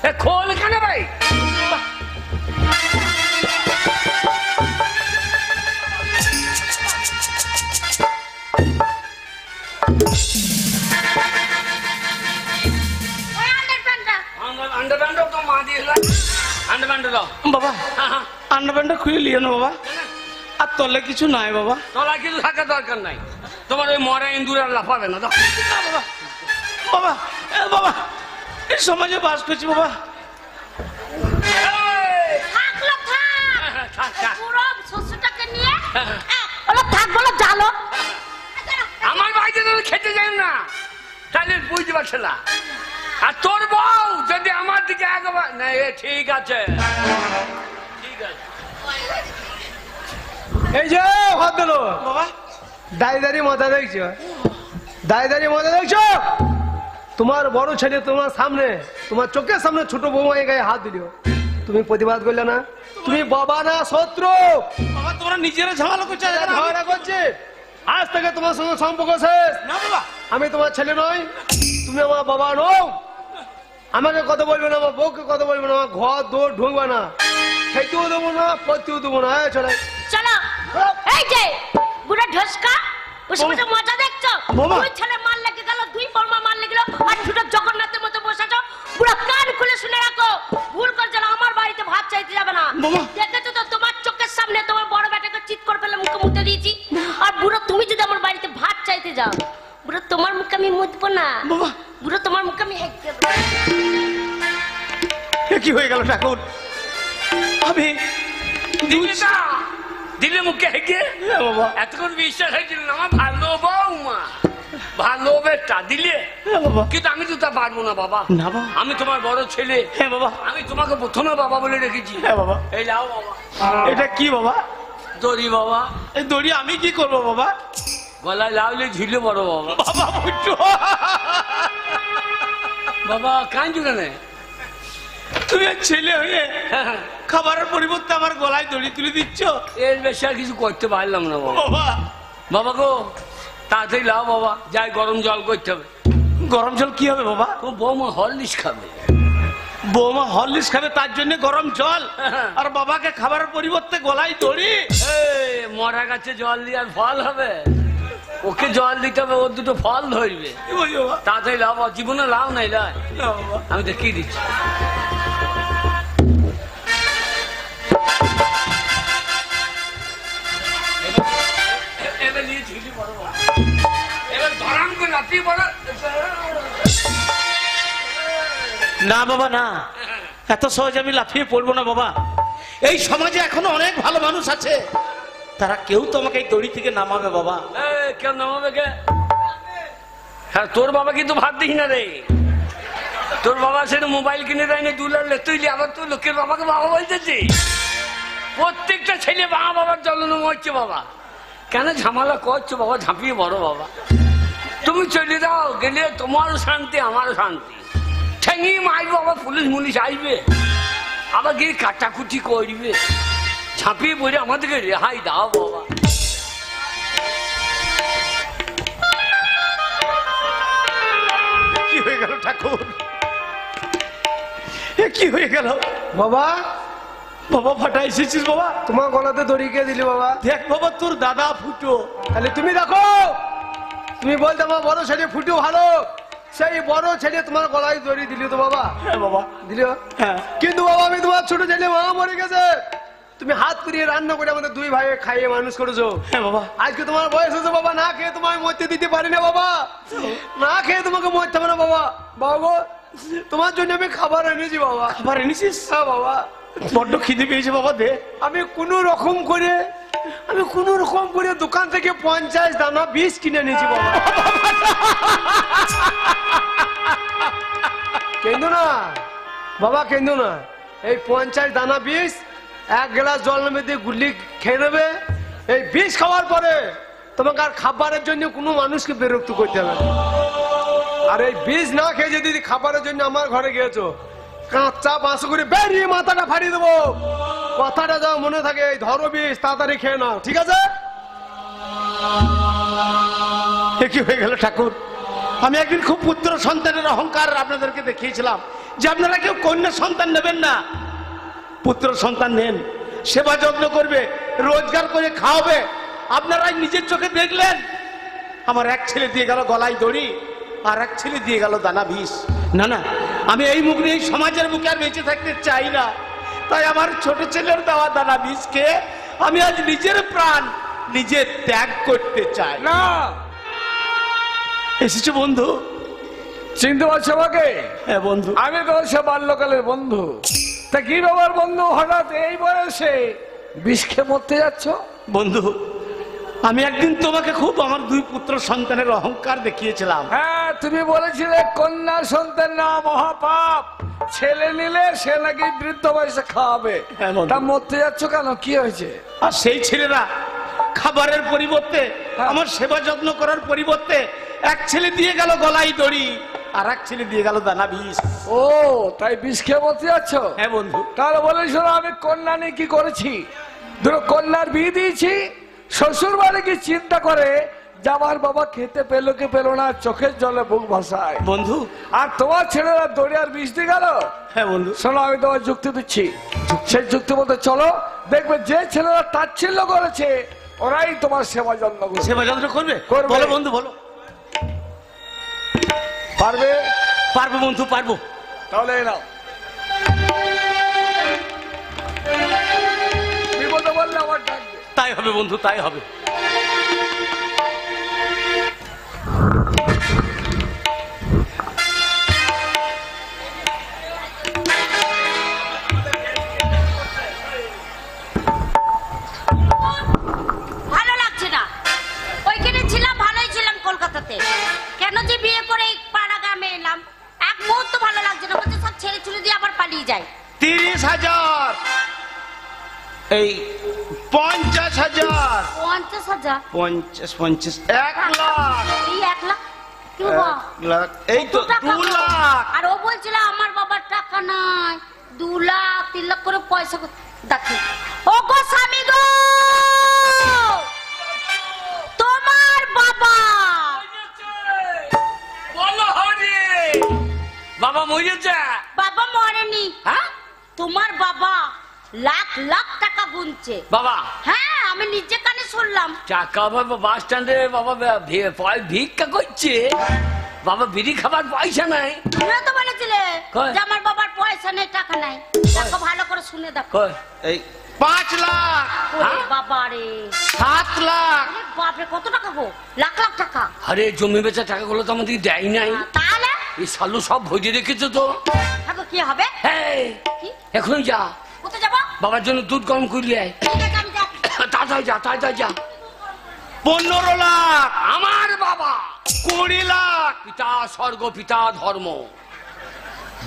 এ খোল কেন ভাই? ওই আন্ডারপ্যান্টটা। আন্ডারপ্যান্টও তো মা দিয়ে আন্ডারপ্যান্ট দাও বাবা আন্ডারপ্যান্টটা খুলে লিও না বাবা, আর তলে কিছু নাই বাবা। তোলা কিছু থাকার দরকার নাই, তোমার ওই মরা ইন্দুর আর লাফাবে না। দাও। না বাবা, বাবা বাবা এই সমাজে বাস করছি বাবা। এই! থাকলো থাক। থাক, থাক। পুরো শ্বশুরটাকে নিয়ে ওরা থাক বলো জালো। আমার বাড়িতে তো খেতে যাই না, তাহলে বুঝতে পারছে না। আর তোর বউ যদি আমার দিকে একবার না, এ ঠিক আছে, ঠিক আছে। এই যে হাত দিল বাবা দায়দারি মজা দেখছো, দায়দারি মজা দেখছো। তোমার বড় ছেলে তোমার সামনে, তোমার চোখের সামনে ছোট বৌমায় গায়ে হাত দিল, তুমি প্রতিবাদ করলে না? তুমি বাবা না শত্রু? বাবা তোমরা নিজেরা ঝামেলা করছো। ঝগড়া করছে, আজ থেকে তোমার সঙ্গে সম্পর্ক শেষ। না বাবা, আমি তোমার ছেলে নই, তুমি আমার বাবা নও। আমাকে কথা বলবে না, আমার বউকে কথা বলবে না, আমার ঘর দৌড় ঢুকবে না, খেতেও দেবো না, পড়তেও দেবো না। চলে চলো। এই যে বুড়া ঢসকা, বসে বসে মজা দেখছো? বাবা। দুই ছেলে মার লেগে গেল, দুই বর্মা মার লেগে গেল, আর দুটো জগন্নাথের মতো বসেছো। পুরো কান খুলে শুনে রাখো, ভুল করছো না, আমার বাড়িতে ভাত চাইতে যাবে না। বাবা। দেখেছো তো তোমার চোখের সামনে তোমার বড় বেটাকে চিৎ করে ফেলে মুখে মুতে দিয়েছি। আর বুড়ো তুমি যদি আমার বাড়িতে ভাত চাইতে যাও, বুড়ো তোমার মুখে আমি মুতবো না, বাবা। বুড়ো তোমার মুখে আমি হেঁকে দেবো। এ কি হয়ে গেল ঠাকুর? আমি দিলে না, দিলে মুখে হেগে। হ্যাঁ বাবা, এতক্ষণ বিশ্বাস হয়েছিল না আমার ভালো বউমা, ভালো বেটা দিলে, হ্যাঁ বাবা। কিন্তু আমি তো তা পারবো না বাবা। না বাবা। আমি তোমার বড় ছেলে, হ্যাঁ বাবা। আমি তোমাকে প্রথমে বাবা বলে রেখেছি। হ্যাঁ বাবা। এই লাও বাবা, এটা কি বাবা? দড়ি বাবা, এই দড়ি আমি কি করব বাবা? গলায় লাউলে ঝুলে বড় বাবা। বাবা বুঝছো, বাবা কাঁদছো কেন? তুমি আর ছেলে হয়ে খাবারের পরিবর্তে আমার গলায় দড়ি তুলে দিচ্ছ। এর বেশি আর কিছু করতে পারলাম না বাবা। বাবা বাবা গো তাড়াতাড়ি লাও বাবা, যাই গরম জল করতে হবে। গরম জল কি হবে বাবা? তো বৌমা হরলিক্স খাবে। বৌমা হরলিক্স খাবে তার জন্য গরম জল, আর বাবাকে খাবারের পরিবর্তে গলায় দড়ি? এই মরা গাছে জল দিয়ে আর ফল হবে? ওকে জল দিতে হবে, ওর দুটো ফল ধরবে। কি বলি বাবা? তাড়াতাড়ি লাও বাবা, জীবনে লাও নাই লাই, না বাবা। আমি দেখিয়ে দিচ্ছি। এবার নিয়ে ঝুলি পড়ো বাবা। এবার ধরাম করে লাফিয়ে পড়ো। না বাবা না, এত সহজে আমি লাফিয়ে পড়বো না বাবা। এই সমাজে এখনো অনেক ভালো মানুষ আছে, তারা কেউ তোমাকে এই দড়ি থেকে নামাবে বাবা। এই, কেউ নামাবে কে? হ্যাঁ তোর বাবা কিন্তু ভাত দিস না রে। তোর বাবা সেটা মোবাইল কিনে দেয়নি, দুলার তুই আবার তুই লোকের বাবাকে বাবা বলতেছি। প্রত্যেকটা ছেলে বাবা বাবার জন্য মরছে বাবা। কেন ঝামেলা করছো বাবা? ঝাঁপিয়ে বড় বাবা, তুমি চলে যাও, গেলে তোমারও শান্তি আমারও শান্তি। ঠেঙি মারবো, আবার পুলিশ মুলিশ আসবে, আবার গিয়ে কাটাকুটি করবে। ঝাঁপিয়ে পড়ে আমাদেরকে রেহাই দাও বাবা। কি হয়ে গেল ঠাকুর? এ কি হয়ে গেল বাবা? বাবা ফাটা এসেছিস বাবা? তোমার গলাতে দড়ি কে দিলি বাবা? দেখ বাবা তোর দাদা ফুটো। তাহলে তুমি দেখো, তুমি বলতে আমার বড় ছেলে ফুটু ভালো, সেই বড় ছেলে তোমার গলায় দড়ি দিলি তো বাবা? হ্যাঁ বাবা। দিল। হ্যাঁ। কিন্তু বাবা আমি তোমার ছোট ছেলে, মা মরে গেছে, তুমি হাত করিয়ে রান্না করে আমাদের দুই ভাই খাইয়ে মানুষ করেছো। হ্যাঁ বাবা। আজকে তোমার বয়স হয়েছে বাবা, না খেয়ে তোমায় মরতে দিতে পারি না বাবা, না খেয়ে তোমাকে মরতে হবে না বাবা। বাবা গো, তোমার জন্য আমি খাবার এনেছি বাবা। খাবার এনেছিস? হ্যাঁ বাবা। বড্ড খিদে পেয়েছে বাবা, দে। আমি কোনো রকম করে দোকান থেকে 50 দানা বিষ কিনে নিয়েছি বাবা। কেন্দো না বাবা, কেন্দো না। এই 50 দানা বিষ 1 গ্লাস জলের মধ্যে গুলি খেয়ে নেবে। এই বিষ খাওয়ার পরে তোমাকে আর খাবারের জন্য কোনো মানুষকে বিরক্ত করতে হবে না। আর এই বিষ না খেয়ে যদি খাবারের জন্য আমার ঘরে গিয়েছো, কাঁচা বাঁশ করে বেরিয়ে মাথাটা ফাড়িয়ে দেবো। কথাটা যা মনে থাকে, এই ধরো বিষ, তাড়াতাড়ি খেয়ে নাও, ঠিক আছে? এ কি হয়ে গেল ঠাকুর? আমি একদিন খুব পুত্র সন্তানের অহংকার আপনাদেরকে দেখিয়েছিলাম যে আপনারা কেউ কন্যা সন্তান নেবেন না, পুত্র সন্তান নেন, সেবা যত্ন করবে, রোজগার করে খাওয়াবে। আপনারাই নিজের চোখে দেখলেন আমার এক ছেলে দিয়ে গেল গলায় দড়ি, আর এক ছেলে দিয়ে গেল দানা বিষ। না না, আমি এই মুখ নিয়ে এই সমাজের মুখে আর বেঁচে থাকতে চাই না। তাই আমার ছোট ছেলের দেওয়া দানা বিষকে আমি আজ নিজের প্রাণ নিজে ত্যাগ করতে চাই। না, এসেছো বন্ধু? চিনতে পারছো আমাকে? হ্যাঁ বন্ধু। আমি তো সে বাল্যকালের বন্ধু। তা কি ব্যাপার বন্ধু, হঠাৎ এই বয়সে বিষ খেয়ে মরতে যাচ্ছ? বন্ধু, আমি একদিন তোমাকে খুব আমার 2 পুত্র সন্তানের অহংকার দেখিয়েছিলাম। হ্যাঁ, তুমি বলেছিলে কন্যা সন্তান না মহাপাপ, ছেলে নিলে সে নাকি বৃদ্ধ বয়সে খাওয়াবে। হ্যাঁ, বন্ধু। তা মরতে যাচ্ছ কেন, কি হয়েছে? আর সেই ছেলেরা খাবারের পরিবর্তে, আমার সেবা যত্ন করার পরিবর্তে এক ছেলে দিয়ে গেল গলায় দড়ি, আর এক ছেলে দিয়ে গেল দানা বিষ। ও তাই বিষ খেয়ে মরতে যাচ্ছ? হ্যাঁ বন্ধু। তাহলে বলেছিল আমি কন্যা নিয়ে কি করেছি, দুটো কন্যার বিয়ে দিয়েছি। শ্বশুর বাড়ি কি চিন্তা করে যে আমার বাবা খেতে পেলো কি পেলো না, চোখের জলে বুক ভাসায়। বন্ধু। আর তোমার ছেলেরা দড়িয়ার বিষ দিয়ে গেল। হ্যাঁ বন্ধু। শোনো আমি তোমার যুক্তি দিচ্ছি, সেই যুক্তি মতো চলো, দেখবে যে ছেলেরা তাচ্ছিল্য করেছে ওরাই তোমার সেবা যত্ন করবে। সেবা যত্ন করবে? করবে। বলো বন্ধু বলো। পারবে? পারবো বন্ধু, পারবো। তাহলে এই নাও, বিপদে বললে আমার ডাকবে। তাই হবে বন্ধু, তাই হবে। ভালো লাগছে না, ওইখানে ছিলাম ভালোই ছিলাম কলকাতাতে, কেন যে বিয়ে করে এই পাড়া গ্রামে এলাম, এক মুহূর্ত ভালো লাগছে না, বলছে সব ছেড়ে ছুড়ে দিয়ে আবার পালিয়ে যায়। 30,000, এই 50,000, 50,000, 50, 1 লাখ, এই 1 লাখ কি বাবা? 1 লাখ, এই তো 2 লাখ। আর ও বলছিল আমার বাবার টাকা নাই, 2 লাখ 3 লাখ করে পয়সা দেখে। ও গো স্বামী গো, তোমার বাবা বলো হরি, বাবা মরেছে? বাবা মরেনি, হ্যাঁ তোমার বাবা লাখ লাখ টাকা গুনছে। বাবা হ্যাঁ আমি নিজে কানে শুনলাম। টাকা বাবা বাস স্ট্যান্ডে বাবা ভিক্ষা করছে, বাবা বিড়ি খাবার পয়সা নাই। তুমিও তো বলেছিলে কই? যে আমার বাবার পয়সা নেই, টাকা নাই। দেখো ভালো করে শুনে দেখো। কই? এই 5 লাখ, ওরে বাবা রে, 7 লাখ, আরে বাপরে কত টাকা গো, লাখ লাখ টাকা। আরে জমি বেচা টাকাগুলো তো আমাদের দেয় নাই। তাহলে এই সালু সব ভরে রেখেছো তো। দেখো কি হবে। হ্যাঁ কি? এখনই যা, কোথায় যাবো? বাবার জন্য দুধ গরম করলি আয়। ঠিক আছে, আমি যাচ্ছি। তাড়াতাড়ি যা, তাড়াতাড়ি যা। 15 লাখ, আমার বাবা 20 লাখ, পিতা স্বর্গ পিতা ধর্ম,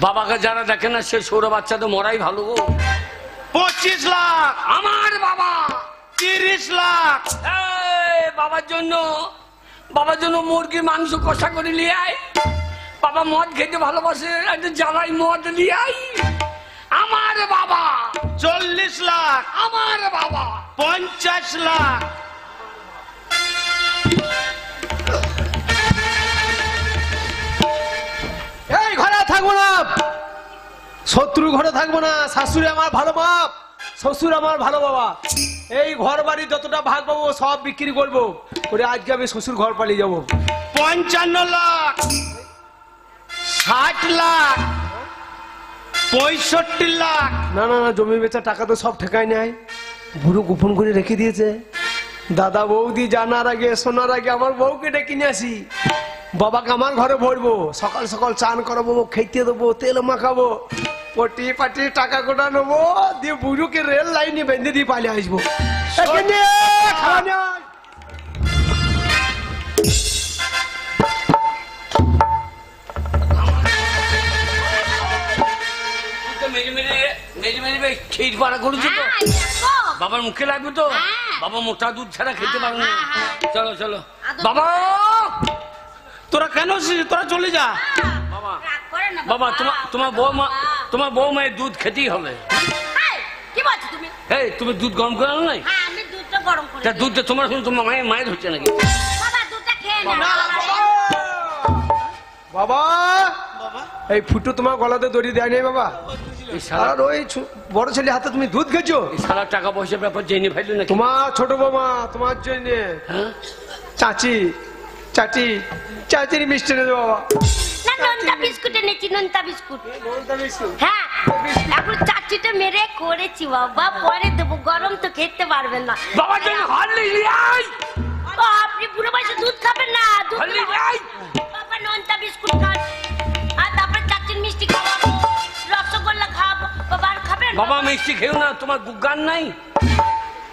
বাবাকে যারা দেখে না সে সৌর বাচ্চাদের মরাই ভালো গো। 25 লাখ, আমার বাবা 30 লাখ, বাবার জন্য মুরগির মাংস কষা করে নিয়ে আয়। বাবা মদ খেতে ভালোবাসে, একটা জ্বালাই মদ নিয়ে আয়। আমার বাবা 40 লাখ, আমার বাবা 50 লাখ, এই ঘরে থাকবো না, শত্রু ঘরে থাকবো না। শাশুড়ি আমার ভালো বাপ, শ্বশুর আমার ভালো বাবা। এই ঘর বাড়ি যতটা ভাগ পাবো সব বিক্রি করবো করে আজকে আমি শ্বশুর ঘর পালিয়ে যাবো। 55 লাখ, 60 লাখ, 65 লাখ। না না না, জমি বেচা টাকা তো সব ঠেকায় নেয়, বুড়ো গোপন করে রেখে দিয়েছে। দাদা বৌদি জানার আগে শোনার আগে আমার বউকে ডেকে নিয়ে আসি, বাবাকে আমার ঘরে ভরবো, সকাল সকাল চান করাবো, খেতে দেবো, তেল মাখাবো, পটি পাটি টাকা কোটা নেবো, দিয়ে বুড়োকে রেল লাইনে বেঁধে দিয়ে পালিয়ে আসবো। এখানে খাওয়া নেই। মেরে খেয়ে পাড়া করেছো তো, হ্যাঁ, দেখো। বাবার মুখে লাগবে তো। হ্যাঁ। বাবা মোটা দুধ ছাড়া খেতে পারবে না। হ্যাঁ। চলো চলো আদর বাবা। তোরা কেন এসেছিস? তোরা চলে যা। বাবা রাগ করে না বাবা তোমার বৌমায়ের দুধ খেতেই হবে। এই, কি বলছো তুমি? এই তুমি দুধ গরম করে আনো নাই? হ্যাঁ আমি দুধটা গরম করে তা দিই। দুধটা তোমার শুনে তোমার মায়ের হচ্ছে নাকি? বাবা দুধটা খেয়ে না। বাবা বাবা এই ফুটু তোমার গলাতে দড়ি দেয় নাই বাবা? এই শালা আর ওই বড় ছেলে হাতে তুমি দুধ খেয়েছো? এই শালা টাকা পয়সার ব্যাপার জেনে ফেললো নাকি? তোমার ছোট বৌমা তোমার জন্য হ্যাঁ? চাচির মিষ্টি নেবে বাবা। না নোনতা বিস্কুট এনেছি, নোনতা বিস্কুট। হ্যাঁ এখন চাচিটা মেরে করেছি বাবা, পরে দেবো, গরম তো খেতে পারবেন না। বাবার জন্য হরলিক্স নিয়ে আয়। ও, আপনি বুড়ো বয়সে দুধ খাবেন না? দুধ হরলিক্স নিয়ে আয়। বাবা নোনতা বিস্কুট খান, আর তারপরে চাচির মিষ্টি খাওয়াবো, রসগোল্লা খাওয়াবো। বাবা আর খাবেন? বাবা মিষ্টি খেও না, তোমার গুগান নাই।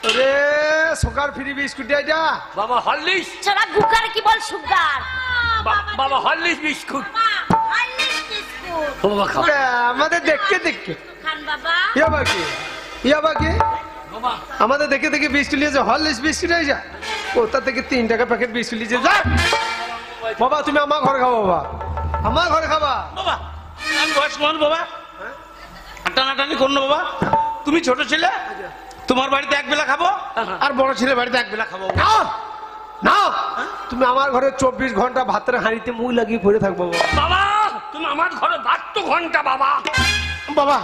রে সকার ফ্রি বিস্কুট এটা বাবা হরলিক্স, ছোড়া গুগার কি বল সুগার। বাবা হরলিক্স বিস্কুট। হরলিক্স বিস্কুট ও বাবা খাও। আমাদের দেখতে দেখতে খান বাবা। ইয়া বাকি বাবা আমাদের দেখে দেখে বিস্কুট নিয়েছে হরলিক্স বিস্কুট আইসা কোথা থেকে 3 টাকা প্যাকেট বিস্কুট নিয়েছে যা বাবা তুমি আমার ঘরে খাবো বাবা আমার ঘরে খাবা বাবা আমি বয়স কমান বাবা, টানাটানি করলো বাবা। তুমি ছোট ছেলে, তোমার বাড়িতে এক বেলা খাবো, আর বড় ছেলে বাড়িতে এক বেলা খাবো। না না তুমি আমার ঘরে 24 ঘন্টা ভাতের হাঁড়িতে মুখ লাগিয়ে পড়ে থাকবো বাবা বাবা তুমি আমার ঘরে 72 ঘন্টা বাবা। বাবা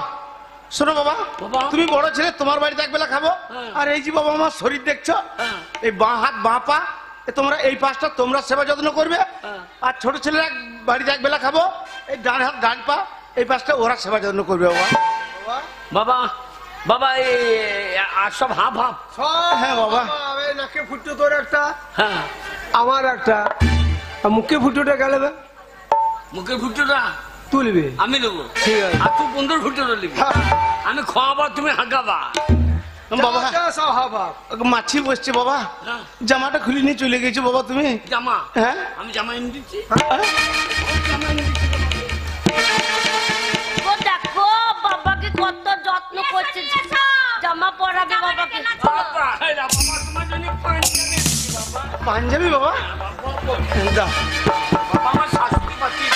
শোনো বাবা, বাবা। তুমি বড় ছেলে, তোমার বাড়িতে এক বেলা খাবো, আর এই যে বাবা আমার শরীর দেখছো, এই বাঁ হাত বাঁ পা তোমরা এই পাঁচটা তোমরা সেবা যত্ন করবে, আর ছোট ছেলে বাড়িতে এক বেলা খাবো, এই ডান হাত ডান পা এই পাঁচটা ওরা সেবা যত্ন করবে বাবা। বাবা বাবা এই আর সব হাফ হাফ। হ্যাঁ বাবা এই নাকে ফুটো তোর একটা হ্যাঁ আমার একটা আর মুখে ফুটোটা গেলে বে মুখের ফুটোটা তুলবে আমি নেবো, ঠিক আছে। আর তুই 15 ফুটোটা নিবি। আমি খাওয়াবা তুমি হাঁকাবা। বাবা সব হাবা মাছি বসছে বাবা, হ্যাঁ। জামাটা খুলে নিয়ে চলে গেছো বাবা তুমি। জামা হ্যাঁ আমি জামা এনে দিচ্ছি। ও দেখো বাবাকে কত যত্ন করছে, জামা পরাবে বাবাকে। বাবা, এই না, বাবা, তোমার জন্য পাঞ্জাবি এনেছি, বাবা। পাঞ্জাবি বাবা, দাও। বাবা, আমার শাশুড়ি পাচ্ছি।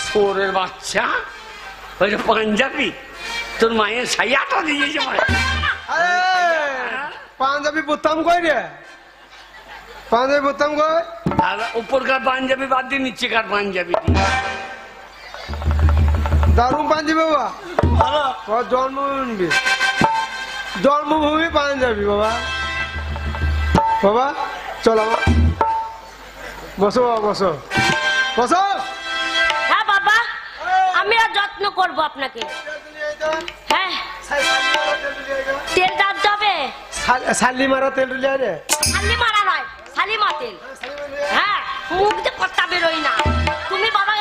শোরের বাচ্চা, ওই যে পাঞ্জাবি তোর মায়ের সাইয়াটা দিয়েছে মায়ের। পাঞ্জাবি বোতাম কই রে পাঞ্জাবি বোতাম কই আর উপরকার পাঞ্জাবি বাদ দিয়ে নিচেকার পাঞ্জাবি দারুণ পাঞ্জাবি বাবা তোর জন্মভূমি জন্মভূমি পাঞ্জাবি বাবা বাবা চল আমার বসো বাবা বসো বসো হ্যাঁ বাবা আমি আর যত্ন করব আপনাকে। হ্যাঁ তেল দাঁত যাবে, শালি মারা তেল লিয়া রে শালি মারা নয় শালিমা তেল। হ্যাঁ মুখ দিয়ে কথা বেরোই না তুমি বাবা।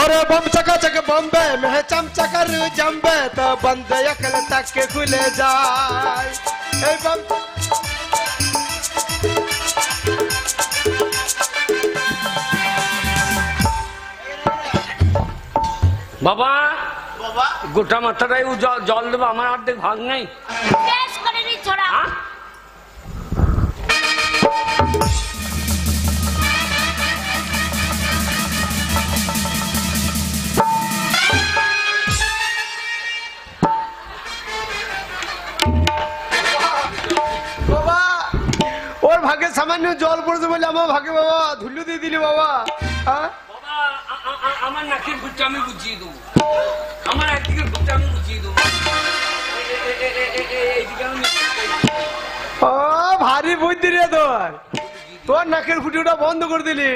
अरे बम चका चक बम्बे में चमचा कर जम्बे तो बंद अकल तक के खुले जाए ए बम বাবা বাবা গোটা মাথাটাই জল দেবো, আমার অর্ধেক ভাগ নাই। বেশ করে নি ছড়া। হ্যাঁ? बाबा और भागे सामान्य जल पड़े बोले আমার ভাগে বাবা ধুলু দিয়ে দিলি বাবা হ্যাঁ বাবা আমার নাকের ফুটটা আমি বুঝিয়ে দেবো, আমার একদিকে ফুটটা আমি বুঝিয়ে দেবো। এইদিকে আমি ও ভারী বুদ্ধি রে তোর তোর নাকের ফুটুটা বন্ধ করে দিলি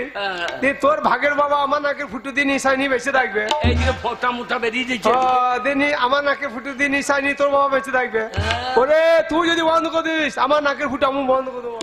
দিয়ে তোর ভাগের বাবা আমার নাকের ফুটু দিয়ে নিশানি বেঁচে থাকবে এইদিকে ফোটা মোটা বেরিয়ে যাচ্ছে। দিনি আমার নাকের ফুটু দিয়ে নিশানি তোর বাবা বেঁচে থাকবে ওরে তুই যদি বন্ধ করে দিস আমার নাকের ফুটু আমি বন্ধ করে দেবো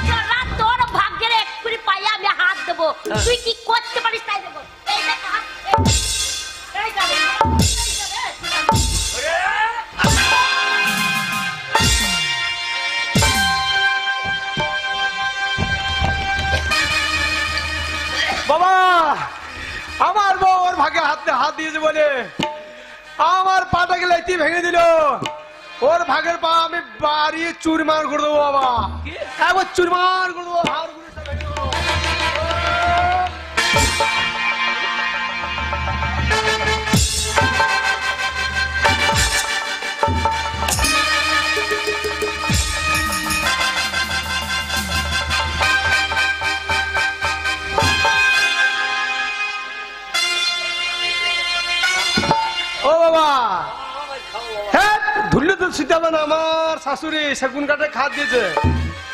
ছড়া তোর ভাগ্যের এক্ষুনি পাইয়া আমি হাত দেবো, তুই কি করতে পারিস তাই দেবো। এই দেখ হাত, এই যাবে। বাবা আমার বউ ওর ভাগে হাত দিয়েছে বলে আমার পাটাকে লাইতি ভেঙে দিল ওর ভাগের পা আমি বাড়িয়ে চুরমার করে দেবো বাবা একবার চুরমার করে দেবো হাড় গুঁড়োটা ভেঙে দেবো। ও বাবা হ্যাঁ ধুললে তো শুতে হবে না আমার শাশুড়ি সেগুন কাঠে খাট দিয়েছে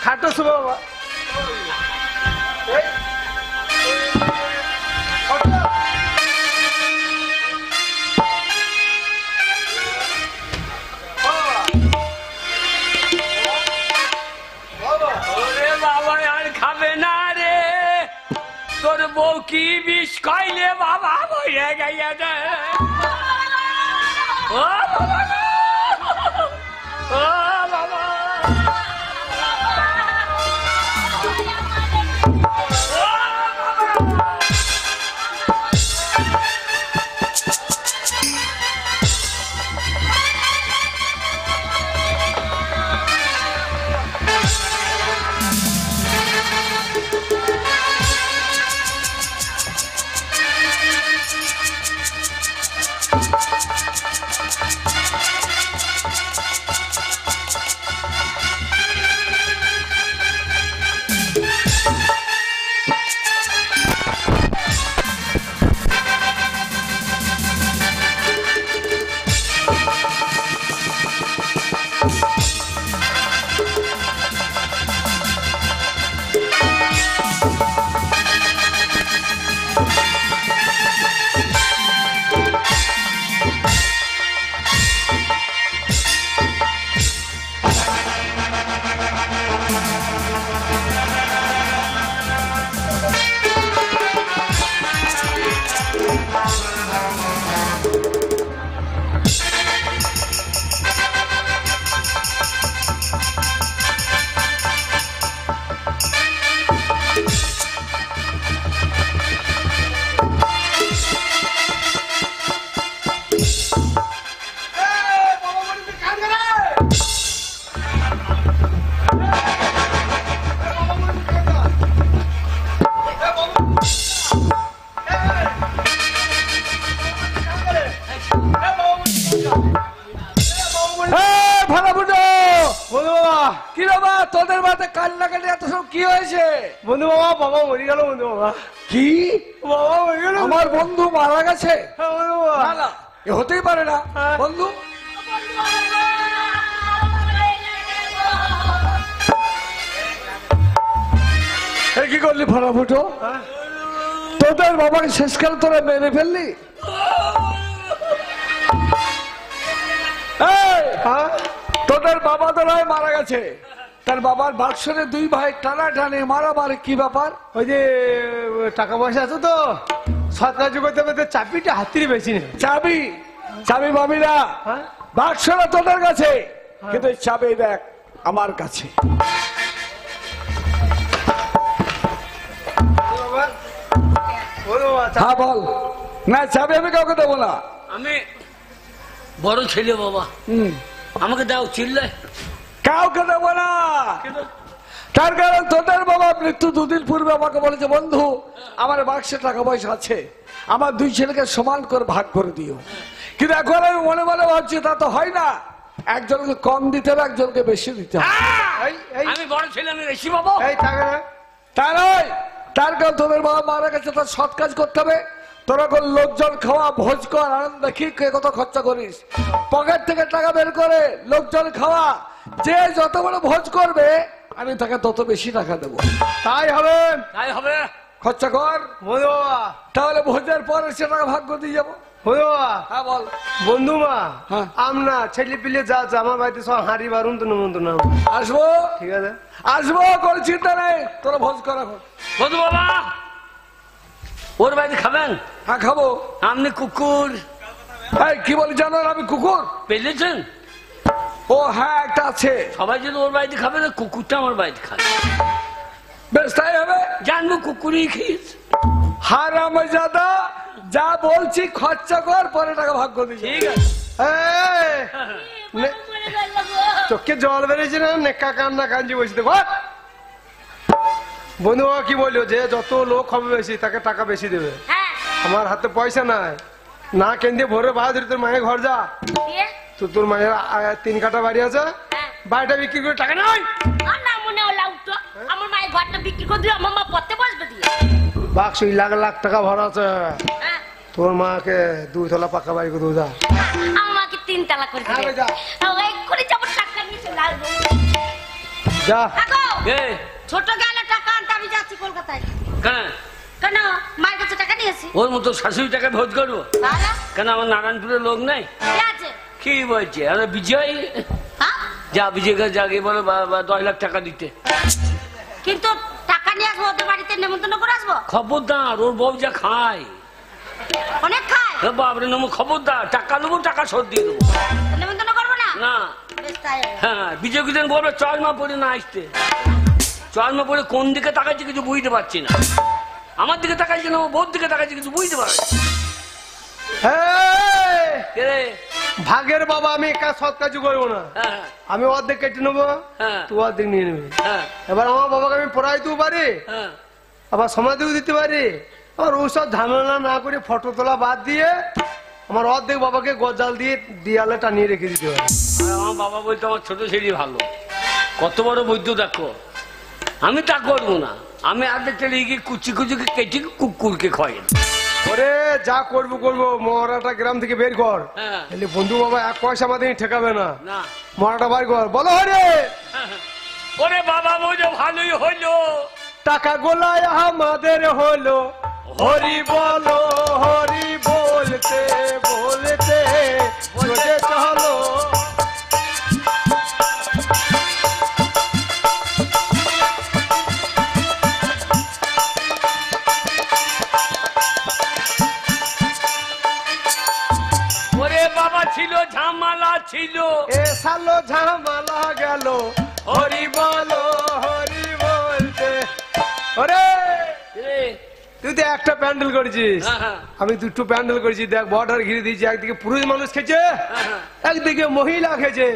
খাটটা শুভ বাবা ওরে বাবা আর খাবে না রে, তোর বউ কি বিষ খাইলে বাবা বইয়ে গেছে। ও বাবা গো! ও বাবা! কি বাবা তোদের বাড়িতে কান্নাকাটি এত সব কি হয়েছে? বন্ধু বাবা, বাবা মরে গেল বন্ধু বাবা। কি বাবা মরে গেল আমার বন্ধু মারা গেছে? হ্যাঁ, বন্ধু বাবা। না না, এ হতেই পারে না। হ্যাঁ। বন্ধু এ কি করলি ভাড়া ফুটো? হ্যাঁ। তোদের বাবাকে শেষকালে তোরা মেরে ফেললি? এই, হ্যাঁ? তোদের বাবা তো নয় মারা গেছে, তার বাবার বাক্সরে দুই ভাই টানা টানে মারামারি কি ব্যাপার? ওই যে টাকা পয়সা আছে তো, সৎ কাজ করতে করতে চাপিটা হাতির বেশি নেই। চাবি চাবি পাবি না, হ্যাঁ? বাক্সটা তোদের কাছে, কিন্তু এই চাবি দেখ আমার কাছে। বন্ধু বাবা, হ্যাঁ বল। না চাবি আমি কাউকে দেবো না। আমি বড় ছেলে বাবা, হুম, আমাকে দাও চিল্লে। কাউকে দেবো না। তার কারণ তোদের বাবা মৃত্যু দুদিন পূর্বে আমাকে বলেছে, বন্ধু আমার বাক্সে টাকা পয়সা আছে, আমার দুই ছেলেকে সমান করে ভাগ করে দিও। কিন্তু এখন আমি মনে মনে ভাবছি তা তো হয় না, একজনকে কম দিতে হবে, একজনকে বেশি দিতে হবে। আমি বড় ছেলে, আমি বেশি পাবো। এই টাকা না। তা নয়, তার কারণ তোদের বাবা মারা গেছে, তার সৎ কাজ করতে হবে। তোরা কোন লোকজন খাওয়া, ভোজ কর, আনন্দ দেখি কে কত খরচা করিস, পকেট থেকে টাকা বের করে লোকজন খাওয়া। যে যত বড় ভোজ করবে আমি তাকে তত বেশি টাকা দেবো। তাই হবে। তাই হবে। খরচা কর, বন্ধু বাবা, তাহলে ভোজের পরে সে টাকা ভাগ করে দিয়ে যাবো। বন্ধু বাবা, হ্যাঁ বল। বন্ধু মা, হ্যাঁ। আমরা ছেলে পিলে যা আছে আমার বাড়িতে সব হাঁড়ি বারুন তো নেমন্তন্ন না। আসবো, ঠিক আছে। আসবো, কোনো চিন্তা নেই, তোরা ভোজ কর এখন। বন্ধু বাবা, ওর বাড়িতে খাবেন? হ্যাঁ খাবো। আপনি কুকুর এই কি বলি জানো, আমি কুকুর পেলেছেন? ও হ্যাঁ একটা আছে। সবাই যদি ওর বাড়িতে খাবে না, কুকুরটা আমার বাড়িতে খাবে। বেশ তাই হবে। জানবো কুকুরই খেয়েছ। হারামজাদা, যা বলছি খরচা কর, পরে টাকা ভাগ করে দিই। ঠিক আছে। এই, নে- চোখে জল বেরিয়েছে না, নেকা কান্না কাঞ্জি বসে দেখো। বন্ধু বাবা কি বললো, যে যত লোক হবে বেশি তাকে টাকা বেশি দেবে। হ্যাঁ, আমার হাতে পয়সা নাই, না কেন্দ্রে ভোরে বাহাদুরি তোর মায়ের ঘর যা। দিয়ে? তো তোর মায়ের 3 কাঠা বাড়ি আছে, হ্যাঁ। বাড়িটা বিক্রি করে টাকা নাই। আর না মনে হলো উঠো, আমার মায়ের ঘরটা বিক্রি করে দিও, আমার মা পড়তে বসবে দিয়ে। বাক্স লাখ লাখ টাকা ভরা আছে, হ্যাঁ, তোর মাকে 2 তলা পাকা বাড়ি করে দা। আমার মাকে 3 তালা করে হ্যাঁ, দিবে। যা। এক্ষুনি যাবো, টাকা নিয়ে চলে আসবো। যা। থাকো। এই, ছোট গেলে টাকা আনতে আমি যাচ্ছি কলকাতায়। কেন কেন মায়ের কাছে টাকা নিয়েছি ওর মতো শাশুড়ি টাকা ভোজ করবো তাহলে কেন আমার নারায়ণপুরের লোক নাই কি আছে কি বলছে আরে বিজয় হ্যাঁ? যা বিজয়কে যাকে বলো 10 লাখ টাকা দিতে। কিন্তু টাকা নিয়ে আসবো ওদের বাড়িতে নেমন্তন্ন করে আসবো খবরদার ওর বউ যা খায় অনেক খায় বাবরে নেবো খবরদার টাকা নেবো টাকা শোধ দিয়ে দেবো নেমন্তন্ন করবো না না বেশ তাই হবে। হ্যাঁ বিজয় কিজন বলবে চশমা পরে না আসতে চশমা পরে কোন দিকে তাকাইছে কিছু বুঝতে পারছি না আমার দিকে তাকাইছে না ও বোর দিকে তাকাইছে কিছু বুঝতে পারছি এই, কে রে? ভাগের বাবা আমি কাজ সৎ কাজ করবো না হ্যাঁ আমি অর্ধেক কেটে নেবো হ্যাঁ তুই অর্ধেক নিয়ে নেবে হ্যাঁ এবার আমার বাবাকে আমি পড়াইতেও পারি হ্যাঁ আবার সমাধিও দিতে পারি আর ওসব ঝামেলা না করে ফটো তোলা বাদ দিয়ে আমার অর্ধেক বাবাকে গজাল দিয়ে দিয়ালে টানিয়ে রেখে দিতে পারি আর আমার বাবা বলতো আমার ছোট ছেলে ভালো কত বড় বৈদ্য দেখো আমি তা করবো না আমি আর্ধেক ছেলে গিয়ে কুচি কুচিকে কেটে কুকুরকে খাই ওরে যা করবো করবো মরাটা গ্রাম থেকে বের কর হ্যাঁ এলে বন্ধু বাবা এক পয়সা আমাদের ঠেকাবে না না মরাটা বার কর বলো হরে ওরে বাবা বোঝো ভালোই হইলো টাকা গোলায় আমাদের হলো হরি বলো হরি বলতে বলতে চলে চলো ওরে বাবা ছিল ঝামালা ছিল এ সালো ঝামালা গেল হরি বলো হরি বলতে ওরে এ, তুই তো একটা প্যান্ডেল করেছিস হ্যাঁ, হ্যাঁ, আমি দুটো প্যান্ডেল করেছি দেখ বর্ডার ঘিরে দিয়েছি একদিকে পুরুষ মানুষ খেয়েছে হ্যাঁ। একদিকে মহিলা খেয়েছে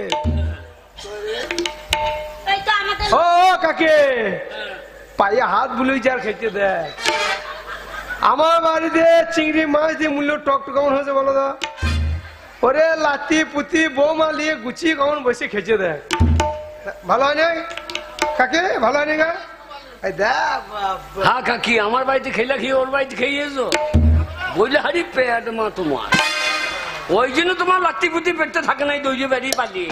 এই তো আমাদের ও কাকে পায়ে হাত বুলিয়েছে আর খেয়েছে দেখ আমার বাড়িতে চিংড়ি মাছ দিয়ে মূল্য টক কেমন হয়েছে বলো তো ওরে লাতি পুতি বৌমা নিয়ে গুছিয়ে কেমন বসে খেয়েছে দেখ ভালো হয় না কাকে ভালো হয় না গা? এই দেখ বাবা। হ্যাঁ কাকি আমার বাড়িতে খেলা খেয়ে ওর বাড়িতে খেয়েছো বললে হারি পেট মা তোমার ওই জন্য তোমার লাত্তি পুতি পেটতে থাকে নাই দই বেরিয়ে পালিয়ে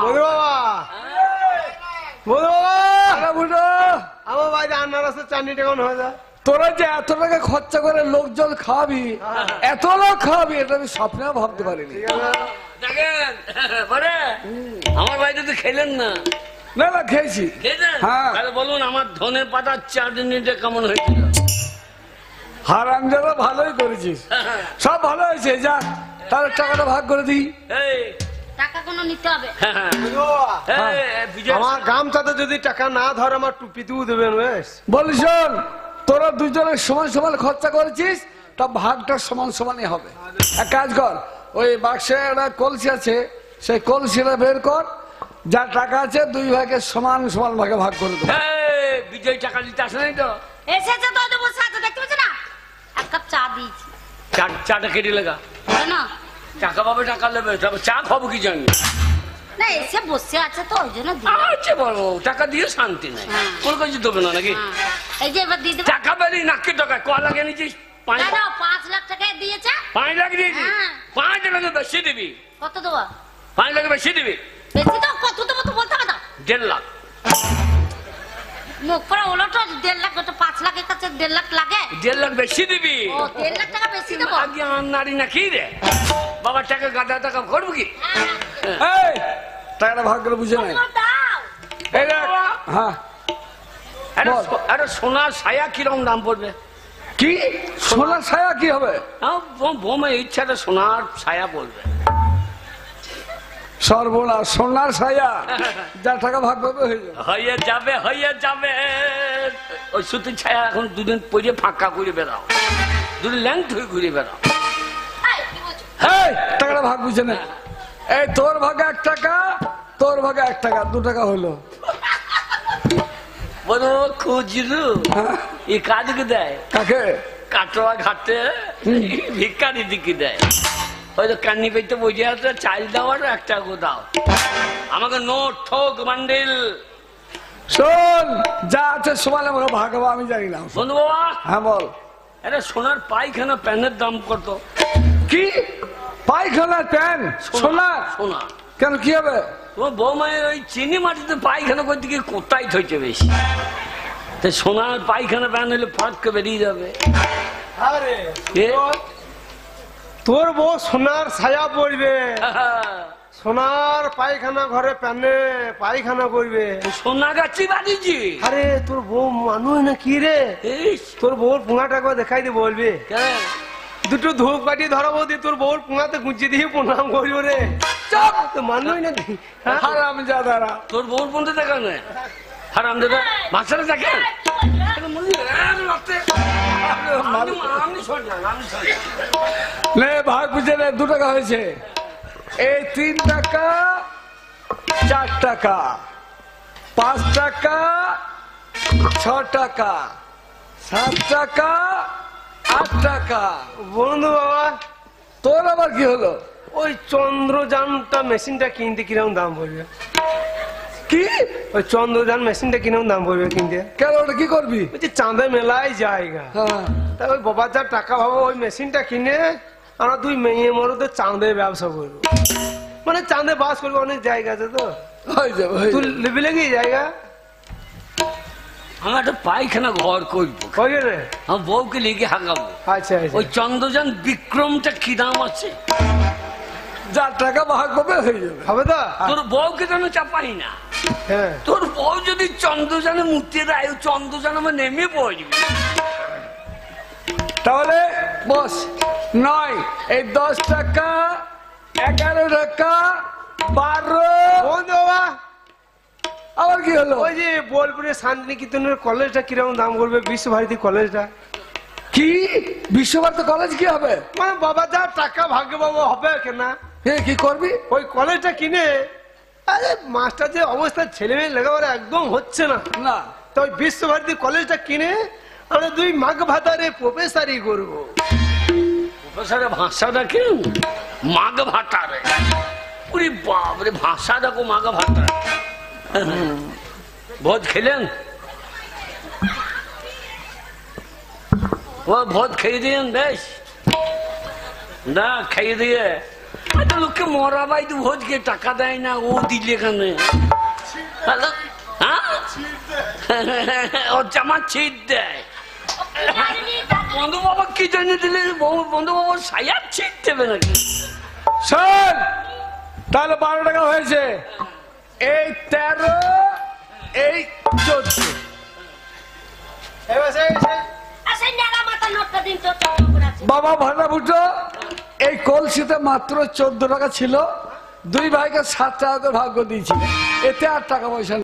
বলো বাবা বলো বাবা আরে বুড়ো, আমার বাড়িতে আনারসের চাটনিটা কেমন হয়ে যায় তোরা যে এত টাকা খরচা করে লোকজন খাওয়াবি এত লোক খাওয়াবি এটা আমি স্বপ্নেও ভাবতে পারিনি দেখেন পরে আমার বাড়িতে তো খেলেন না না না খেয়েছি খেয়েছেন? হ্যাঁ। তাহলে বলুন আমার ধনের পাতার চাটনিটা কেমন হয়েছিল হারাম যারা ভালোই করেছিস সব ভালো হয়েছে যা তাহলে টাকাটা ভাগ করে দিই এই, টাকা কোনো নিতে হবে হ্যাঁ, বলো বাবা, এই, বিজয় আমার গামছাতে যদি টাকা না ধরে আমার টুপিতেও দেবেন বেশ বলি শোন তোরা দুজনে সমান সমান খরচা করেছিস তা ভাগটা সমান সমানই হবে এক কাজ কর ওই বাক্সে একটা কলসি আছে সেই কলসিটা বের কর যা টাকা আছে দুই ভাগে সমান সমান ভাগে ভাগ করে দেবো এই, বিজয় টাকা দিতে আসে নাই তো এসেছে তো ওদের বসে আছে দেখতে পাচ্ছ না এক কাপ চা দিয়েছি চাটা কেটে লেগা কেন টাকা পাবে টাকা নেবে তবে চা খাবো কি জানি না এসে বসে আছে তো ওই জন্য দিই আচ্ছা বলো টাকা দিয়ে শান্তি নাই হ্যাঁ। কোন কিছু দেবে না নাকি এই যে এবার দিয়ে দেবে টাকা পেলি নাকি টাকা ক লাগে নিয়েছিস 5 লাখ টাকা দিয়েছে 5 লাখ দিয়েছিস হ্যাঁ। 5 লাখ বেশি দিবি কত দেবো 5 লাখ বেশি দিবি বেশি তো কত দেবো তো বলতে হবে না 1.5 লাখ মুখ পরে ওলোটো 1.5 লাখ ওটা 5 লাখের কাছে 1.5 লাখ লাগে 1.5 লাখ বেশি দিবি ও 1.5 লাখ টাকা বেশি দেবো আগে আমার নারী নাকি রে বাবার টাকা গাদা টাকা করবো কি হ্যাঁ, এই টাকাটা ভাগ করে বুঝে নাই ও দাও এই দেখ হ্যাঁ বল। আরে সোনার সায়া কিরকম দাম পড়বে কি সোনার ছায়া কি হবে বোমা ইচ্ছাটা সোনার ছায়া বলবে সর্বনাশ সোনার ছায়া যা টাকা ভাগ পাবে হয়ে যাবে হয়ে যাবে ওই সুতির ছায়া এখন দুদিন পরে ফাঁকা করে বেড়াও দুদিন ল্যাংথ হয়ে ঘুরে বেড়াও এই, কি বলছো? এই টাকাটা ভাগ বুঝে না এই তোর ভাগে 1 টাকা তোর ভাগে 1 টাকা 2 টাকা হলো বলো খুঁজলু এ কাজকে দেয় কাকে কাটোয়া ঘাটে ভিক্ষারি দিকে দেয় হয়তো কান্নি পেতে বসে আছে চাল দেওয়ার 1 টাকা দাও আমাকে নোট ঠোক বান্ডিল শোন যা আছে সমান আমাকে ভাগ হবে আমি জানি না বন্ধু বাবা হ্যাঁ বল আরে সোনার পায়খানা প্যানের দাম কত কি পায়খানার প্যান সোনার সোনা কেন কি হবে তোমার বৌমায়ের ওই চিনি মাটিতে পায়খানা করতে গিয়ে কোথায় থইছে বেশি তো সোনার পায়খানা প্যান হলে ফটকে বেরিয়ে যাবে। আরে এ? তোর বউ সোনার ছায়া পড়বে, সোনার পায়খানা ঘরে প্যানে পায়খানা করবে। সোনা গাছি বাড়িছি। আরে তোর বউ মানুষ না কি রে? তোর বউর পুঙাটা একবার দেখাই দিয়ে বলবি, দুটো ধূপ কাটি ধরাবো দিয়ে তোর বউর পুঙাতে গুঁজে দিয়ে প্রণাম করবো রে। তো মানুষ না হ্যাঁ? হারামজাদারা। তোর বউর বন্ধু দেখা নেই হারাম দাদা মাছারে দেখেন। নে ভাগ বুঝে নে, 2 টাকা হয়েছে। এই 3 টাকা, 4 টাকা, 5 টাকা, 6 টাকা, 7 টাকা, 8 টাকা। বন্ধু বাবা, তোর আবার কি হলো? ওই চন্দ্রযানটা মেশিনটা কিনতে কিরকম দাম পড়বে? কি? ওই চন্দ্রযান মেশিনটা কিরকম দাম পড়বে কিনতে? কেন, ওটা কি করবি? ওই যে চাঁদে মেলায় জায়গা, হ্যাঁ, তা ওই বাবা যা টাকা ভাবো ওই মেশিনটা কিনে আমরা 2 মেয়ে মরদে চাঁদে ব্যবসা করবো, মানে চাঁদে বাস করবো। অনেক জায়গা আছে তো, হয়ে যাবে, হয়ে তুই যাবে। লিবি লেগে জায়গা আমার একটা পায়খানা ঘর করবো, কই রে? আমার বউকে লিখে হাঁকাবো। আচ্ছা আচ্ছা, ওই চন্দ্রযান বিক্রমটা কি দাম আছে? 4 টাকা ভাগ হবে, হয়ে যাবে। হবে তো? তোর বউকে যেন চাপাই না। হ্যাঁ, তোর বউ যদি চন্দ্রযানে মুক্তি দেয়, ওই চন্দ্রযান আমার নেমে পড়বে। তাহলে বস 9, এই 10 টাকা, 11 টাকা, 12। বন্ধু বাবা, আবার কি হলো? ওই যে বোলপুরে শান্তিনিকেতনের কলেজটা কিরকম দাম করবে? বিশ্বভারতী কলেজটা। কি বিশ্বভারতী কলেজ কি হবে? মানে বাবা যা টাকা ভাগ্য বাবা হবে কেনা, কি করবি? ওই কলেজটা কিনে, আরে মাস্টার যে অবস্থা ছেলে মেয়ে লেখাপড়া একদম হচ্ছে না, না, তো ওই বিশ্বভারতী কলেজটা কিনে আমরা 2 মাঘ ভাতারে প্রফেসারি করবো। প্রফেসরের ভাষাটা কি? মাগ ভাটারে। ওরে বাপরে, ভাষা দেখো মাগ ভাটা। ভোজ খেলেন? ও ভোজ খেয়ে দিয়েন বেশ না, খেয়ে দিয়ে একটা লোককে মরা বাইতে ভোজকে টাকা দেয় না, ও দিলে এখানে ও জামা ছিট দেয়। বন্ধু বাবা কি জন্য দিলে? বন্ধু বাবা সায়ার ছিট দেবে নাকি? শোন, তাহলে 12 টাকা হয়েছে। এই 13, এই 14। আসেন নেড়া মাথা নোটটা দিন তো, চন্দ্র আছে। বাবা ভাড়া বুটো, এই কলসিতে মাত্র 14 টাকা ছিল, 2 ভাইকে 7 টাকা করে ভাগ্য দিয়েছি, এতে আর টাকা পয়সা